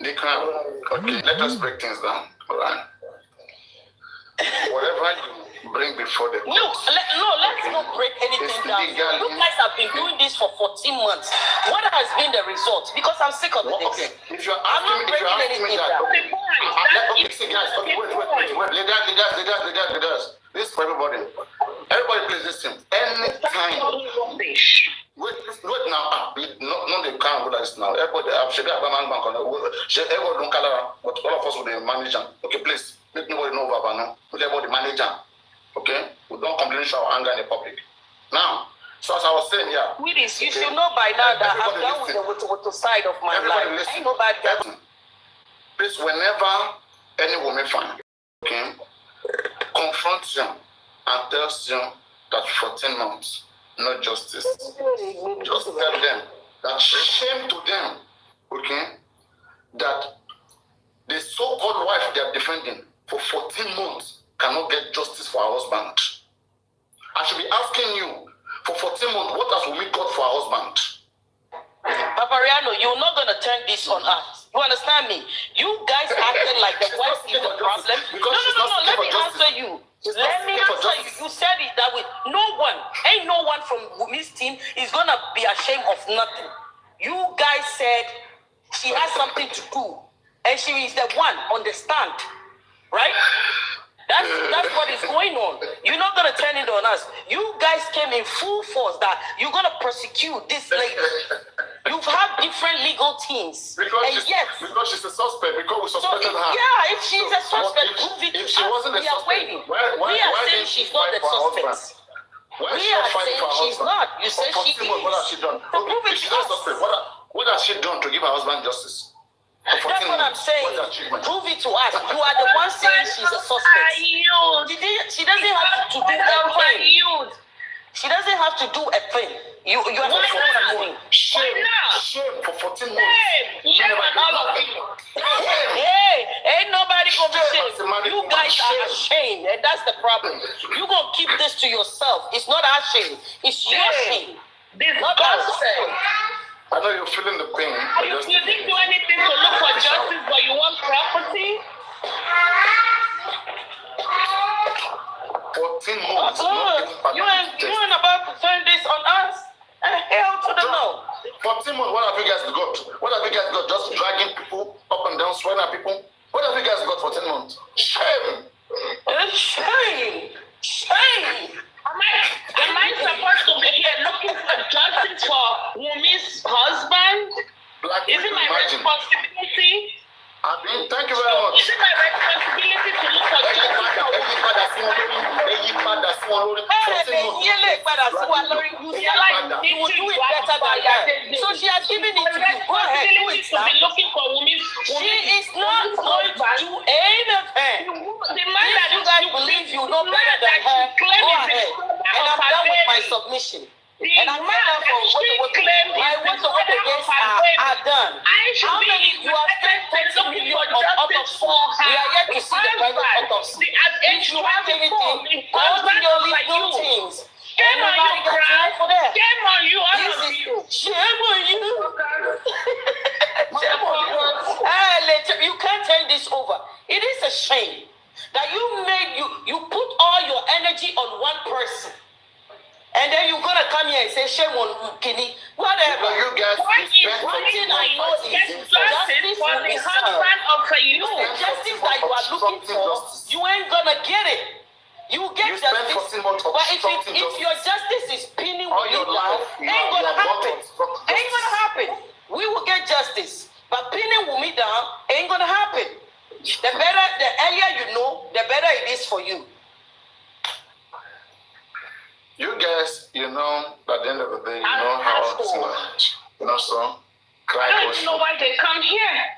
They can. Okay, let us break things down. All right. Whatever you bring before the court. Let's not break anything down. You guys have been doing this for 14 months. What has been the result? Because I'm sick of this. Okay, if you're asking me that, okay, wait, leaders. This is for everybody. Everybody please listen. Anytime. Wait now. No, they can't do this now. Everybody don't color, but all of us will be manager. Okay, please. Let nobody know about now. Let everybody manager. Okay? We don't complain to our anger in the public. Now, so as I was saying, yeah. Willis, you should know by now that I'm done with the side of my life. Ain't nobody else. Please, whenever any woman find, okay, confront them and tells them that 14 months, no justice. Just tell them that shame to them, okay, that the so-called wife they are defending for 14 months cannot get justice for her husband. I should be asking you, for 14 months, what has Wumi got for her husband? Papariano, you're not going to turn this on us. You understand me? You guys acted like the wife is the problem. No. Let me answer you. You said it that way. Ain't no one from Wumi's team is going to be ashamed of nothing. You guys said she has something to do. And she is the one on the stand. Right? That's what is going on. You're not going to turn it on us. You guys came in full force that you're going to prosecute this lady. You've had different legal teams. Because she's a suspect, because we suspected her. Yeah, if she's a suspect, prove it to us. We are waiting. We are saying she's not the suspect. We are saying she's not. You said she is. What has she done? Prove it to us. What has she done to give her husband justice? That's what I'm saying. Prove it to us. You are the one saying she's a suspect. She doesn't have to do a thing. She doesn't have to do a thing. You are not saying Shame for 14 months. Hey, ain't nobody gonna be ashamed. You guys are ashamed, and that's the problem. You gonna keep this to yourself. It's not our shame. It's your shame. Not us. I know you're feeling the pain. You didn't do anything to look for justice, but you want property? 14 months. You ain't about to turn this on us? Hell to the no. 14 months, what have you guys got? What have you guys got? Just dragging people up and down, swearing at people? What have you guys got for 14 months? Shame. Shame. Am I supposed to be here looking for justice for Wumi's husband? Is it my responsibility? Thank you very much. Is it my responsibility to look for justice for You will do it better than that. So she has given it to you. Go ahead, do it now. She is not going to do anything. The man that you guys believe you know better than her, go ahead. And I'm done with my submission. And I'm not for my words of against are done. How many you have spent 30 million on autopsy? We are yet to see the private autopsy. If you have anything, go to your legal teams. Shame on you, crap. Shame on you, all of you. Shame on you. Shame on you. You can't turn this over. It is a shame that you put all your energy on one person. And then you're going to come here and say, shame on Kenny. Whatever. You guys, justice for the husband of you. The justice that you are looking for, you ain't going to get it. You get justice. But if your justice is pinning you down, ain't going to happen. Ain't going to happen. We will get justice. But pinning me down ain't going to happen. The earlier you know, the better it is for you. guys, at the end of the day, you know how it's so cry. I don't know why they come here.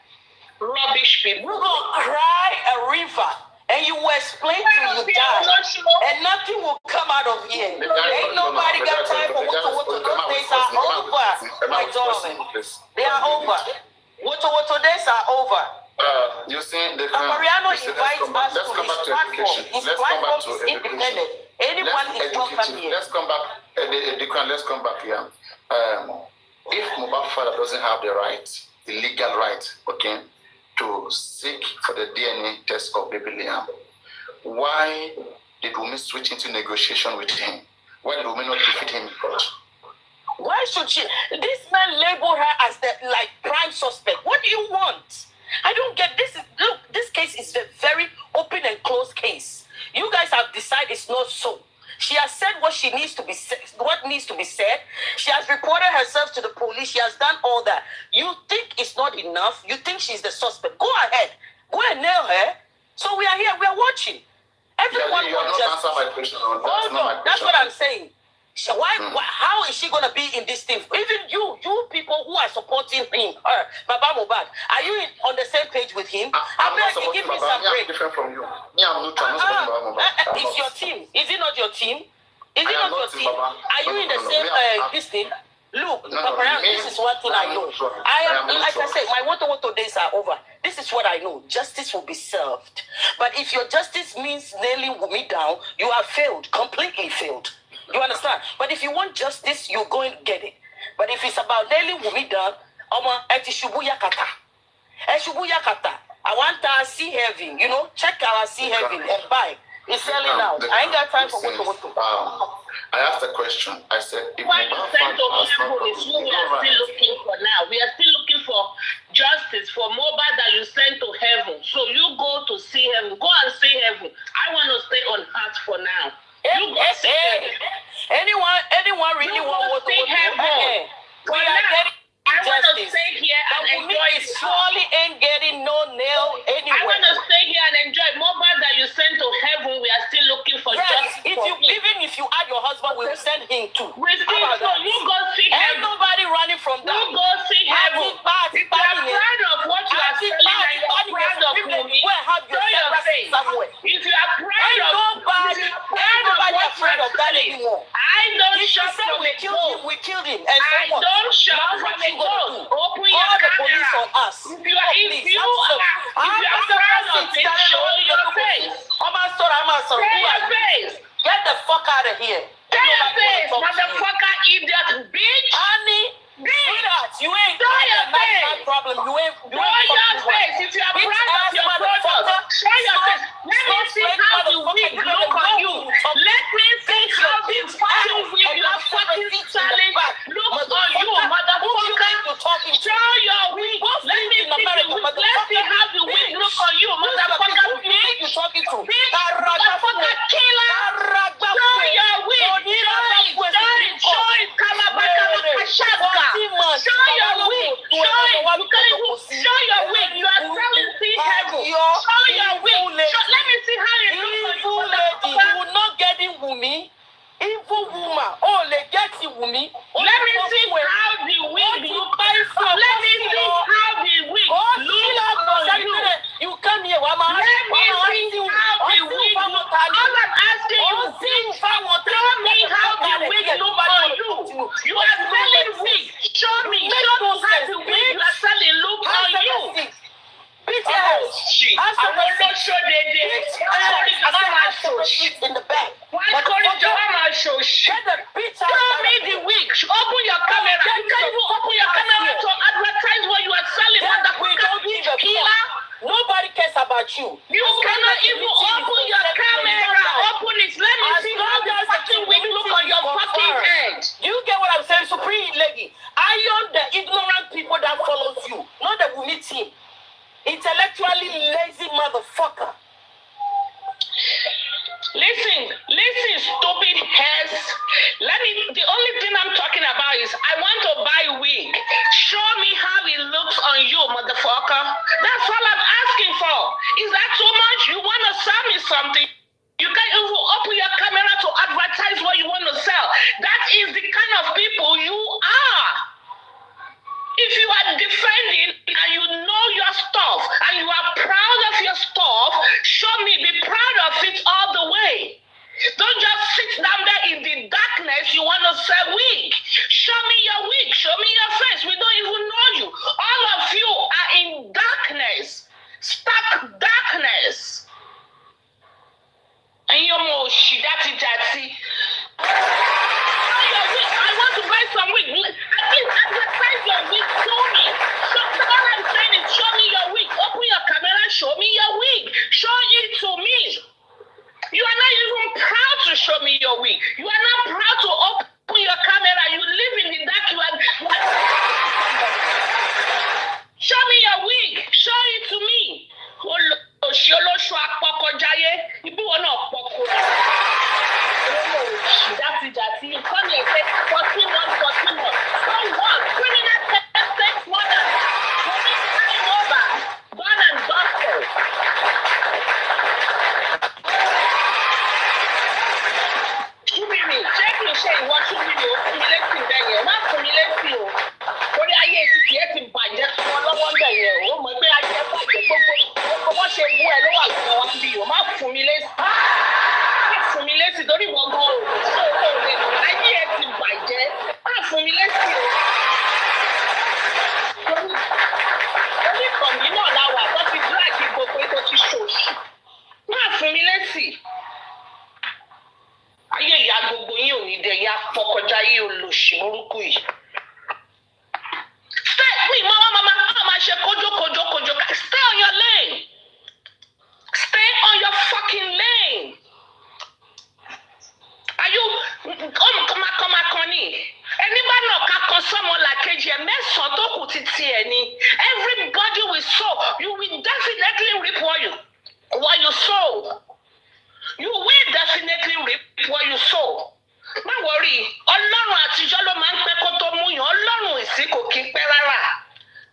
Rubbish people. You go cry a river and you will explain to you die. And nothing will come out of here. Ain't nobody got time for what those days are over. My darling. They are over. What days are over. You see, Mariano invites us to his platform. His platform is independent. Anyone is welcome here. Let's come back. Let's come back here. If Mohbad's father doesn't have the legal right, okay, to seek for the DNA test of baby Liam, why did Wunmi switch into negotiation with him? Why did Wunmi not defeat him in court? Why should she? This man labeled her as the prime suspect. What do you want? I don't get this. Look, this case is a very open and closed case. You guys have decided it's not so. She has said what needs to be said. She has reported herself to the police. She has done all that. You think it's not enough? You think she's the suspect? Go ahead. Go and nail her. So we are here. We are watching. Everyone wants justice. Answer my question. That's what I'm saying. So how is she going to be in this thing? Even you people who are supporting him, Baba Mohbad, are you on the same page with him? I'm not supporting Baba. I'm different from you. I'm not supporting Baba Mohbad. It's your team. Is it not your team? Is it not your team? Baba. Are you in the same this thing? Look, this is one thing I know. I am, like I said, my Woto days are over. This is what I know. Justice will be served. But if your justice means nailing Wunmi down, you have failed, completely failed. You understand? But if you want justice, you're going to get it. But if it's about nailing Wunmi down, I want to see heaven, check our see heaven and buy. It's selling out. I ain't got time for what. I asked a question. I said, why you sent to heaven is who we are still looking for now. We are still looking for justice for Mohbad that you sent to heaven. So you go to see heaven. Go and see heaven. I want to stay on earth for now. Anyone really want to heaven? We are getting justice. Stay here and enjoy it. Surely ain't getting no nail anywhere. I want to stay here and enjoy Mohbad that you sent to heaven. We are still looking for justice. Even if you add your husband, we will send him too. We still so you go see heaven. Ain't nobody running from that. You go see heaven. If you are proud of what you are selling and you are proud of Wunmi, show your face. If you are proud of nobody afraid of that anymore. I don't shop from a ghost. We killed him. And I don't shop from a ghost. Open your police on us. If you are proud of it, show your face. Show your face. Get the fuck out of here. Show your face, motherfucker, idiot, bitch. Honey, sweetheart, you ain't show your face. Problem. You ain't show your face. If you are proud of your product, show your face. Let me see how the wig look on you. Let me see how this fucking wig your fucking selling looks on you, motherfucker. Show your wig. Let me see the wig. Let's see how the wig look on you, motherfucker. Bitch. Motherfucker killer. Show your wig. Show it. Kalabaka. Show your wig. Show your wig. You are selling sea heaven. Show your wig. Let me see how it looks. Evil lady, you will not get in Wunmi. Evil woman. Oh, they get in Wunmi. Let me see how the wig looks. Let me see how the wig looks on you. You come here, Mama. Let me see how the wig looks. All I'm asking you, tell me how the wig looks on you. You are selling wig. Show me how the wig you are selling looks on you. Shit. I will not show in the back. Why calling drama show shit? Show me the wig. Open your camera. You can't even open your camera to advertise what you are selling. We don't give a fuck. Nobody cares about you. You cannot even open your camera. Open it. Let me see how the fucking wig look on your fucking head. You get what I'm saying? Supreme lady. I am the ignorant people that follows you, not the Wunmi team. Intellectually lazy motherfucker. Listen, stupid heads. The only thing I'm talking about is I want to buy wig. Show me how it looks on you, motherfucker. That's all I'm asking for. Is that too much? You want to sell me something? You can't even open your camera to advertise what you want to sell. kind of people you are. If you are defending and you know your stuff and you are proud of your stuff, show me, be proud of it all the way. Don't just sit down there in the darkness. You want to say weak. Show me your weak. Show me your face. We don't even know you. All of you are in darkness. Stark darkness. And you're more shidati. I want to buy some wig. At least advertise your wig. Show me. All I'm saying is show me your wig. Open your camera. Show me your wig. Show it to me. You are not even proud to show me your wig. You are not proud to open your camera. You live in the dark. Show me your wig. Show it to me. That's you come here and say 14 months. So what? Criminal takes more than time over. Done and dusted. Check me, say what you video. Cumulating there, yeah. Not cumulating. But I get to get in by just one there, yeah. Oh, my God, I get back. What say, boy, no one can want to be. My formulate. Formulate. Don't even go. I get to by just. Formulate. Only from you know now what? But it's like you go for it to show. Formulate. Ayé ìyá gbogbo yín ò ní dé ìyá fọkọjá yìí olóṣì burúkú yìí. Stay me, mama ṣe kojo. Stay on your lane. Stay on your fucking lane. Are you kọ́má ni? Ẹni bá náà ká kan sọ́mọ làkejì ẹ̀ mẹ́sàn-án tó kù títí ẹ̀ ni. Everybody will sow. You will definitely reap what you sow. You will definitely reap what you sow. Má worry, Ọlọ́run àtijọ́ ló máa ń pẹ́ kó tó mú yàn. Ọlọ́run ìsìn kò kí pẹ́ rárá.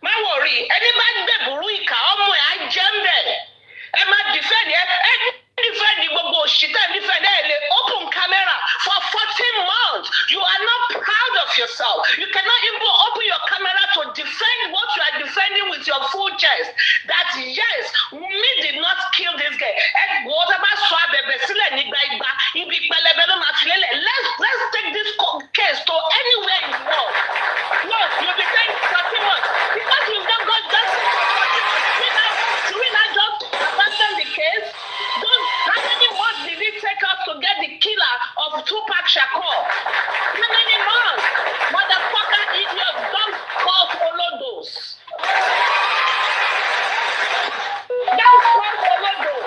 Má worry, ẹni bá gbẹ̀bùrú ìkà ọmọ ẹ̀ á jẹ́ ń bẹ̀. Ẹ má defend gbogbo òṣìṣẹ́ defend ẹ̀ lè open camera for 14 months. You are not proud of yourself. You cannot even open your camera to defend what you are defending with your full chest. That yes, Wunmi did not kill this guy. Let's take this case to anywhere in the world. Yes, you'll be saying 14 months. Because you've not got justice for 14 months. Should we not just abandon the case? How many months did it take us to get the killer of Tupac Shakur? How many months? Motherfucker idiot, don't call Olodos. Don't call Olodos.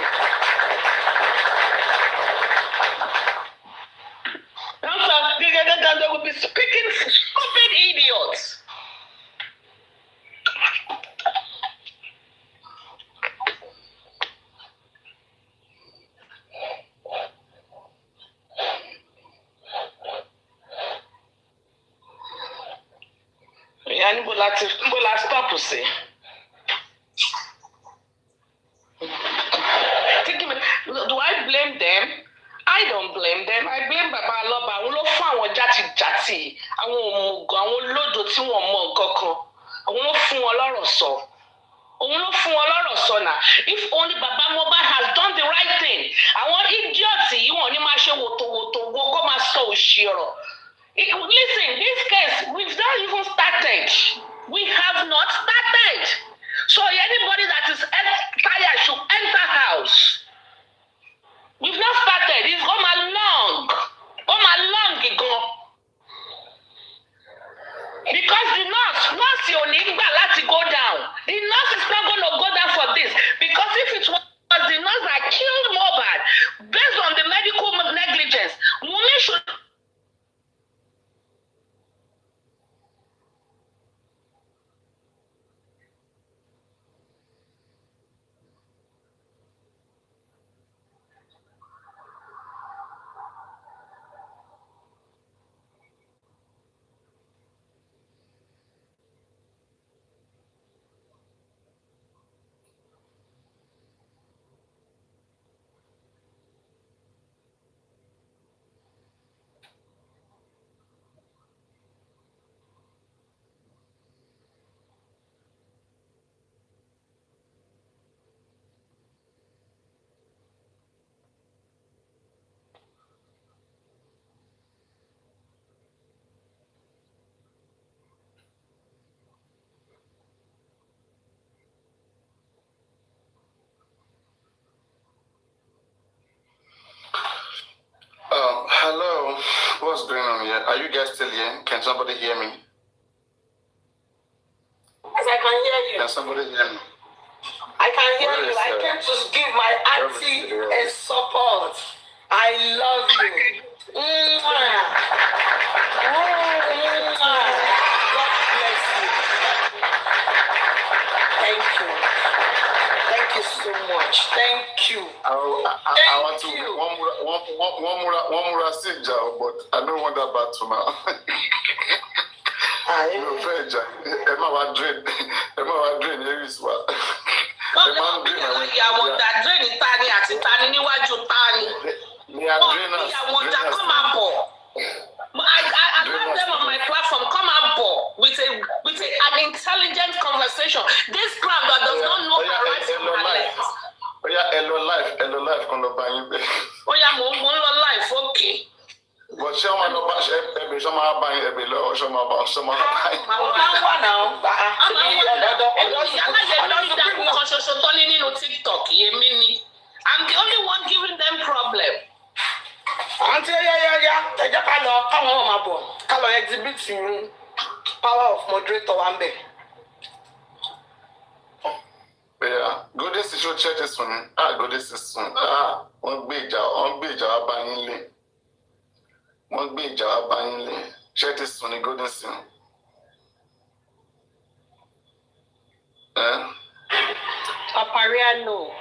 They will be speaking stupid idiots. Bola stop say. Do I blame them? I don't blame them. I blame Baba Aloba. Àwọn ló fún àwọn jàtijàti, àwọn òmùgọ̀, àwọn olódo tí wọ́n mọ nǹkan kan. Àwọn ló fún wọn lọ́rọ̀ sọ. Òun ló fún wọn lọ́rọ̀ sọ náà. If only Baba Mohbad has done the right thing. Àwọn idiots yìí wọ́n ní máa ṣe wòtòwòtò wo kó máa sọ òṣì ọ̀rọ̀. Listen, this case, we've not even started. We have not started. So anybody that is tired should enter house. We've not started. It's come along ago. Because the nurse Onigba láti go down. The nurse is not going to go down for this. Because if it was the nurse that killed Mohbad, based on the medical negligence, Wunmi should what's going on here? Are you guys still here? Can somebody hear me? Yes, I can hear you. Can somebody hear me? I can hear you. I came to give my auntie a support. I love you. Mwah. Mwah. God bless you. Thank you. Thank you so much. Thank you. I want to one more job, but I don't want that battle now. No fair, Emma was drain. Here is what. Ìyàwó dàdúrẹ́nì tani àti tani níwájú tani. Ìyàwó dà come and bọ̀. I told them on my platform, come and bọ̀ with an intelligent conversation. This crowd that does not know how right from left. Hello life, come up by you. Mo ń lọ life, okay. But ṣé wọn lọ bá ṣe ẹbí ṣọmọ abáyé ẹbí lọ ṣọmọ abáyé. Àwọn wà náà. Alájẹ lórí dàkú kan ṣoṣo tó ní nínú TikTok yèmí ni. I'm the only one giving them problem. Àǹtí yẹ́yẹ́yẹ́ ẹ jẹ́ ká lọ káwọn ọmọ bọ̀ ká lọ exhibit power of moderator wa ń bẹ̀. Yeah, go this is your church this one. Go this is one. Wọ́n gbé ìjà wá bá yín lé. Wọ́n gbé ìjà wá bá yín lé. Church this one, go this one. Papariano.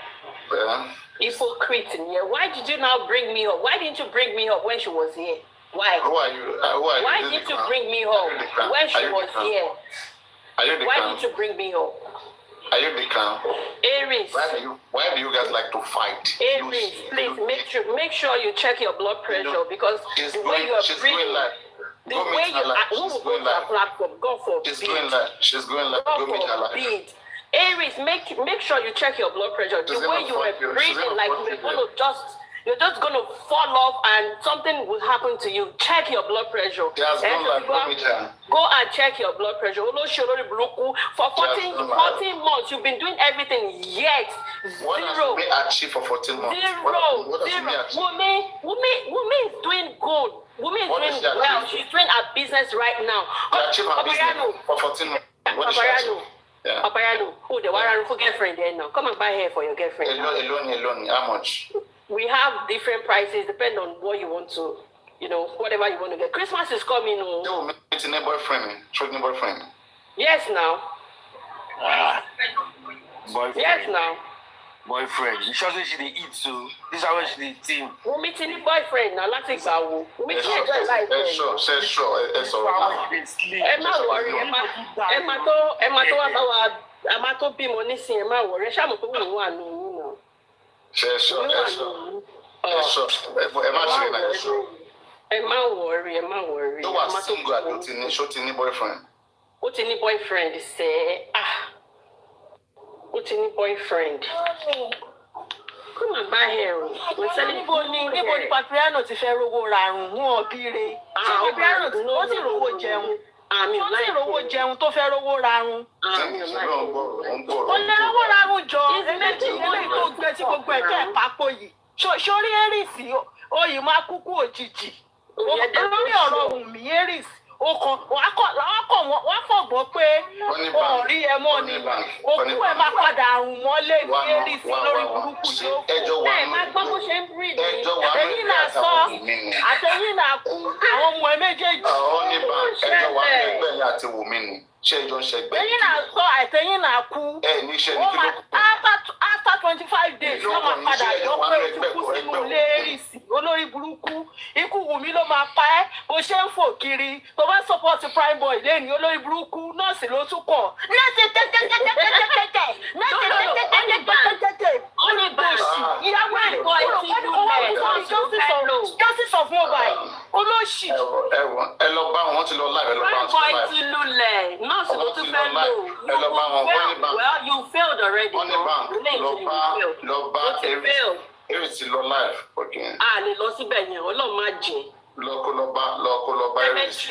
Yeah. Hypocrite. Yeah. Why did you now bring me up? Why didn't you bring me up when she was here? Why? Who are you? Why didn't you bring me up when she was here? Are you the Why clown? didn't you bring me up? Are you the clown? Aries. Why do you guys like to fight? Aries, please make sure you check your blood pressure because the way you are breathing, the way you are, who will go to our platform? God forbid. She's going live. Go meet her live. Aries, make sure you check your blood pressure. The way you are breathing, like you're just gonna fall off and something will happen to you. Check your blood pressure. Go and check your blood pressure. For 14 months, you've been doing everything, yet zero. What does achieve for 14 months? Zero. Wumi is doing good. Wumi is doing well. She's doing her business right now. Achieve her business for 14 months. Papayano, the one for girlfriend there now. Come and buy hair for your girlfriend. Alone. How much? We have different prices, depend on what you want to, whatever you want to get. Christmas is coming. You meeting a boyfriend? Shooting a boyfriend? Yes, now. Boyfriend. Yes, now. Boyfriend. You sure say she dey eat too? This is how she dey think. We're meeting the boyfriend now. Let's take that. We're meeting the life. Sure. Emma worry. Emma to be money. Emma worry. Shamu to win one. Sure. Emma worry. You are single and you shooting a boyfriend. What any boyfriend say? What any boyfriend? Come and buy hair. We're selling níbo ni Patriano ti fẹ́ rówó rarun wọn bire. Patriano ó sì rówó jẹun. Ó sì rówó jẹun tó fẹ́ rówó rarun. Ó lè rówó rarun jọ. Eléyìí tó gbé tí gbogbo ẹ̀kẹ́ pápó yìí. Sórí Aries oyè máa kúkú òjijì. Lórí ọ̀rọ̀ Wùmí Aries. Wọ́n fọ̀gbọ́ pé ọ̀rí ẹ mọ́ ni òkú ẹ máa padà àrùn mọ́lé ní Aries lórí burúkú yóò ẹ máa gbọ́ bó ṣe ń bírì ní. Àtẹ̀yìn náà sọ àtẹ̀yìn náà kú àwọn ọmọ ẹ méjèèjì. Ẹjọ́ wà ní ẹgbẹ́ yẹn àti Wùmí ni. Ṣé ìjọ ń ṣẹgbẹ́? Ẹ̀yin náà sọ àtẹ̀yìn náà kú. Ní iṣẹ́ ní kí ló kù. After 25 days wọ́n máa padà yọ pé o ti kú sínú ilé Aries olórí burúkú. Ikú Wùmí ló máa pa ẹ́ bó ṣe ń fò kiri. Tó bá support prime boy lẹ́yìn olórí burúkú nọ́ọ̀sì ló tún kọ̀. Nọ́ọ̀sì tẹ́tẹ́tẹ́tẹ́tẹ́tẹ́. Only bullshit. Ìyàwó ẹ̀ justice of mobile. Olóṣì. Ẹ lọ bá wọn ti lọ láì ẹ lọ bá wọn ti lọ láì. Ti lulẹ̀ nọ́ọ̀sì ló tún fẹ́ lò. Ẹ lọ bá wọn wọ́n ní bá. Well, you failed already. Wọ́n ní bá lọ bá Aries ti lọ láì. A lè lọ síbẹ̀ yẹn Ọlọ́run má jẹ́. Lọ kó lọ bá Aries.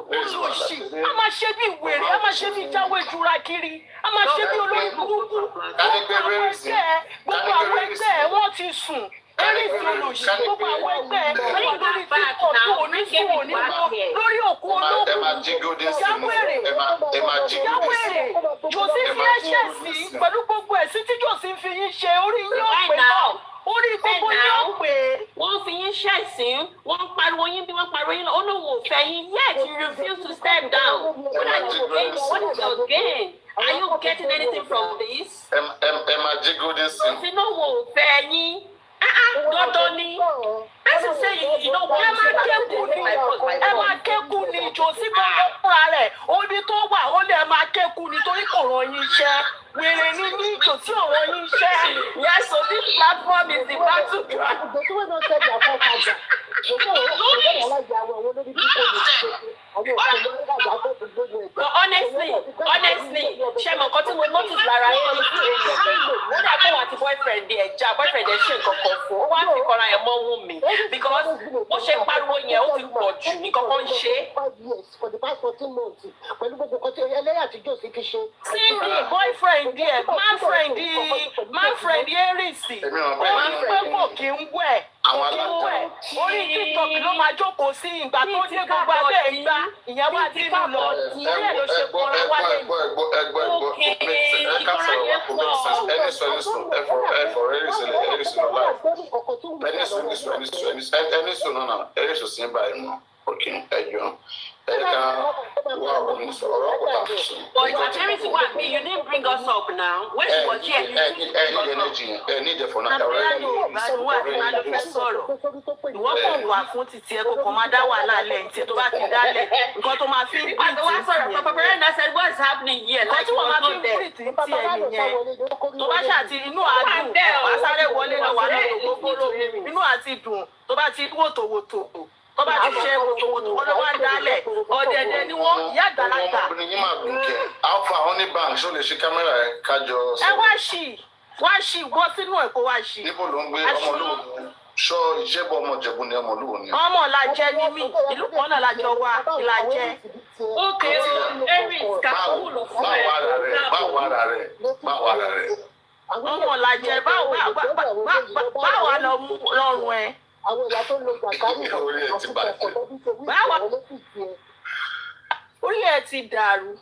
Olóṣì. A máa ṣe bí wèrè, a máa ṣe bí jáwé jura kiri, a máa ṣe bí olórí burúkú. Gbogbo àwọn ẹgbẹ́ ẹ̀ wọ́n ti sùn. Ẹ̀rí ìṣòro ṣì gbogbo àwọn ẹgbẹ́ lórí TikTok tó oníṣòwò onígbọ́ lórí òkú olókùn. Jáwèrè Jòsí fi ẹ̀ṣẹ̀ sí pẹ̀lú gbogbo ẹ̀sìn tí Jòsí fi yín ṣe orí yín ọ̀pẹ náà. Orí gbogbo yín ọ̀pẹ. Wọ́n fi yín ṣẹ̀sín, wọ́n ń pariwo yín bí wọ́n pariwo yín ó lóun ò fẹ́ yín yet you refuse to step down. What are you gaining? What is your gain? Are you getting anything from this? Emma Jigodin sin. Jòsí náà wò ó fẹ́ yín. Dandan ni. Person say you know what? Ẹ máa kékun ni Jòsí gbọ́dọ̀ fúnra rẹ̀. Obi tó wà ó lè máa kékun nítorí kò ràn yín iṣẹ́. Wèrè ni ní Jòsí ò ràn yín iṣẹ́. Yes, so this platform is the battleground. But honestly, ṣé mo nǹkan tí mo notice lára yẹn ní ti èyí ó dà kó wà tí boyfriend ẹ̀ já boyfriend ẹ̀ ṣe nǹkan kan fún ó wá fi kọ́ra ẹ̀ mọ́ wù mí because bó ṣe pariwo yẹn ó ti pọ̀ jù ní kankan ń ṣe. Cindy boyfriend ẹ̀ man-friend Erisi ó máa ń pẹ́ pọ̀ kí ń wẹ̀. Orí TikTok ló máa jókòó sí ìgbà tó dé gbogbo abẹ́ ìgbà ìyẹn wá dínú lọ ìyẹn ló ṣe kọ́ra wálé. But Charity, what me? You didn't bring us up now. When she was here, you didn't bring us up. Ìwọ́n kò wà fún títí ẹ kò kàn máa dá wàhálà lẹ́yìn tí tó bá ti dálẹ̀ nǹkan tó máa fi ń bí tí yẹn. Papa Brenda said what's happening here like you were not there. Tí ẹ nìyẹn tó bá ṣàti inú àdùn wàá sáré wọlé lọ wà lọ́dọ̀ gbogbo lómi inú àti dùn tó bá ti wòtòwòtò tó bá ti ṣe wòtòwòtò wọn ló wá dálẹ̀ ọ̀dẹ̀dẹ̀ ni wọ́n ìyá àgbàlagbà. Alpha Honey Bank ṣó lè ṣe kámẹ́rà ẹ̀ kájọ sọ. Ẹ wá ṣì wọ́ sínú ẹ̀ kó wá ṣì. Níbo ló ń gbé ọmọ olóògùn? Sọ ìṣẹ́bọ̀ ọmọ Ìjẹ̀bú ni ọmọ olúwo ni. Ọmọ Ìlàjẹ ni mí, ìlú kan náà lájọ wá Ìlàjẹ. Ókè Erin kàkúrú ló fún ẹ. Báwo ara rẹ̀? Ọmọ Ìlàjẹ báwo lọ mú lọ́rùn ẹ? Orí ẹ ti dàrú.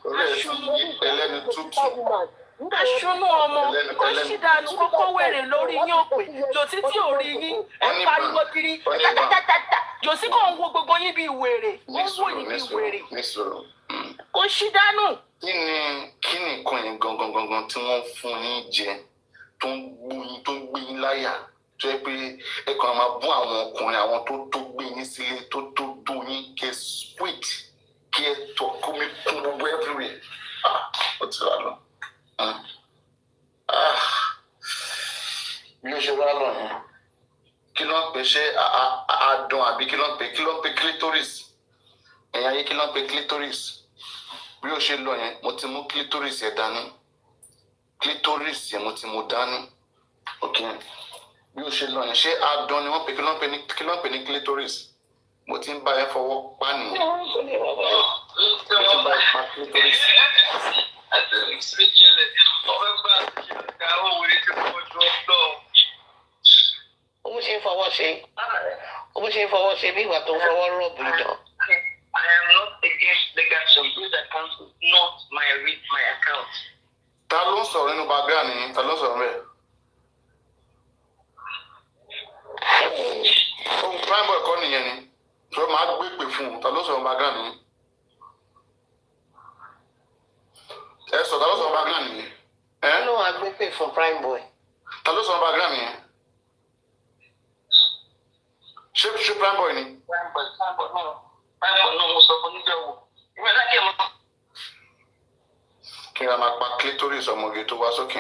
Ẹlẹ́ni tútù. Aṣúnú ọmọ kó ṣì dànù kókó wèrè lórí yín òpè Jòsí tí ò rí yín ẹ pariwo kiri tátátátá Jòsí kò ń wo gbogbo yín bíi wèrè ó ń wò yín bíi wèrè kó ṣì dànù. Kí ni nǹkan yẹn gangan tí wọ́n fún yín jẹ tó ń gbé yín láyà tó yẹ pé ẹ kàn máa bú àwọn ọkùnrin àwọn tó gbé yín sílé tó yín kẹ sweet kí ẹ tọ kó mi kún gbogbo everywhere ó ti rà lọ. Bí ó ṣe wá lọ yẹn kí ló ń pè ṣe àdùn àbí kí ló ń pè clitoris ẹ̀yìn ayé kí ló ń pè clitoris bí ó ṣe lọ yẹn mo ti mú clitoris yẹn dání mo ti mú dání ok bí ó ṣe lọ yẹn ṣé àdùn ni wọ́n pè kí ló ń pè ní clitoris mo ti ń bá ẹ fọwọ́ pa nìyẹn mo ti ń bá ẹ pa clitoris. Owó ṣe ń fọwọ́ ṣe bí ìgbà tó ń fọwọ́ rọ̀bù ìdán. I am not against legalism. This account is not my account. Ta ló ń sọ̀rọ̀ nínú background yìí? Ta ló ń sọ̀rọ̀ bẹ́ẹ̀? Ohun prime boy kọ́ nìyẹn ni. Sọ máa gbé pè fún un. Ta ló ń sọ̀rọ̀ background yìí? Ẹ sọ ta ló sọ̀rọ̀ background yìí? Ló wàá gbé pè fún prime boy. Ta ló sọ̀rọ̀ background yìí? Ṣé prime boy ni? Prime boy náà mo sọ fún níjọ́ wo. Ìwé lákè mọ́. Kí n ra máa pa clitoris ọmọge tó wá sókè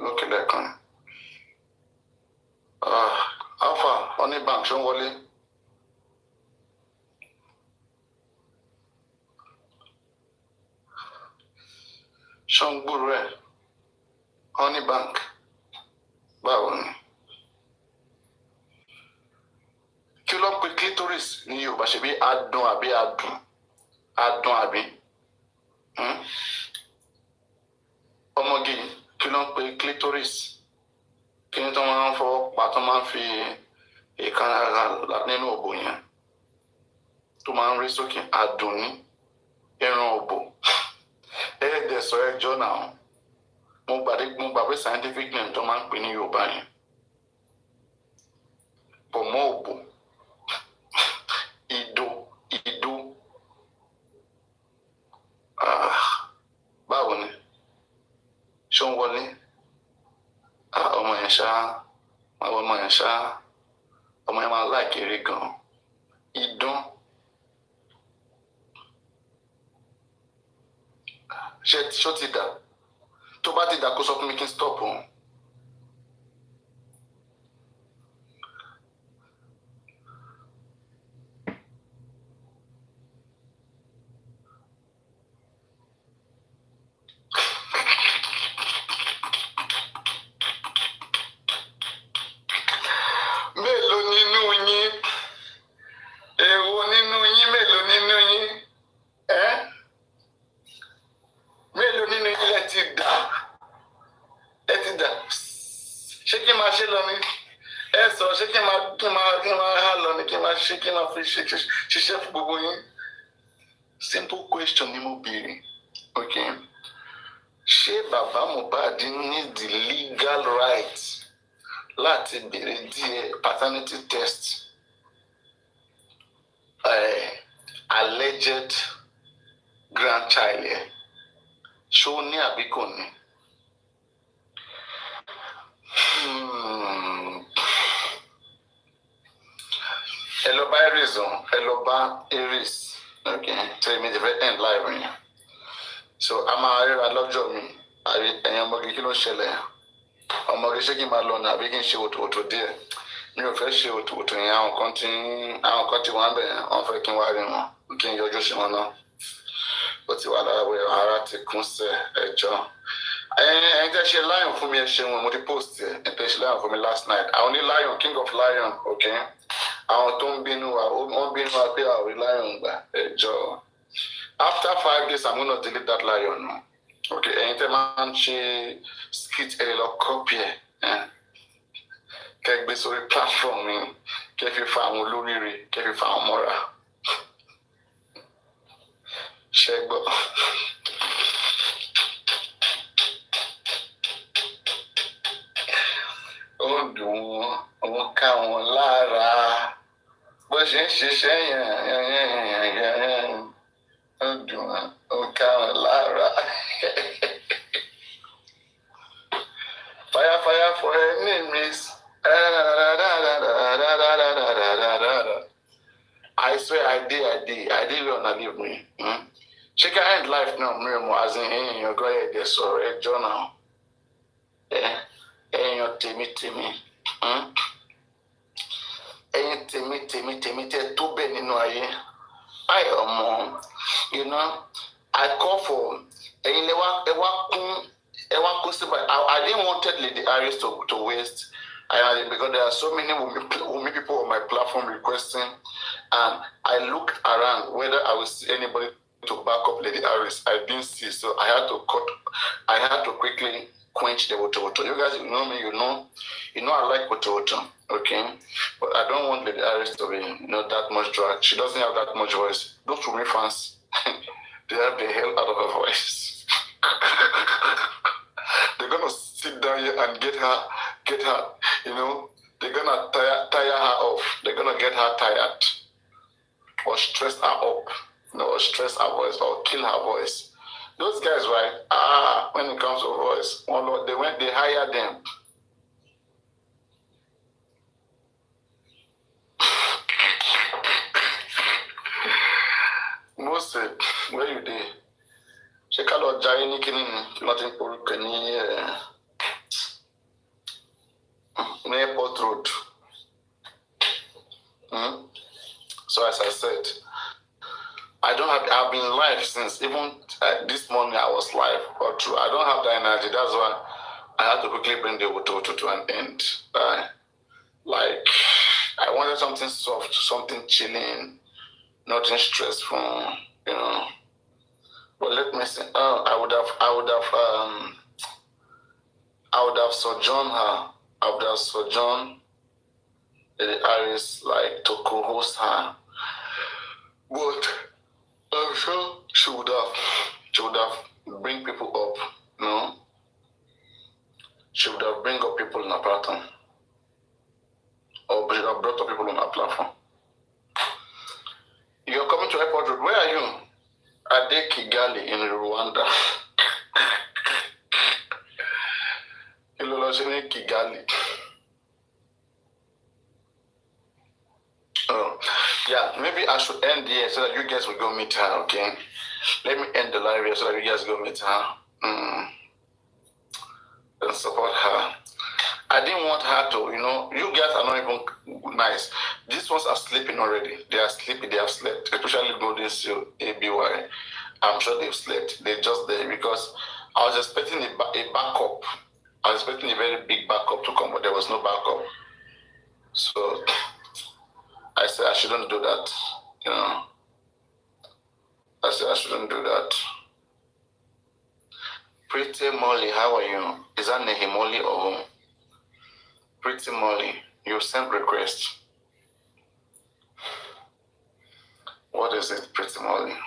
lókè lẹ́ẹ̀kan. Alpha Honey Bank ṣó ń wọlé. Ṣó ń gbúrò ẹ̀? Honey Bank báwo ni? Kí ló ń pe clitoris ní Yorùbá ṣe bí adùn àbí? Ọmọge kí ló ń pe clitoris? kí ni tó máa ń fọwọ́ pa tó máa ń fi èékánná nínú òbò yẹn tó máa ń rí sókè adùn ní ẹran òbò ẹ̀ẹ́dẹ̀ sọ ẹjọ́ náà mo gbàgbé scientific name tó máa ń pè ní Yorùbá yẹn pọ̀ mọ́ òbò ìdó báwo ni ṣó ń wọlé ọmọ yẹn máa láìkéré gan idán ṣó ti dà tó bá ti dà kó sọ fún mi kí n stop òun. Ṣiṣẹ́ fún gbogbo yín simple question ni mo béèrè okay ṣé bàbá Mohbad ní the legal right láti béèrè paternity test alleged grandchild yẹn ṣó ní àbí kò ní. ẹ lọ bá Aries okay tell me the very end live yẹn so a máa ríra lọ́jọ́ mi ẹ̀yin ọmọge kí ló ṣẹlẹ̀ ọmọge ṣé kí n máa lọ ní àbí kí n ṣe òtòòtò díẹ̀ mi ò fẹ́ ṣe òtòòtò yẹn àwọn kan tí wọ́n bẹ̀ wọ́n fẹ́ kí n wá rí wọn kí n yọjú sí wọn náà ó ti wà lára wẹ̀ ara ti kún sẹ́ ẹjọ́ ẹ̀yin tẹ́ ṣe lion fún mi ẹ ṣeun mo ti post ẹ̀ tẹ́ ṣe lion fún mi last night àwọn ní lion king of lion okay àwọn tó ń bínú wa wọ́n bínú wa pé àwọn lion gbà ẹjọ́ after 5 days I'm gonna delete that lion no okay ẹ̀yin tẹ́ máa ń ṣe skit ẹ lọ copy ẹ̀ kẹ́ gbé sórí platform mi kẹ́ fi fa àwọn olóríire kẹ́ fi fa àwọn mọ́ra ṣe gbọ́. ó dùn wọ́n ká wọn lára bó ṣe ń ṣiṣẹ́ yẹn ó dùn wọ́n ká wọn lára. Fire for enemies. I swear I did wanna leave me. She can end life now, Miriam, as in you go ahead, yes, or a journal. Your Timmy. Timmy, too bad no I am, you know, I call for I didn't want Lady Iris to waste. Because there are so many women people on my platform requesting, and I looked around whether I would see anybody to back up Lady Iris. I didn't see, so I had to quickly quench the woto. You guys know me, you know I like woto, okay? But I don't want Lady Iris to be that much drag. She doesn't have that much voice. Those women fans, they have the hell out of her voice. They're gonna sit down here and get her, they're gonna tire her off. They're gonna get her tired or stress her up, or stress her voice or kill her voice. Those guys, right? When it comes to voice, they hire them. Mose, where you there? She called Jaini Kinin, nothing for Kenny. Airport Road. So as I said, I've been live since even this morning I was live, but I don't have the energy. That's why I had to quickly bring the auto to an end. Like I wanted something soft, something chilling, nothing stressful, But let me see. I would have sojourned her Abdul Sojourn Harris like to co-host her, but I'm sure she would have bring people up, you know. She would have bring up people in her platform, or she would have brought up people on her platform. You're coming to Airport Road. Where are you? Ade Kigali in Rwanda. Kigali. Oh, yeah, maybe I should end here so that you guys will go meet her, okay? Let me end the live here so that you guys go meet her. And support her. I didn't want her to, you know, you guys are not even nice. These ones are sleeping already. They are sleeping, they have slept. Especially Golden Seal, ABY. I'm sure they've slept. They're just there because I was expecting a backup. I was expecting a very big backup to come, but there was no backup. So I said I shouldn't do that, you know. I said I shouldn't do that. Pretty Molly, how are you? Is that Nehimoli or who? Pretty Molly, you sent request. What is it, Pretty Molly?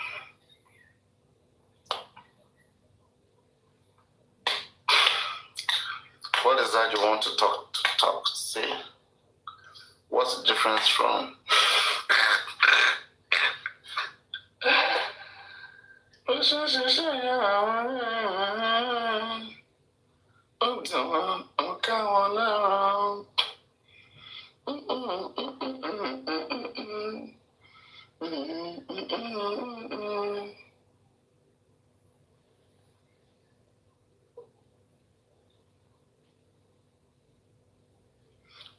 What is that you want to talk, say? What's the difference from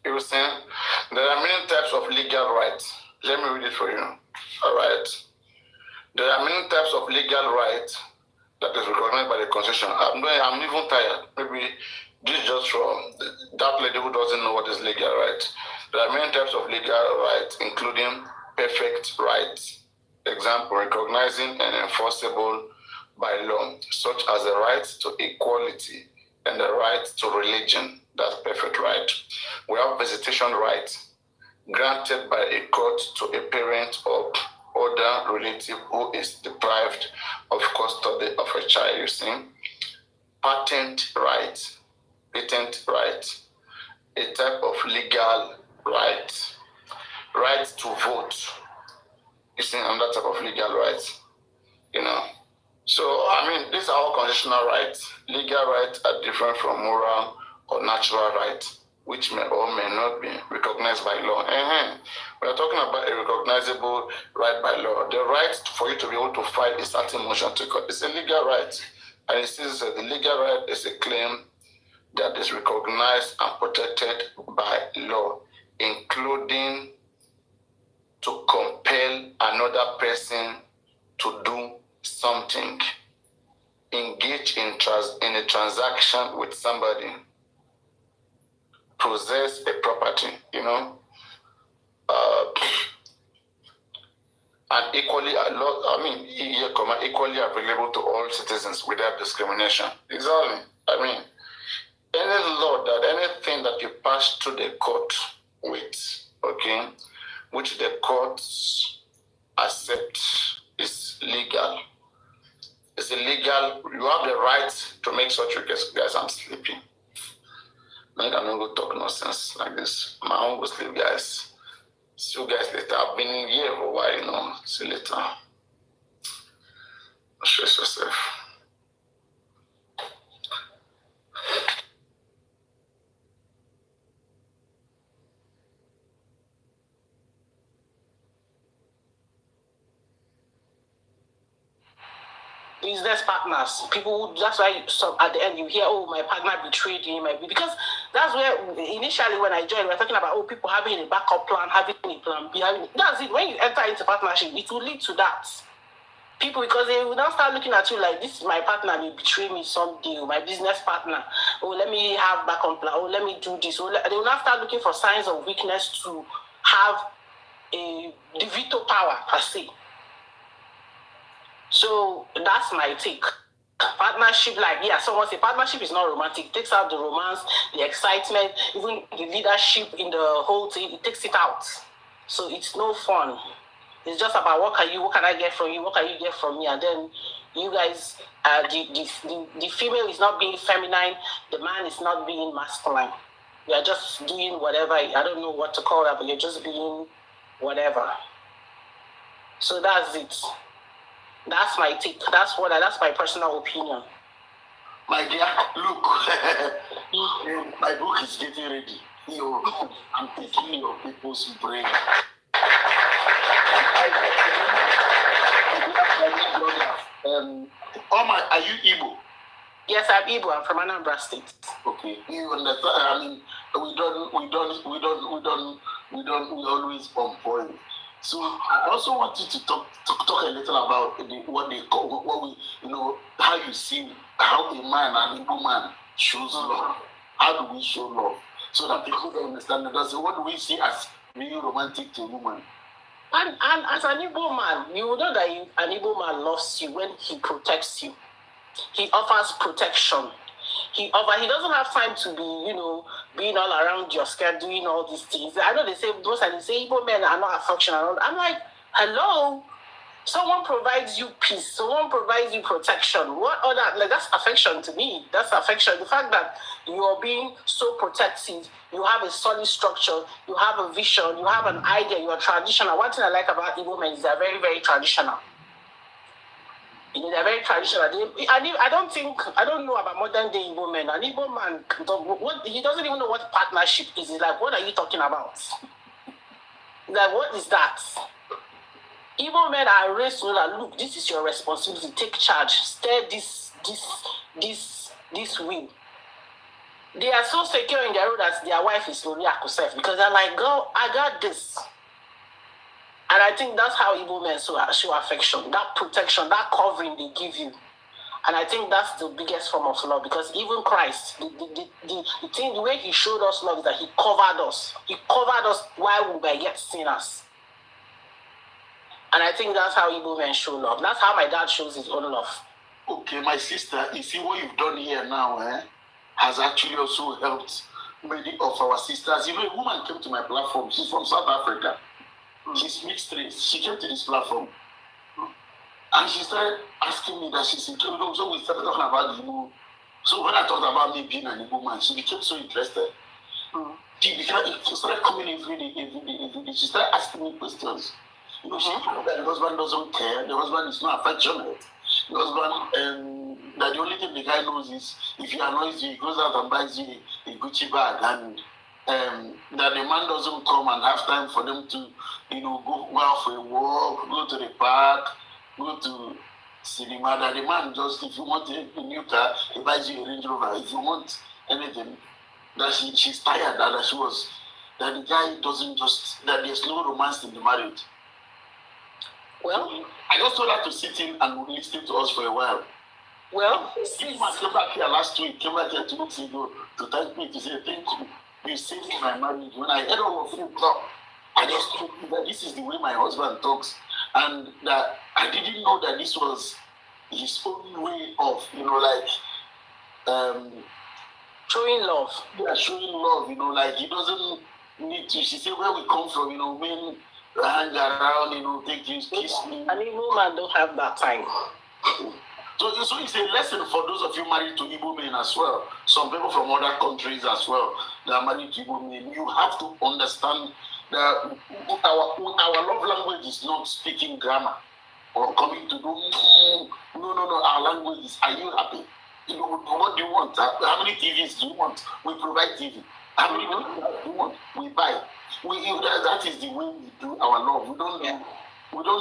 you were saying there are many types of legal rights. Let me read it for you. All right. There are many types of legal rights that is recognized by the Constitution. I'm even tired. Maybe this is just from that lady who doesn't know what is legal rights. There are many types of legal rights, including perfect rights. Example, recognizing and enforceable by law, such as the right to equality and the right to religion. That's perfect right. We have visitation rights granted by a court to a parent or other relative who is deprived of custody of a child, you see. Patent rights, a type of legal right. Right to vote, you see, another type of legal rights, you know. So, I mean, these are all constitutional rights. Legal rights are different from moral or natural rights, which may or may not be recognized by law. We are talking about a recognizable right by law. The right for you to be able to file a certain motion to court is a legal right. And it says that the legal right is a claim that is recognized and protected by law, including to compel another person to do something, engage in a transaction with somebody, possess a property, you know, and equally equally available to all citizens without discrimination. Exactly. I mean, anything that you pass through the court with, okay, which the courts accept is legal. It's illegal. You have the right to make such requests. Guys, I'm sleeping. I'm not going to talk nonsense like this. My own go sleep, guys. See you guys later. I've been in here for a while, you know. See you later. Stress yourself. Business partners, people. That's why at the end you hear, "Oh, my partner betrayed me," because that's where initially when I joined, we were talking about people having a backup plan, having a plan B. That's it. When you enter into partnership, it will lead to that. People, because they will now start looking at you like, "This is my partner, may betray me someday. My business partner. Oh, let me have backup plan. Oh, let me do this." They will now start looking for signs of weakness to have the veto power per se. So that's my take. Partnership, like, yeah, someone say partnership is not romantic. It takes out the romance, the excitement, even the leadership in the whole thing, it takes it out. So it's no fun. It's just about what can I get from you, what can you get from me, and then you guys, the female is not being feminine, the man is not being masculine. You are just doing whatever, I don't know what to call that, but you're just being whatever. So that's it. That's my take. That's my personal opinion. My dear, look, my book is getting ready. I'm taking your people's brain. Are you Igbo? Yes, I'm Igbo. I'm from Anambra State. Okay, you understand? I mean, we always on point. So I also want you to talk a little about how you see how a man and a woman shows love. How do we show love? So that people can understand that. So what do we see as being romantic to a woman? And as an Igbo man, you know that an Igbo man loves you when he protects you. He offers protection. He doesn't have time to be, being all around your skirt, doing all these things. I know they say Igbo men are not affectionate. I'm like, hello? Someone provides you peace. Someone provides you protection. What other, that's affection to me. That's affection. The fact that you are being so protective, you have a solid structure, you have a vision, you have an idea, you are traditional. One thing I like about Igbo men is they're very, very traditional. They're very traditional. I don't know about modern day Igbo men. An Igbo man, he doesn't even know what partnership is. He's like, what are you talking about? Like, what is that? Igbo men are raised to know that, look, this is your responsibility. Take charge. Steer this wheel. They are so secure in their road that their wife is Lori Akusef because they're like, girl, I got this. And I think that's how Igbo men show affection, that protection, that covering they give you. And I think that's the biggest form of love because even Christ, the way he showed us love is that he covered us. He covered us while we were yet sinners. And I think that's how Igbo men show love. That's how my dad shows his own love. Okay, my sister, you see what you've done here now, has actually also helped many of our sisters. A woman came to my platform. She's from South Africa. She's mixed race. She came to this platform. And she started asking me that she's Igbo. So we started talking about Igbo. So when I talked about me being an Igbo man, she became so interested. She started coming every day. She started asking me questions. She knows that the husband doesn't care. The husband is not affectionate. The husband, that the only thing the guy knows is if he annoys you, he goes out and buys you a Gucci bag, and that the man doesn't come and have time for them to, go out for a walk, go to the park, go to cinema. That the man just, if you want a new car, he buys you a Range Rover. If you want anything, that she's tired, that the guy doesn't that there's no romance in the marriage. Well, I just told her to sit in and listen to us for a while. Well, came back here last week, came back here 2 weeks ago to thank me, to say thank you. You saved my marriage. When I heard all of you talk, I just told you that this is the way my husband talks, and that I didn't know that this was his own way of, showing love. Yeah, showing love. He doesn't need to. She said, where we come from, men hang around, take you, kiss me. And Igbo man don't have that time. So it's a lesson for those of you married to Igbo men as well. Some people from other countries as well that are married to Igbo men. You have to understand that our love language is not speaking grammar or coming to do. No. Our language is, are you happy? What do you want? How many TVs do you want? We provide TV. How many do you want? We buy. That is the way we do our love. We don't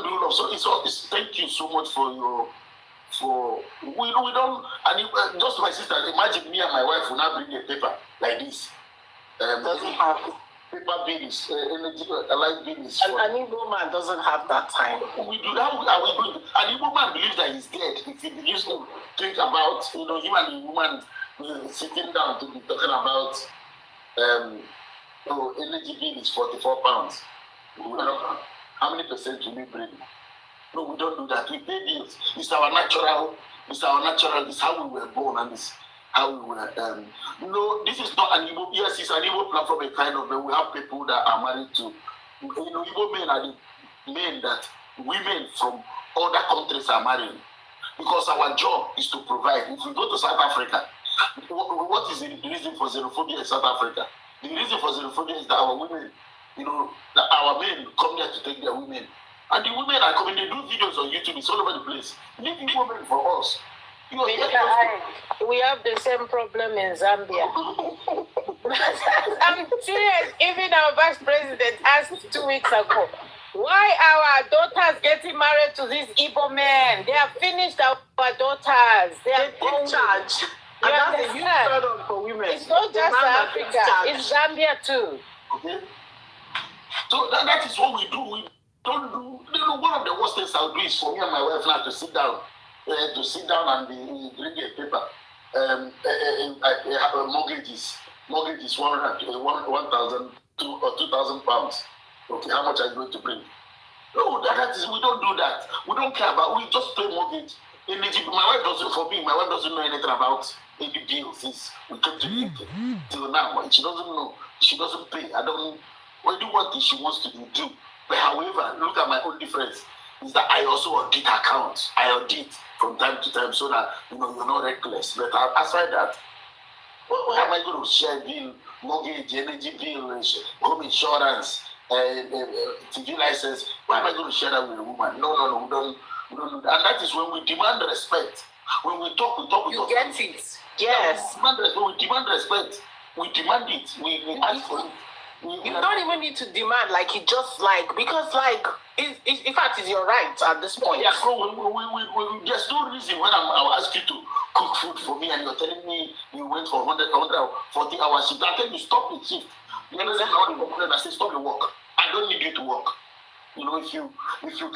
do love. So it's thank you so much for your. We don't, and just my sister, imagine me and my wife will now bring a paper like this. Doesn't have paper bills, energy, light bills. An Igbo man doesn't have that time. We do that. An Igbo man believes that he's dead. If he begins to think about, him and the woman sitting down to be talking about, energy bill is £44. How many percent do we bring? No, we don't do that. We pay bills. It's our natural It's our natural. It's how we were born, and it's how we were. No, this is not an Igbo. Yes, it's an Igbo platform. A kind of. We have people that are married to. Igbo men are the men that women from other countries are marrying, because our job is to provide. If we go to South Africa, what is the reason for xenophobia in South Africa? The reason for xenophobia is that our women, that our men come here to take their women. And the women are coming, they do videos on YouTube, it's all over the place. Leave the women for us. We have the same problem in Zambia. I'm serious. Even our vice president asked 2 weeks ago, why our daughters getting married to these Igbo men? They have finished our daughters. They are in charge. And that's a huge burden for women. It's not just Africa, it's Zambia too. Okay. So that is what we do. We don't do. One of the worst things I'll do is for me and my wife now to sit down and drink a paper. Mortgage is 1,000 or 2,000 pounds. Okay, how much are you going to bring? No, that is, we don't do that. We don't care about. We just pay mortgage. My wife doesn't. For me, my wife doesn't know anything about any bills since we came to the UK till now. She doesn't know. She doesn't pay. I don't. When do one thing she wants to do. But however, look at my own difference is that I also audit accounts. I audit from time to time so that you're not reckless. But aside that, why am I going to share bill, mortgage, energy bill, home insurance, TV license? Why am I going to share that with a woman? No, we don't do that. And that is when we demand respect. When we talk. You get it. Yes. When we demand respect, we demand it. We ask for it. You don't even need to demand, because in fact, it's your right at this point. Yeah, so there's no reason when I'll ask you to cook food for me and you're telling me you went for 140 hours shift. I tell you, stop the shift. I say, stop the work. I don't need you to work. If you're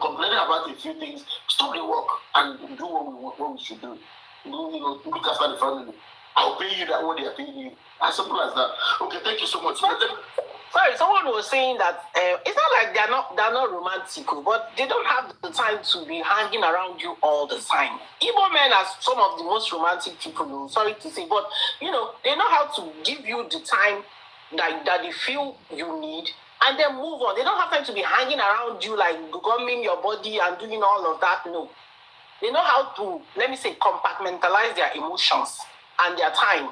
complaining about a few things, stop the work and do what we should do. Look after the family. I'll pay you that what they are paying you. As simple as that. Okay, thank you so much. Sorry, someone was saying that it's not like they're not romantic, but they don't have the time to be hanging around you all the time. Igbo men are some of the most romantic people. Sorry to say, but they know how to give you the time that they feel you need, and then move on. They don't have time to be hanging around you gumming your body and doing all of that. No, they know how to, let me say, compartmentalize their emotions and their time.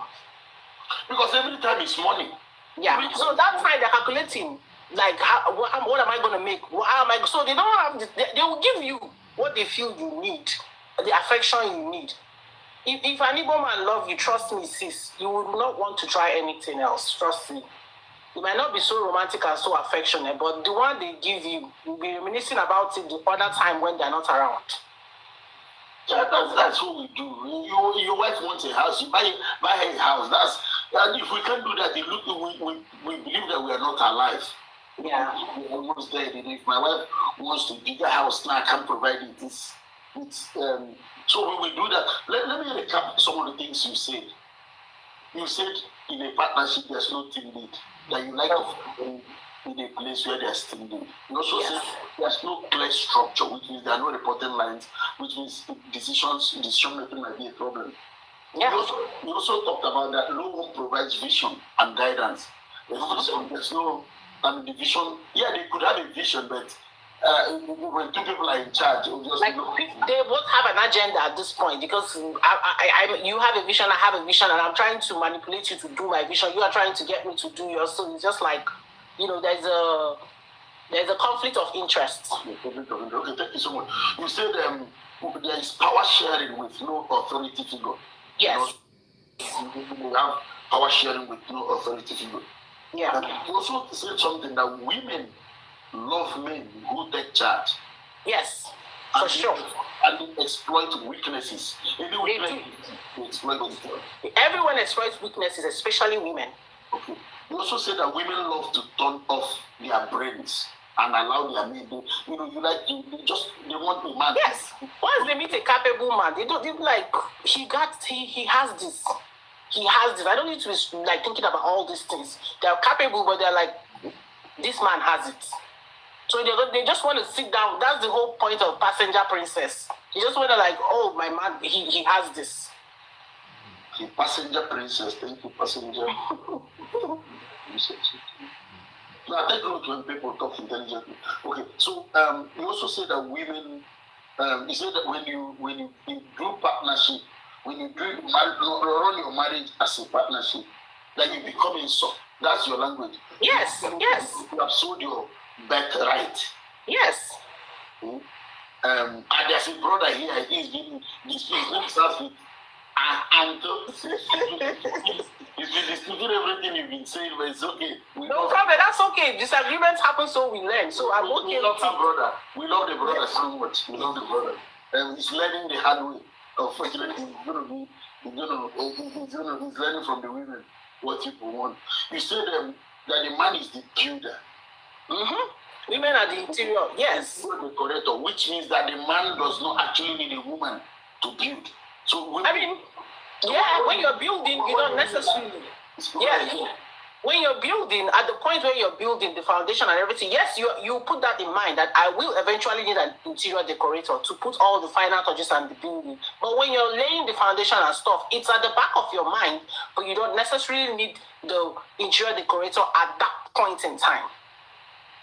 Because every time is money. Yeah. So that time they're calculating, what am I going to make? How am I? So they don't have. They will give you what they feel you need, the affection you need. If an Igbo man love you, trust me, sis, you will not want to try anything else. Trust me. It might not be so romantic and so affectionate, but the one they give you, you'll be reminiscing about it the other time when they're not around. Yeah, that's what we do. Your wife wants a house, you buy her a house. And if we can't do that, we believe that we are not alive. Yeah. We're almost dead. And if my wife wants to dig a house now, I can't provide it. So when we do that, let me recap some of the things you said. You said in a partnership there's no team lead. That you like to in a place where there's team lead. You also said there's no clear structure, which means there are no reporting lines, which means decision making might be a problem. Yeah. We also talked about that no one provides vision and guidance. There's no the vision. Yeah, they could have a vision, but when two people are in charge, obviously they both have an agenda at this point, because you have a vision, I have a vision, and I'm trying to manipulate you to do my vision. You are trying to get me to do yours. So it's just there's a conflict of interest. Okay, thank you so much. You said there is power sharing with no authority figure. Yes. We have power sharing with no authority figure. Yeah. You also said something that women love men who take charge. Yes, for sure. And they exploit weaknesses. They exploit it. Everyone exploits weaknesses, especially women. Okay. You also said that women love to turn off their brains and allow their men. They want a man. Yes. Once they meet a capable man, they he has this. He has this. I don't need to be thinking about all these things. They're capable, but they're this man has it. So they just want to sit down. That's the whole point of passenger princess. You just want to like, oh, my man, he has this. Okay, passenger princess. Thank you, passenger. No, I take note when people talk intelligently. Okay, so you also say that women. You say that when you do partnership, when you run your marriage as a partnership, that you become a son. That's your language. Yes, yes. You have sold your birthright. Yes. And there's a brother here. He's been his name starts with and he's been disputing everything you've been saying, but it's okay. No problem. That's okay. Disagreements happen, so we learn. So I'm okay. We love our brother. We love the brother so much. We love the brother. And he's learning the hard way. Unfortunately, he's learning from the women what people want. You said that the man is the builder. Mm-hmm. Women are the interior. Yes. The corrector, which means that the man does not actually need a woman to build. So when you're building, you don't necessarily. Yeah. When you're building, at the point where you're building the foundation and everything, yes, you put that in mind that I will eventually need an interior decorator to put all the final touches and the building. But when you're laying the foundation and stuff, it's at the back of your mind, but you don't necessarily need the interior decorator at that point in time.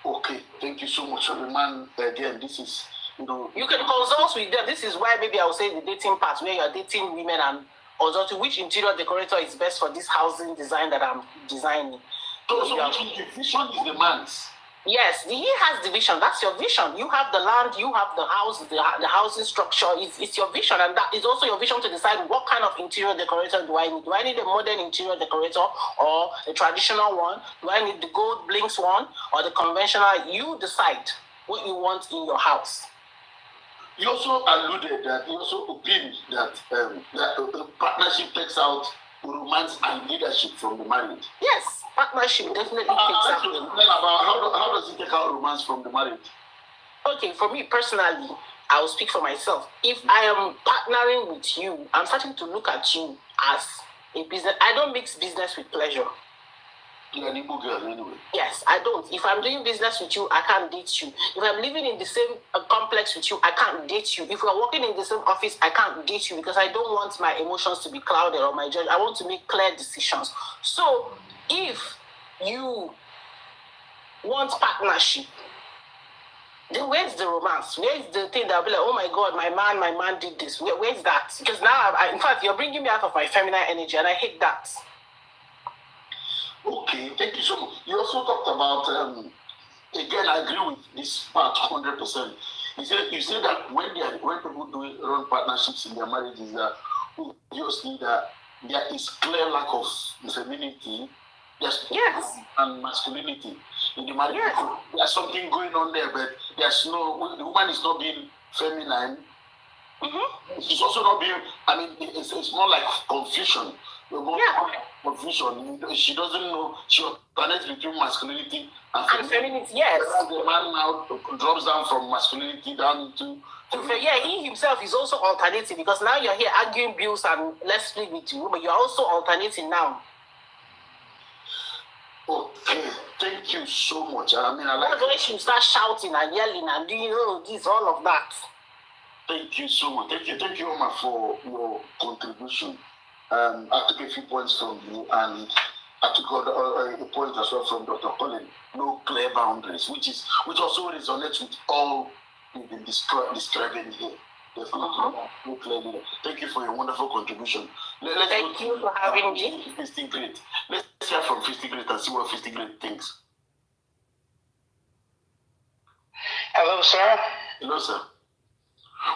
Okay, thank you so much. So the man, again, this is, you can consult with them. This is why maybe I would say the dating part, where you're dating women and also to which interior decorator is best for this housing design that I'm designing. So the vision is the man's. Yes, he has the vision. That's your vision. You have the land, you have the house, the housing structure. It's your vision, and that is also your vision to decide what kind of interior decorator do I need. Do I need a modern interior decorator or a traditional one? Do I need the gold blinks one or the conventional? You decide what you want in your house. You also alluded that, you also opined that the partnership takes out romance and leadership from the marriage. Yes, partnership definitely takes out. How does it take out romance from the marriage? Okay, for me personally, I will speak for myself. If I am partnering with you, I'm starting to look at you as a business. I don't mix business with pleasure. You're an Igbo girl anyway. Yes, I don't. If I'm doing business with you, I can't date you. If I'm living in the same complex with you, I can't date you. If we're working in the same office, I can't date you because I don't want my emotions to be clouded or my judgment. I want to make clear decisions. So if you want partnership, then where's the romance? Where's the thing that'll be like, oh my God, my man did this. Where's that? Because now, in fact, you're bringing me out of my feminine energy and I hate that. Okay, thank you so much. You also talked about, again, I agree with this part 100%. You said that when people run partnerships in their marriages, that obviously that there is clear lack of femininity, and masculinity in the marriage. Yes. There's something going on there, but the woman is not being feminine. Mm-hmm. It's also not being, it's more like confusion. Confusion. She doesn't know. She alternates between masculinity and femininity. Yes. The man now drops down from masculinity down into. He himself is also alternating because now you're here arguing bills and let's split with you, but you're also alternating now. Okay, thank you so much. I like. That's when she start shouting and yelling and doing this, all of that. Thank you so much. Thank you, Oma, for your contribution. I took a few points from you, and I took a point as well from Dr. Colin. No clear boundaries, which also resonates with all we've been describing here. No clear leader. Thank you for your wonderful contribution. Thank you for having me. 50th grade. Let's hear from 50th grade and see what 50th grade thinks. Hello, sir. Hello, sir.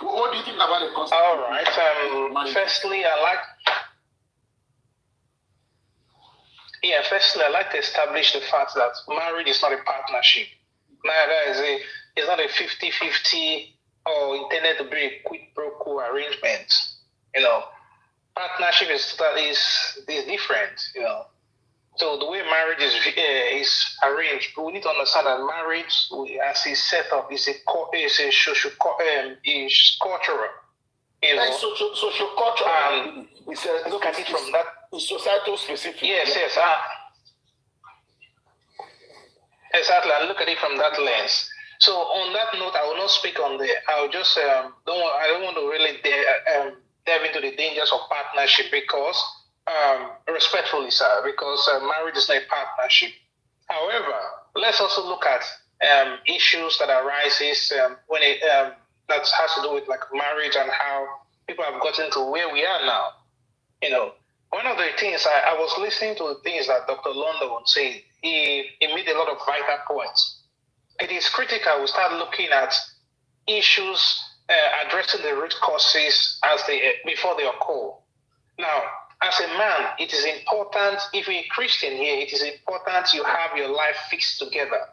What do you think about the concept? All right. Firstly, I like to establish the fact that marriage is not a partnership. Neither is it's not a 50-50 or intended to be a quid pro quo arrangement. Partnership is different. So the way marriage is arranged, we need to understand that marriage, as it's set up, is cultural. Like social cultural. Look at it from that. It's societal specific. Yes. Exactly. I look at it from that lens. So on that note, I will not speak on the. I will just I don't want to really delve into the dangers of partnership because respectfully, sir, because marriage is not a partnership. However, let's also look at issues that arises when it that has to do with like marriage and how people have gotten to where we are now. You know, one of the things I was listening to the things that Dr. London would say. He made a lot of vital points. It is critical we start looking at issues addressing the root causes as they before they occur. Now, as a man, it is important, if you're a Christian here, it is important you have your life fixed together.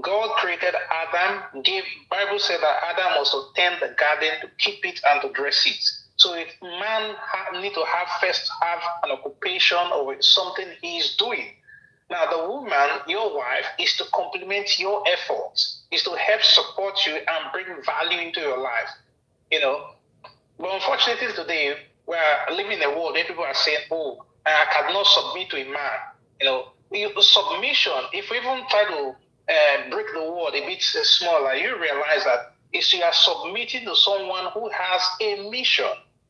God created Adam, Bible said that Adam was to tend the garden, to keep it and to dress it. So if man need to first have an occupation or something he is doing. Now the woman, your wife, is to complement your efforts, is to help support you and bring value into your life. You know, but unfortunately today, we are living in a world where people are saying, oh, I cannot submit to a man. You know, submission, if we even try to break the word a bit smaller, you realize that if you are submitting to someone who has a mission.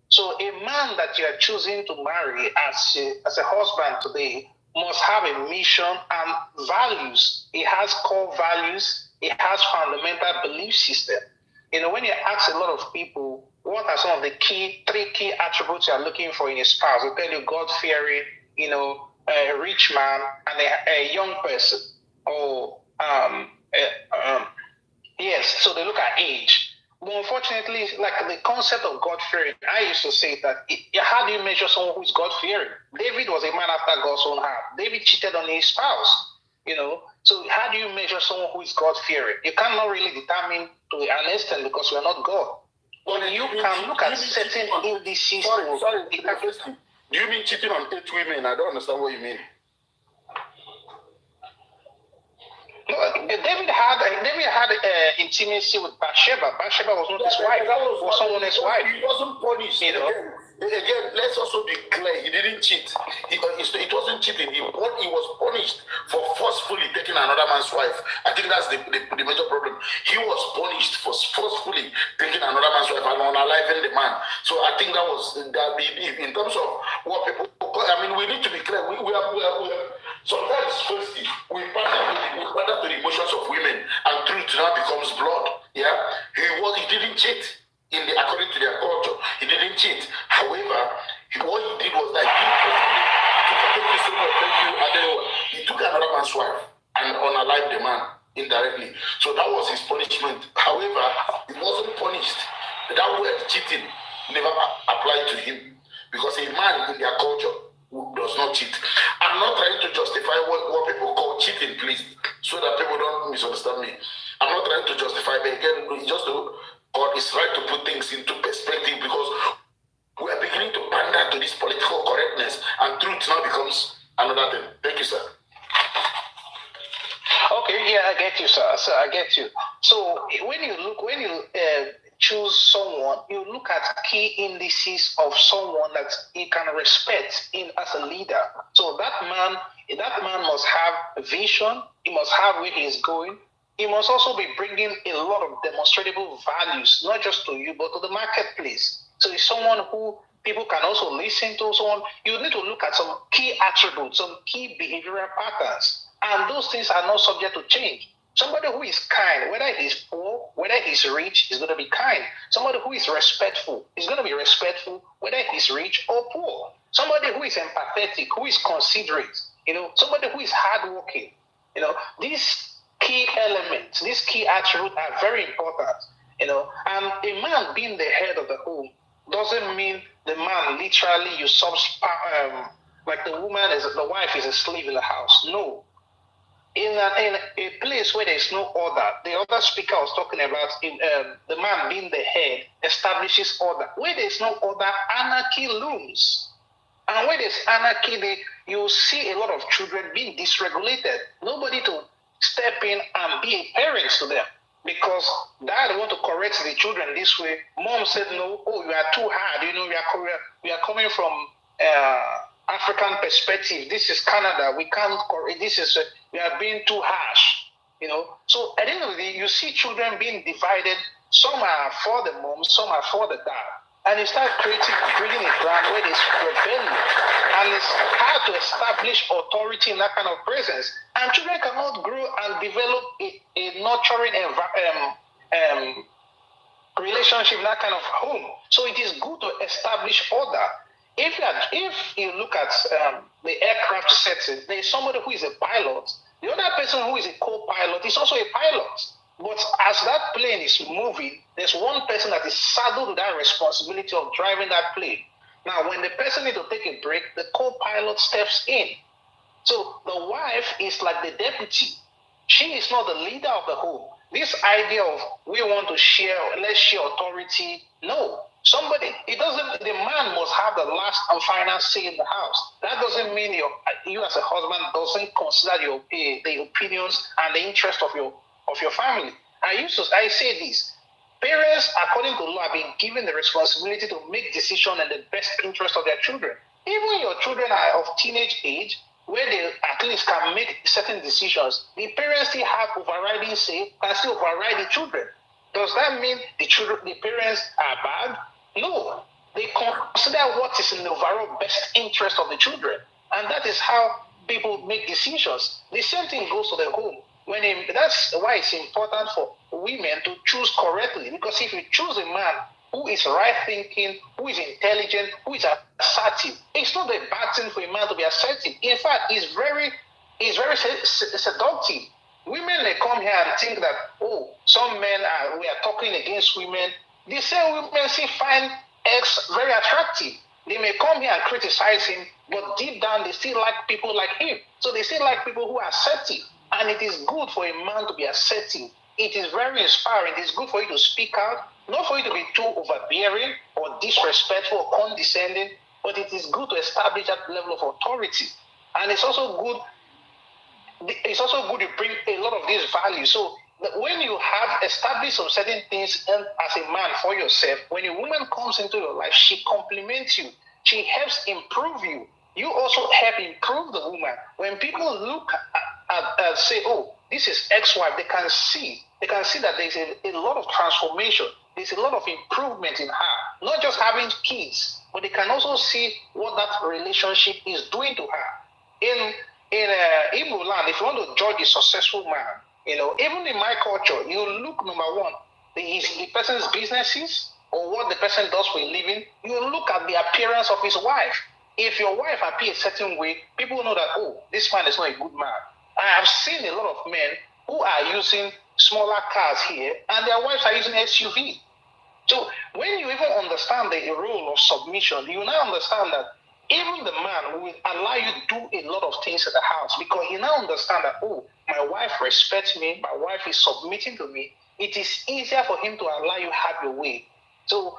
So a man that you are choosing to marry as a husband today must have a mission and values. He has core values. He has fundamental belief system. You know, when you ask a lot of people, what are some of the three key attributes you are looking for in a spouse? They'll tell you God-fearing, you know, a rich man and a young person. Or, yes, so they look at age. But unfortunately, like the concept of God-fearing, I used to say that, how do you measure someone who is God-fearing? David was a man after God's own heart. David cheated on his spouse, you know. So how do you measure someone who is God-fearing? You cannot really determine to an extent because we are not God. But you can look at certain indices. Sorry, do you mean cheating on 8 women? I don't understand what you mean. David had intimacy with Bathsheba. Bathsheba was not his wife. It was someone else's wife. He wasn't punished. You know? Again, let's also be clear. He didn't cheat. It wasn't cheating. He was punished for forcefully taking another man's wife. I think that's the major problem. He was punished for forcefully taking another man's wife and unaliving the man. So I think that was that. In terms of what people, I mean, we need to be clear. We are sometimes firstly we pander to the emotions of women, and truth now becomes blood. Yeah, he didn't cheat according to their culture. He didn't cheat. However, what he did was that he took another man's wife and unalived the man indirectly. So that was his punishment. However, he wasn't punished. That word cheating never applied to him because a man in their culture does not cheat. I'm not trying to justify what people call cheating, please, so that people don't misunderstand me. I'm not trying to justify, but again, God is right to put things into perspective because we are beginning to pander to this political correctness, and truth now becomes another thing. Thank you, sir. Okay, yeah, I get you, sir. So I get you. So when you choose someone, you look at key indices of someone that he can respect in as a leader. So that man must have a vision. He must have where he is going. He must also be bringing a lot of demonstrable values, not just to you, but to the marketplace. So he's someone who people can also listen to. Someone you need to look at some key attributes, some key behavioral patterns, and those things are not subject to change. Somebody who is kind, whether he's poor, whether he's rich, is going to be kind. Somebody who is respectful is going to be respectful, whether he's rich or poor. Somebody who is empathetic, who is considerate, you know, somebody who is hardworking. You know, these key elements, these key attributes are very important. You know, and a man being the head of the home doesn't mean the man literally usurps like the wife is a slave in the house. No. In a place where there is no order, the other speaker was talking about the man being the head establishes order. Where there is no order, anarchy looms. And where there's anarchy, you see a lot of children being dysregulated. Nobody to step in and be a parent to them. Because dad want to correct the children this way. Mom said, no, oh, you are too hard. You know, we are coming from African perspective. This is Canada. We can't correct. We are being too harsh. So at the end of the day, you see children being divided. Some are for the mom, some are for the dad. And you start creating a brand where there's rebellion. And it's hard to establish authority in that kind of presence. And children cannot grow and develop a nurturing relationship in that kind of home. So it is good to establish order. If you look at the aircraft setting, there is somebody who is a pilot. The other person who is a co-pilot is also a pilot. But as that plane is moving, there's one person that is saddled with that responsibility of driving that plane. Now, when the person needs to take a break, the co-pilot steps in. So the wife is like the deputy. She is not the leader of the home. This idea of we want to share, let's share authority. No. The man must have the last and final say in the house. That doesn't mean you as a husband doesn't consider the opinions and the interest of your family. I say this. Parents, according to law, have been given the responsibility to make decisions in the best interest of their children. Even your children are of teenage age, where they at least can make certain decisions, the parents still have overriding say, can still override the children. Does that mean the parents are bad? No. They consider what is in the overall best interest of the children. And that is how people make decisions. The same thing goes to the home. That's why it's important for women to choose correctly. Because if you choose a man who is right thinking, who is intelligent, who is assertive, it's not a bad thing for a man to be assertive. In fact, it's very seductive. Women, they come here and think that, some men we are talking against women. The same women find X very attractive. They may come here and criticize him, but deep down they still like people like him. So they still like people who are assertive. And it is good for a man to be assertive. It is very inspiring. It is good for you to speak out, not for you to be too overbearing or disrespectful or condescending, but it is good to establish that level of authority. And it's also good to bring a lot of these values. So when you have established some certain things as a man for yourself, when a woman comes into your life, she compliments you. She helps improve you. You also help improve the woman. When people look at say, this is ex-wife, they can see that there's a lot of transformation. There's a lot of improvement in her. Not just having kids, but they can also see what that relationship is doing to her. In Igbo land, if you want to judge a successful man, even in my culture, you look, number one, the person's businesses or what the person does for a living. You look at the appearance of his wife. If your wife appears a certain way, people know that, this man is not a good man. I have seen a lot of men who are using smaller cars here, and their wives are using SUV. So when you even understand the role of submission, you now understand that even the man will allow you to do a lot of things in the house because he now understands that, my wife respects me, my wife is submitting to me. It is easier for him to allow you have your way. So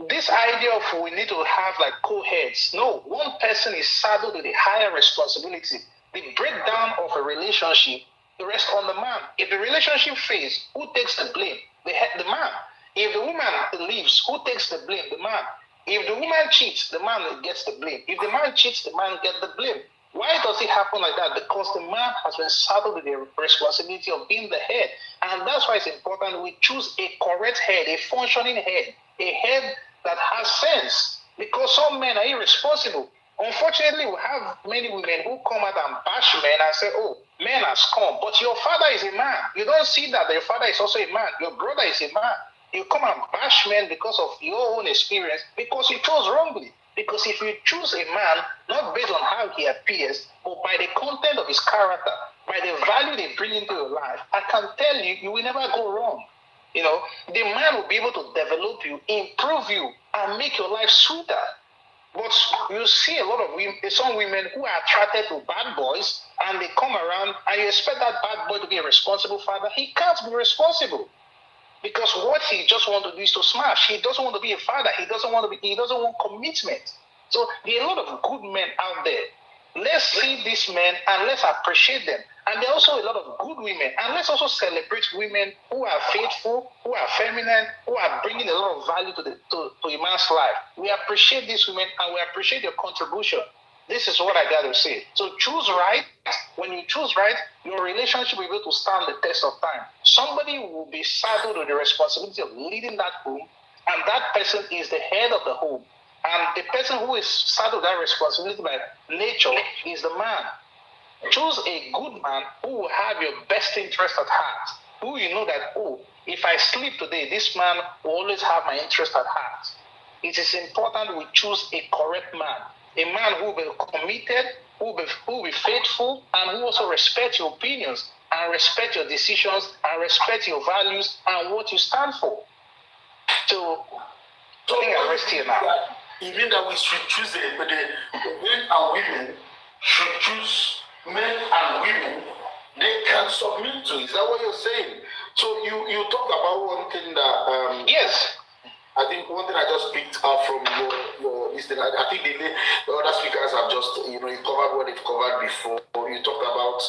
this idea of we need to have like co-heads. No, one person is saddled with a higher responsibility. The breakdown of a relationship rests on the man. If the relationship fails, who takes the blame? The man. If the woman leaves, who takes the blame? The man. If the woman cheats, the man gets the blame. If the man cheats, the man gets the blame. Why does it happen like that? Because the man has been saddled with the responsibility of being the head. And that's why it's important we choose a correct head, a functioning head, a head that has sense. Because some men are irresponsible. Unfortunately, we have many women who come out and bash men and say, men are scum. But your father is a man. You don't see that your father is also a man. Your brother is a man. You come and bash men because of your own experience, because you chose wrongly. Because if you choose a man, not based on how he appears, but by the content of his character, by the value they bring into your life, I can tell you, you will never go wrong. The man will be able to develop you, improve you, and make your life sweeter. But you see a lot of women, some women who are attracted to bad boys, and they come around, and you expect that bad boy to be a responsible father. He can't be responsible. Because what he just wants to do is to smash. He doesn't want to be a father. He doesn't want commitment. So there are a lot of good men out there. Let's see these men and let's appreciate them. And there are also a lot of good women. And let's also celebrate women who are faithful, who are feminine, who are bringing a lot of value to a man's life. We appreciate these women and we appreciate your contribution. This is what I got to say. So choose right. When you choose right, your relationship will be able to stand the test of time. Somebody will be saddled with the responsibility of leading that home, and that person is the head of the home. And the person who is saddled with that responsibility by nature is the man. Choose a good man who will have your best interest at heart. Who you know that, oh, if I sleep today, this man will always have my interest at heart. It is important we choose a correct man. A man who will be committed, who will be faithful, and who also respect your opinions, and respect your decisions, and respect your values, and what you stand for. So, I think I rest here now. You mean that we should choose the men and women should choose men and women they can submit to? Is that what you're saying? So you talked about one thing that yes. I think one thing I just picked up from your is that I think the other speakers have just you covered what they've covered before. You talked about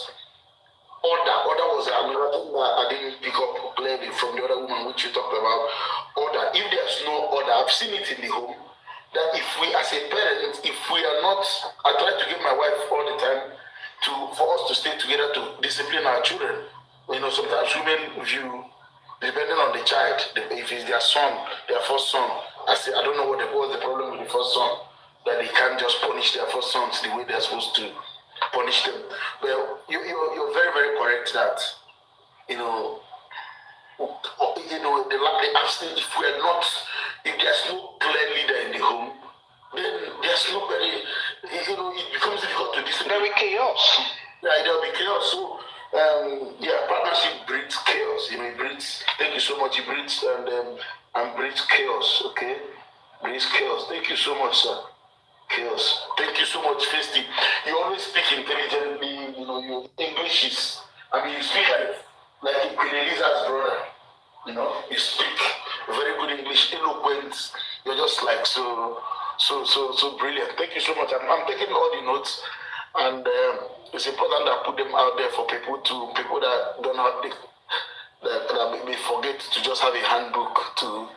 order. Order was another thing that I didn't pick up clearly from the other woman which you talked about. Order. If there's no order, I've seen it in the home. That if we as a parent, if we are not, I try to give my wife all the time for us to stay together to discipline our children. Sometimes women view, depending on the child, if it's their son, their first son, I don't know what was the problem with the first son, that they can't just punish their first sons the way they're supposed to punish them. Well, you're very, very correct that, the absence, if there's no clear leader in the home, then there's nobody, it becomes difficult to discipline. There'll be chaos. Yeah, there'll be chaos. So, partnership breeds chaos. It breeds, thank you so much, it breeds and breeds chaos, okay? Breeds chaos. Thank you so much, sir. Chaos. Thank you so much, Festy. You always speak intelligently, your English is, you speak like Queen Eliza's brother. You speak very good English, eloquent. You're just like so brilliant. Thank you so much. I'm taking all the notes, and it's important that I put them out there for people that don't have that may forget to just have a handbook to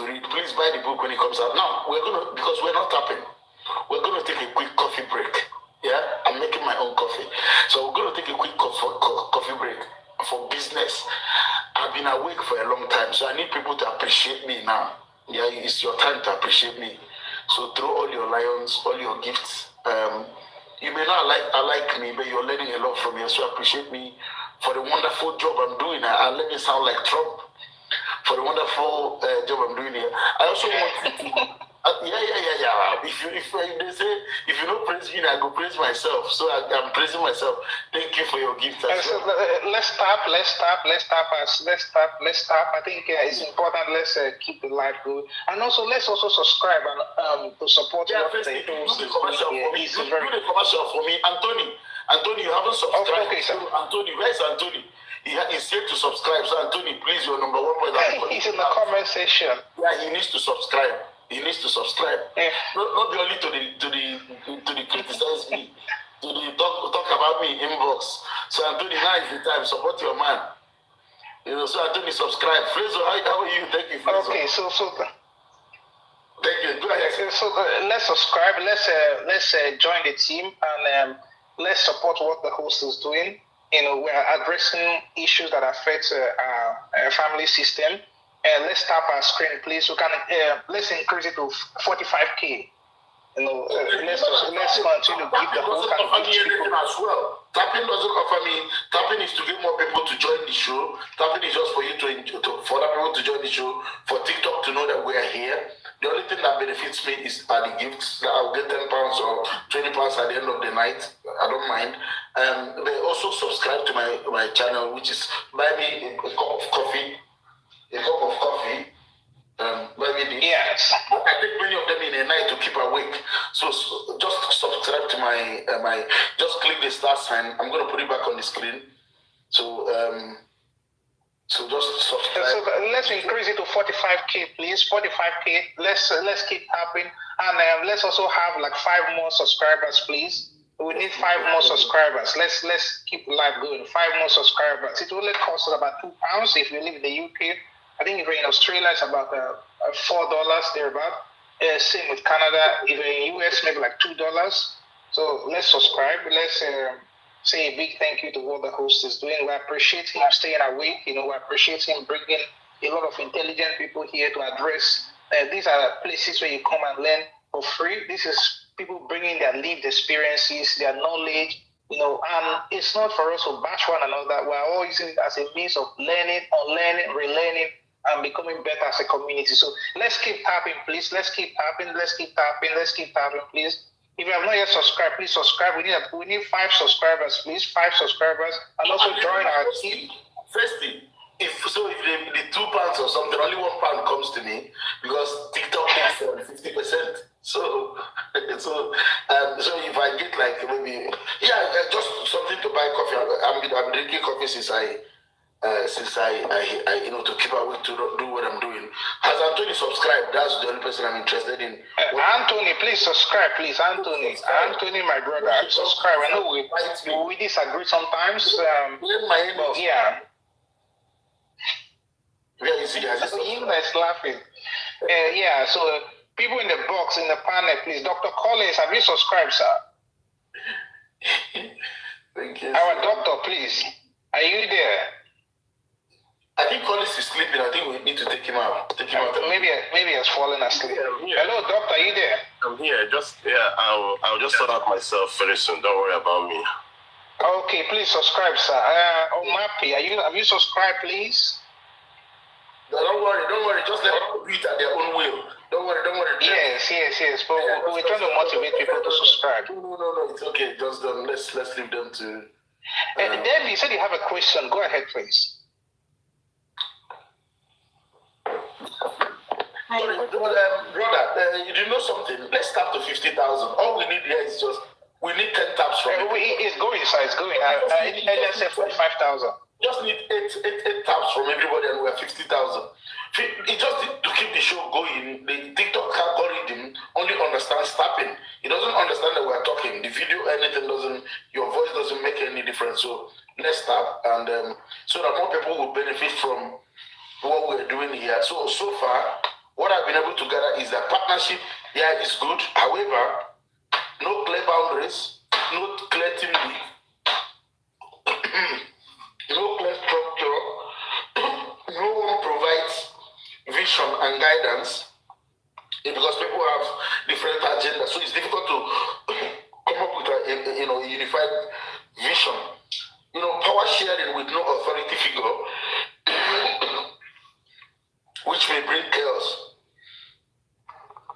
read. Please buy the book when it comes out. Now because we're not tapping, we're gonna take a quick coffee break. Yeah, I'm making my own coffee, so we're gonna take a quick coffee break for business. I've been awake for a long time, so I need people to appreciate me now. Yeah, it's your time to appreciate me. So throw all your lions, all your gifts. You may not like me, but you're learning a lot from me. So appreciate me for the wonderful job I'm doing. And let me sound like Trump for the wonderful job I'm doing here. I also want you to. Yeah. If they say if you don't praise me, I go praise myself. So I'm praising myself. Thank you for your gift. So let's stop. I think it's important. Let's keep the life good, and also let's also subscribe and to support. Yeah, do the commercial for me. Do the commercial for me, Anthony, you haven't subscribed. Okay, sir. Anthony, where's Anthony? He's here to subscribe. So Anthony, please, your number one point. He's in the comment section. Yeah, he needs to subscribe. Yeah. Not only to the criticize me, to the talk about me inbox. So Anthony, now is the time. Support your man. So Anthony, subscribe. Fraser, how are you? Thank you, Fraser. Okay, so thank you. Go ahead. So let's subscribe. Let's join the team, and let's support what the host is doing. We are addressing issues that affect our family system. Let's tap our screen, please. Let's increase it to 45K. Let's continue to give the whole anything as well. Tapping doesn't offer me. Tapping is to get more people to join the show. Tapping is just for you for other people to join the show. For TikTok to know that we are here. The only thing that benefits me are the gifts. That I'll get £10 or £20 at the end of the night. I don't mind. They also subscribe to my channel, which is buy me a cup of coffee. Yes. I take many of them in a night to keep awake. So just subscribe to my just click the star sign. I'm gonna put it back on the screen. So just subscribe. So let's increase it to 45K, please. 45K. Let's keep tapping, and let's also have like 5 more subscribers, please. We need 5 more subscribers. Let's keep life going. 5 more subscribers. It only costs about £2 if you live in the UK. I think if you're in Australia, it's about $4 thereabout. Same with Canada. If you're in US, maybe like $2. So let's subscribe. Let's say a big thank you to what the host is doing. We appreciate him staying awake. We appreciate him bringing a lot of intelligent people here to address. These are places where you come and learn for free. This is people bringing their lived experiences, their knowledge, and it's not for us to bash one another. We're all using it as a means of learning, unlearning, relearning, and becoming better as a community. So let's keep tapping, please. Let's keep tapping, please. If you have not yet subscribed, please subscribe. We need 5 subscribers, please. 5 subscribers. And also join our team. First thing, if the £2 or something, only £1 comes to me because TikTok takes 50%. So if I get like maybe just something to buy coffee. I'm drinking coffee since I to keep awake to do what I'm doing. Has Anthony subscribed? That's the only person I'm interested in. Anthony, please subscribe, please. Anthony, my brother, subscribe. I know we disagree sometimes. But yeah. Where is he? Him that's laughing. So people in the box, in the panel, please. Dr. Collins, have you subscribed, sir? Thank you. Our doctor, please. Are you there? I think Collins is sleeping. I think we need to take him out. Maybe he's fallen asleep. Hello, doctor, are you there? I'm here. I'll just sort out myself very soon. Don't worry about me. Okay, please subscribe, sir. Omapi, have you subscribed, please? No, don't worry. Just let them do it at their own will. Don't worry. Yes. But we're trying to motivate people to subscribe. No, it's okay. Just let's leave them to. Debbie, you said you have a question. Go ahead, please. Brother, you do know something? Let's tap to 50,000. All we need here is we need 10 taps from it's going, sir. It's going. Let's say 45,000. Just need eight taps from everybody, and we're 50,000. It just to keep the show going. The TikTok algorithm only understands tapping. It doesn't understand that we're talking. The video, your voice doesn't make any difference. So let's tap, and so that more people will benefit from what we're doing here. So far, what I've been able to gather is that partnership here is good. However, no clear boundaries, no clear team lead, no clear structure, no one provides vision and guidance, because people have different agendas. So it's difficult to come up with a unified vision. Power sharing with no authority figure, which may bring chaos.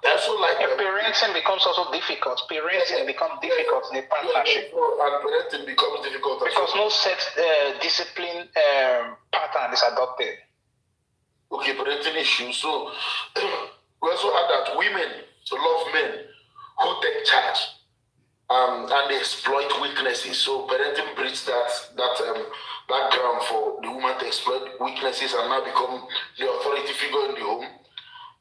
Also, parenting becomes also difficult. Parenting becomes difficult in a partnership. And parenting becomes difficult because no set discipline pattern is adopted. Okay, parenting issues. So we also had that women love men who take charge and they exploit weaknesses. So parenting breeds that ground for the woman to exploit weaknesses and now become the authority figure in the home.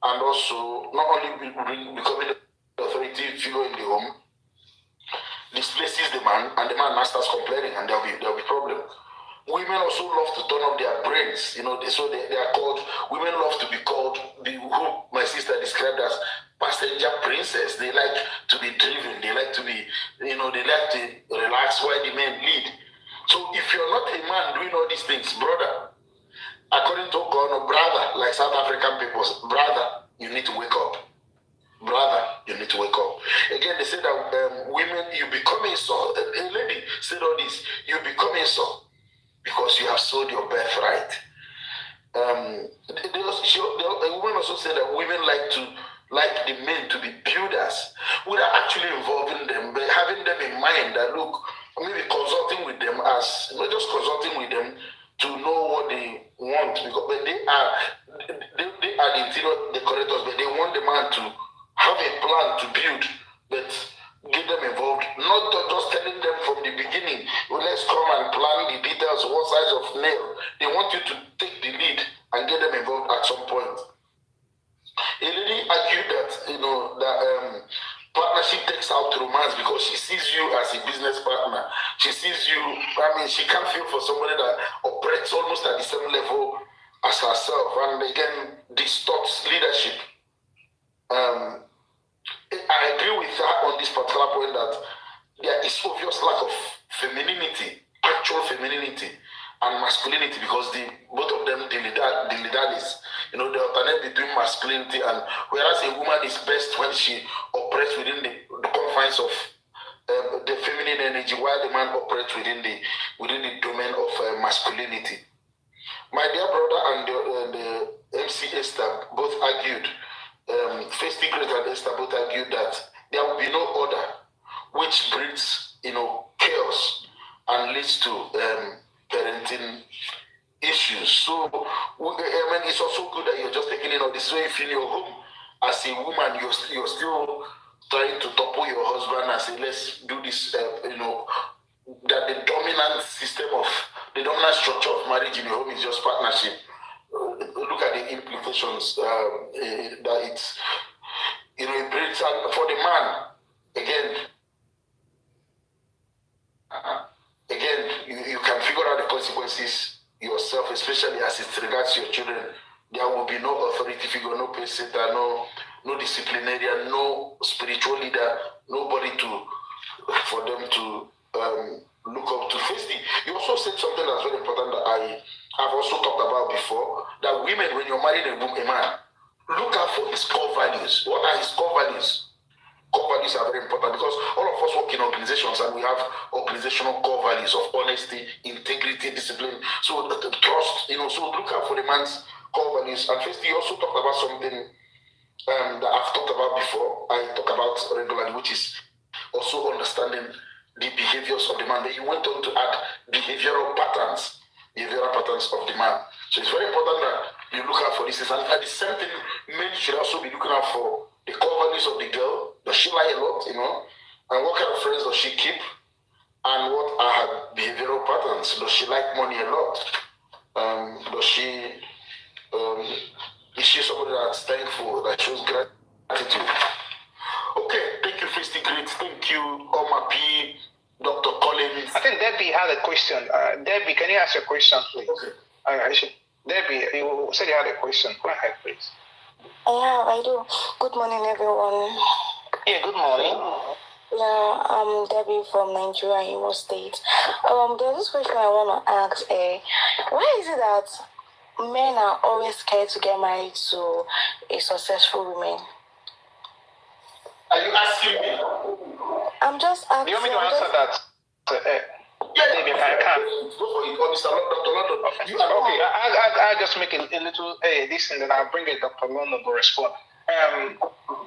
And also, not only becoming the authority figure in the home, displaces the man, and the man now starts complaining, and there'll be problem. Women also love to turn up their brains, so they are called. Women love to be called who my sister described as passenger princess. They like to be driven. They like to be, they like to relax while the men lead. So if you're not a man doing all these things, brother, according to God, brother, like South African people, brother, you need to wake up. Brother, you need to wake up. Again, they say that women, you become a son. A lady said all this, you become a son because you have sold your birthright. A woman also said that women like the men to be builders without actually involving them, but having them in mind that look, maybe consulting with them as not just consulting with them to know what they want, because they are the interior decorators, but they want the man to have a plan to build, but get them involved, not just telling them from the beginning, well, let's come and plan the details, what size of nail. They want you to take the lead and get them involved at some point. A lady argued that partnership takes out romance because she sees you as a business partner. She sees you, she can't feel for somebody that operates almost at the same level as herself, and again distorts leadership. I agree with her on this particular point that this obvious lack of femininity, actual femininity, and masculinity, because both of them dilly-dallies. They alternate between masculinity and, whereas a woman is best when she operates within the confines of the feminine energy, while the man operates within the domain of masculinity. My dear brother and the MC Esther both argued, Festy Great and Esther both argued that there will be no order, which breeds, chaos and leads to parenting issues. So, it's also good that you're just taking in all this. So if in your home, as a woman, you're still trying to topple your husband and say, let's do this, that the dominant structure of marriage in your home is just partnership. Look at the implications that it brings. And for the man, again, you can figure out the consequences yourself, especially as it regards your children. There will be no authority figure, no pacesetter, no disciplinarian, no spiritual leader, nobody for them to look up to. Firstly, you also said something that's very important that I have also talked about before, that women, when you're marrying a man, look out for his core values. What are his core values? Core values are very important, because all of us work in organizations and we have organizational core values of honesty, integrity, discipline. So trust, so look out for the man's core values. And first, you also talked about something that I've talked about before, I talk about regularly, which is also understanding the behaviors of the man. Then you went on to add behavioral patterns of the man. So it's very important that you look out for this. And at the same thing, men should also be looking out for the core values of the girl. Does she lie a lot, And what kind of friends does she keep? And what are her behavioral patterns? Does she like money a lot? Is she somebody that's thankful, that shows gratitude? Okay, thank you, Festy Great. Thank you, Oma P, Dr. Collins. I think Debbie had a question. Debbie, can you ask your question, please? Okay. Debbie, you said you had a question. Go ahead, please. Yeah, I do. Good morning, everyone. Yeah, good morning. Yeah, I'm Debbie from Nigeria, Imo State. There's this question I want to ask. Why is it that men are always scared to get married to a successful woman? Are you asking me? I'm just asking. Do you want me to answer that? Maybe I can. Okay, I'll just make a little this and then I'll bring it Dr. London to respond.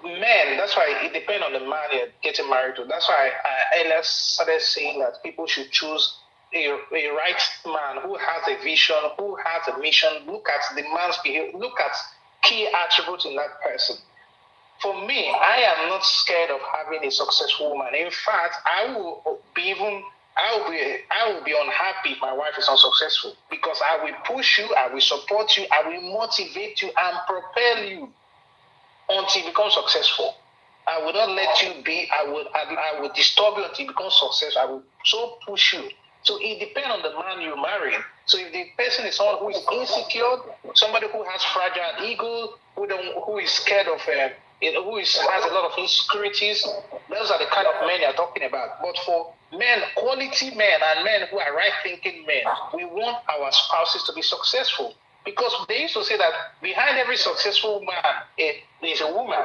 Men, that's why it depends on the man you're getting married to. That's why I earlier started saying that people should choose a right man who has a vision, who has a mission. Look at the man's behavior, look at key attributes in that person. For me, I am not scared of having a successful woman. In fact, I will be unhappy if my wife is unsuccessful, because I will push you, I will support you, I will motivate you and propel you until you become successful. I will not let you be. I will disturb you until you become successful. I will so push you. So it depends on the man you marry. So if the person is someone who is insecure, somebody who has fragile ego, who is scared of has a lot of insecurities, those are the kind of men you're talking about. But for men, quality men and men who are right-thinking men, we want our spouses to be successful. Because they used to say that behind every successful man, there's a woman.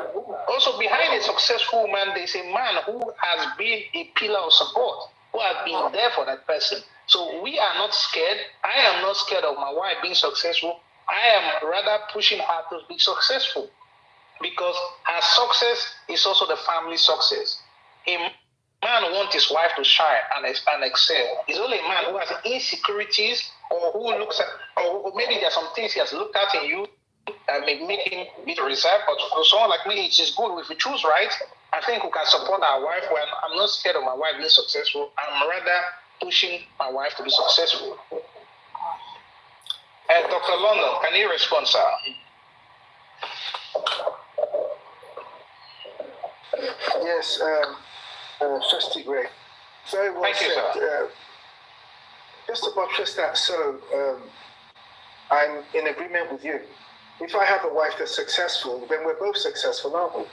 Also behind a successful man, there's a man who has been a pillar of support, who has been there for that person. So we are not scared. I am not scared of my wife being successful. I am rather pushing her to be successful, because her success is also the family success. A man wants his wife to shine and excel. It's only a man who has insecurities, or who looks at, or maybe there are some things he has looked at in you that may make him be reserved. But for someone like me, it is good if we choose right. I think we can support our wife. When I'm not scared of my wife being successful, I'm rather pushing my wife to be successful. Dr. London, can you respond, sir? Yes, Festy Great. Very well said. You, just to buttress that, I'm in agreement with you. If I have a wife that's successful, then we're both successful, aren't we?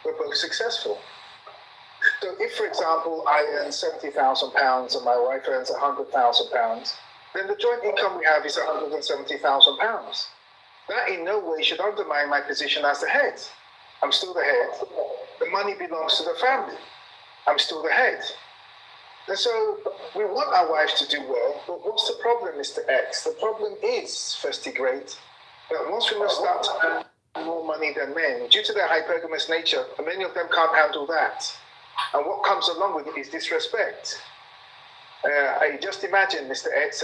We're both successful. So if, for example, I earn £70,000 and my wife earns £100,000, then the joint income we have is £170,000. That in no way should undermine my position as the head. I'm still the head. The money belongs to the family. I'm still the head. And so we want our wives to do well, but what's the problem, Mr. X? The problem is, firstly great, that once women start to earn more money than men, due to their hypergamous nature, many of them can't handle that. And what comes along with it is disrespect. I just imagine, Mr. X,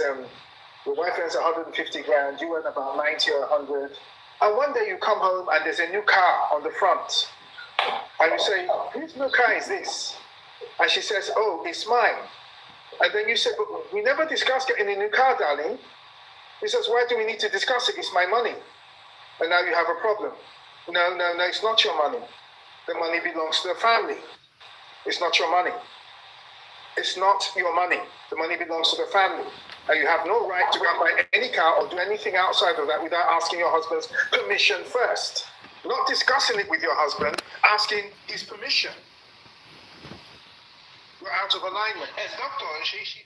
your wife earns 150 grand, you earn about 90 or 100, and one day you come home and there's a new car on the front, and you say, whose new car is this? And she says, oh, it's mine. And then you say, but we never discussed getting a new car, darling. He says, why do we need to discuss it? It's my money. And now you have a problem. No, it's not your money. The money belongs to the family. It's not your money. It's not your money. The money belongs to the family. And you have no right to go and buy any car or do anything outside of that without asking your husband's permission first. Not discussing it with your husband, asking his permission. We're out of alignment. As doctor, she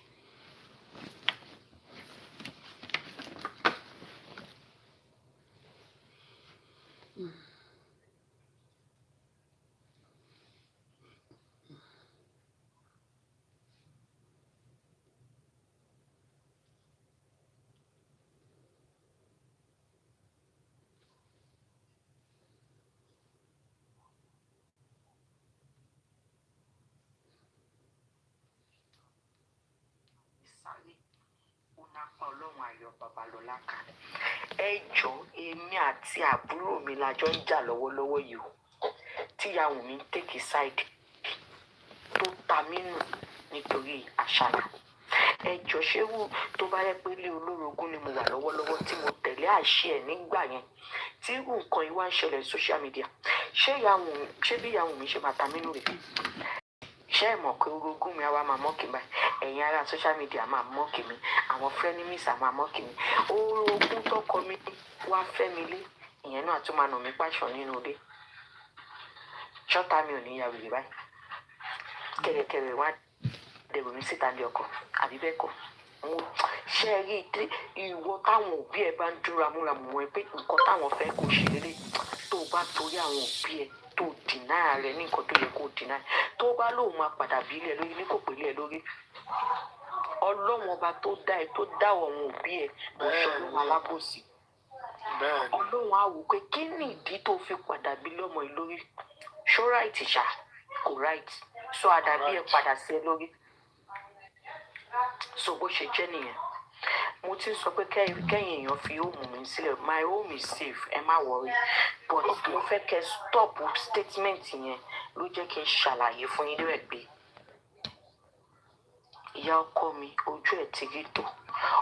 Ọlọ́run ayọ̀ Babalọ́lá kan. Ẹ jọ̀ọ́ èmi àti àbúrò mi la jọ ń jà lọ́wọ́lọ́wọ́ yìí o. Tíyàwó mi ń take side tó ta mí nù nítorí àṣàlà. Ẹ jọ̀ọ́ ṣé wù tó bá yẹ pé ilé olórogún ni mo wà lọ́wọ́lọ́wọ́ tí mo tẹ̀lé àṣẹ ẹ̀ nígbà yẹn. Tí irú nǹkan yìí wá ń ṣẹlẹ̀ social media. Ṣé bí ìyàwó mi ṣe máa ta mí nù rèé? Ṣé ẹ mọ̀ pé orogún mi á wá máa mọ́kì báyìí? Ẹ̀yin ará social media máa mọ́kì mi, àwọn frenemies máa mọ́kì mi. Orogún tọkọ mi wá fẹ́ mi lé, ìyẹn náà tún máa nà mí pàṣọ nínú ilé. Ṣọ́tà mi ò ní ya wèrè báyìí. Kẹ̀rẹ̀kẹ̀rẹ̀ wá dẹ̀rù mi síta lé ọkọ̀, àbí bẹ́ẹ̀ kọ́. Ṣé ẹ rí ìwọ táwọn òbí ẹ bá ń dúró amúramù wọn pé nǹkan táwọn fẹ́ kó ṣe lélẹ̀ tó bá torí àwọn òbí ẹ tó dìnnà rẹ ní nǹkan tó yẹ kó dìnnà tó bá lóun máa padà bí ilé lórí ní kò pè lé lórí. Ọlọ́run ọba tó dá ẹ tó dá àwọn òbí ẹ kò ṣọlọ́run alábòsí. Ọlọ́run á wò pé kí ni ìdí tó fi padà bí lọ́mọ ẹ lórí? Ṣó right ṣá? Kò right. So àdàbí ẹ padà sí ẹ lórí. So bó ṣe jẹ́ nìyẹn. Mo ti sọ pé kẹ́yìn èèyàn fi home mi sílẹ̀. My home is safe, ẹ má worry. But mo fẹ́ kẹ́ stop statement yẹn ló jẹ́ kí n ṣàlàyé fún yín lórí pé ìyá ọkọ mi ojú ẹ̀ ti rí tó.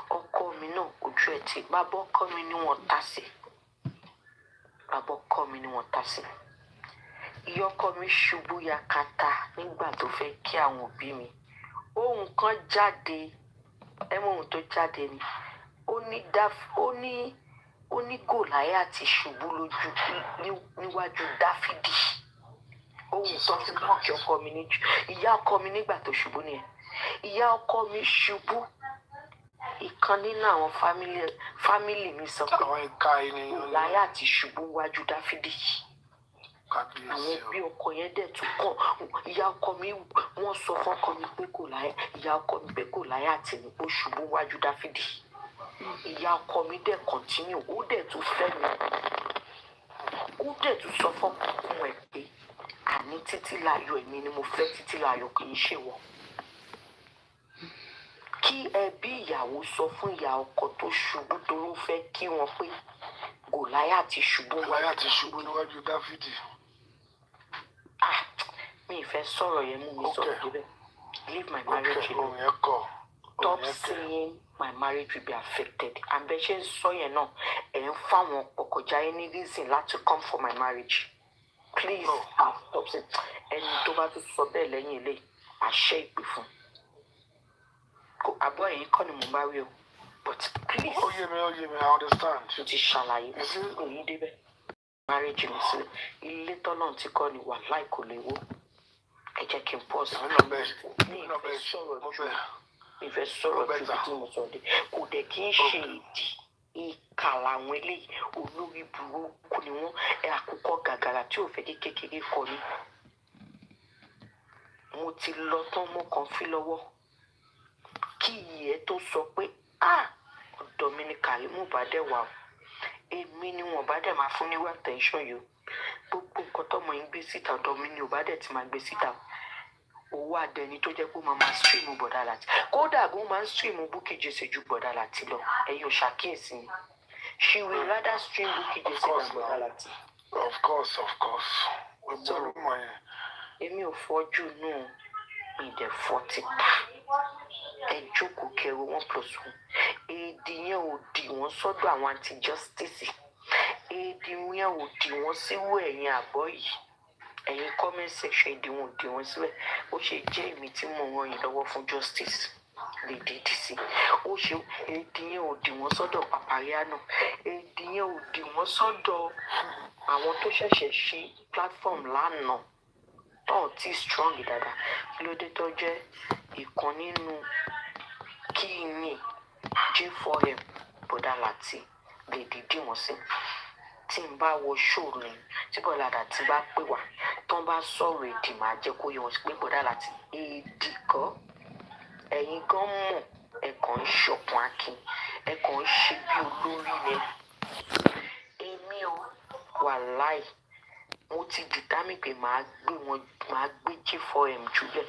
Ọkọ mi náà ojú ẹ̀ ti. Bàbá ọkọ mi ni wọ́n ta sí. Bàbá ọkọ mi ni wọ́n ta sí. Ìyá ọkọ mi ṣubú yakata nígbà tó fẹ́ kí àwọn òbí mi. Ohun kan jáde, ẹ mọ ohun tó jáde ni. Ó ní Gòláyátì ṣubú níwájú Dáfídì. Ohun tó fi mọ́ kí ọkọ mi ní ìyá ọkọ mi nígbà tó ṣubú nìyẹn. Ìyá ọkọ mi ṣubú. Ìkan nínú àwọn fámìlì mi sọ pé Gòláyátì ṣubú níwájú Dáfídì. Àwọn bí ọkọ yẹn dẹ̀ tún kàn. Ìyá ọkọ mi wọ́n sọ fọ́kọ mi pé ìyá ọkọ mi pé Gòláyátì ni ó ṣubú níwájú Dáfídì. Ìyá ọkọ mi dẹ̀ continue, ó dẹ̀ tún fẹ́ mi. Ó dẹ̀ tún sọ fọ́kọ ẹ̀ pé àní Títílayọ̀ èmi ni mo fẹ́ Títílayọ̀ kì í ṣe wọ́n. Kí ẹbí ìyàwó sọ fún ìyá ọkọ tó ṣubú tó ló fẹ́ kí wọ́n pé Gòláyátì ṣubú níwájú Dáfídì. Mi ìfẹ́ sọ̀rọ̀ yẹn mú mi sọ̀rọ̀ débẹ̀. Leave my marriage alone. Stop saying my marriage will be affected. And bẹ́ẹ̀ ṣe ń sọ yẹn náà, ẹ̀ ń fáwọn ọkọjà any reason láti come for my marriage. Please stop saying. Ẹni tó bá tún sọ bẹ́ẹ̀ lẹ́yìn ilé, àṣẹ ìpè fún. Àbọ̀ ẹ̀yìn kọ́ ni mo bá rí o. But please. Ó yé mi, I understand. Mo ti ṣàlàyé mo ti kò yí débẹ̀. Marriage mi sílẹ̀. Ilé tọ́lọ́run ti kọ́ ni wàláì kò lè wó. ẹ jẹ́ kí n pọ̀ sí. mi ìfẹ́ sọ̀rọ̀ ju tí mo sọ dé kò dẹ̀ kí n ṣe ìdí ìkà làwọn eléyìí olórí burúkú ni wọ́n àkókò gàgàrà tí ò fẹ́ kí kékeré kọ ni. mo ti lọ tán mo kàn fi lọ́wọ́ kí iyì tó sọ pé ọ̀dọ̀ mi ni Kàrímù bá dẹ̀ wà o èmi ni wọn bá dẹ̀ máa fún níwà attention yìí gbogbo nǹkan tọ́mọ yín gbé síta ọ̀dọ̀ mi ni ò bá dẹ̀ ti máa gbé síta owó àdẹni tó jẹ́ pé ó máa stream Bọ̀dá Láti kódà bó máa ń stream Bukky Jesse ju Bọ̀dá Láti lọ ẹ̀yin ò ṣàkíyèsí ni she will rather stream Bukky Jesse than Bọ̀dá Láti. Of course. èmi ò fọ́jú nù mí dẹ̀ fọ́ títà ẹ jókòó kẹrù 1+1 èdè yẹn ò dì wọ́n sọ́dọ̀ àwọn anti-justice èdè yẹn ò dì wọ́n síwọ́ ẹ̀yìn àbọ̀ yìí ẹ̀yin comment section èdè wọn ò dì wọ́n síbẹ̀ ó ṣe jẹ́ èmi tí mo ràn yín lọ́wọ́ fún justice lè dìdì sí ó ṣe èdè yẹn ò dì wọ́n sọ́dọ̀ Papariano èdè yẹn ò dì wọ́n sọ́dọ̀ àwọn tó ṣẹ̀ṣẹ̀ ṣe platform lánàá tó ti strong dáadáa kí ló dé tó jẹ́ ìkan nínú kí ni J4M Bọ̀dá Láti lè dìdí wọn sí tí n bá wo show ni tí Bọ̀dá Láti bá pè wá tán bá sọ̀rọ̀ èdè máa jẹ́ kó yẹ wọn pé Bọ̀dá Láti èdè kọ́ ẹ̀yin gan mọ̀ ẹ kàn ń ṣọ̀kan akin ẹ kàn ń ṣe bí olórí ni èmi ò wàláì mo ti determine pé màá gbé J4M jùlẹ̀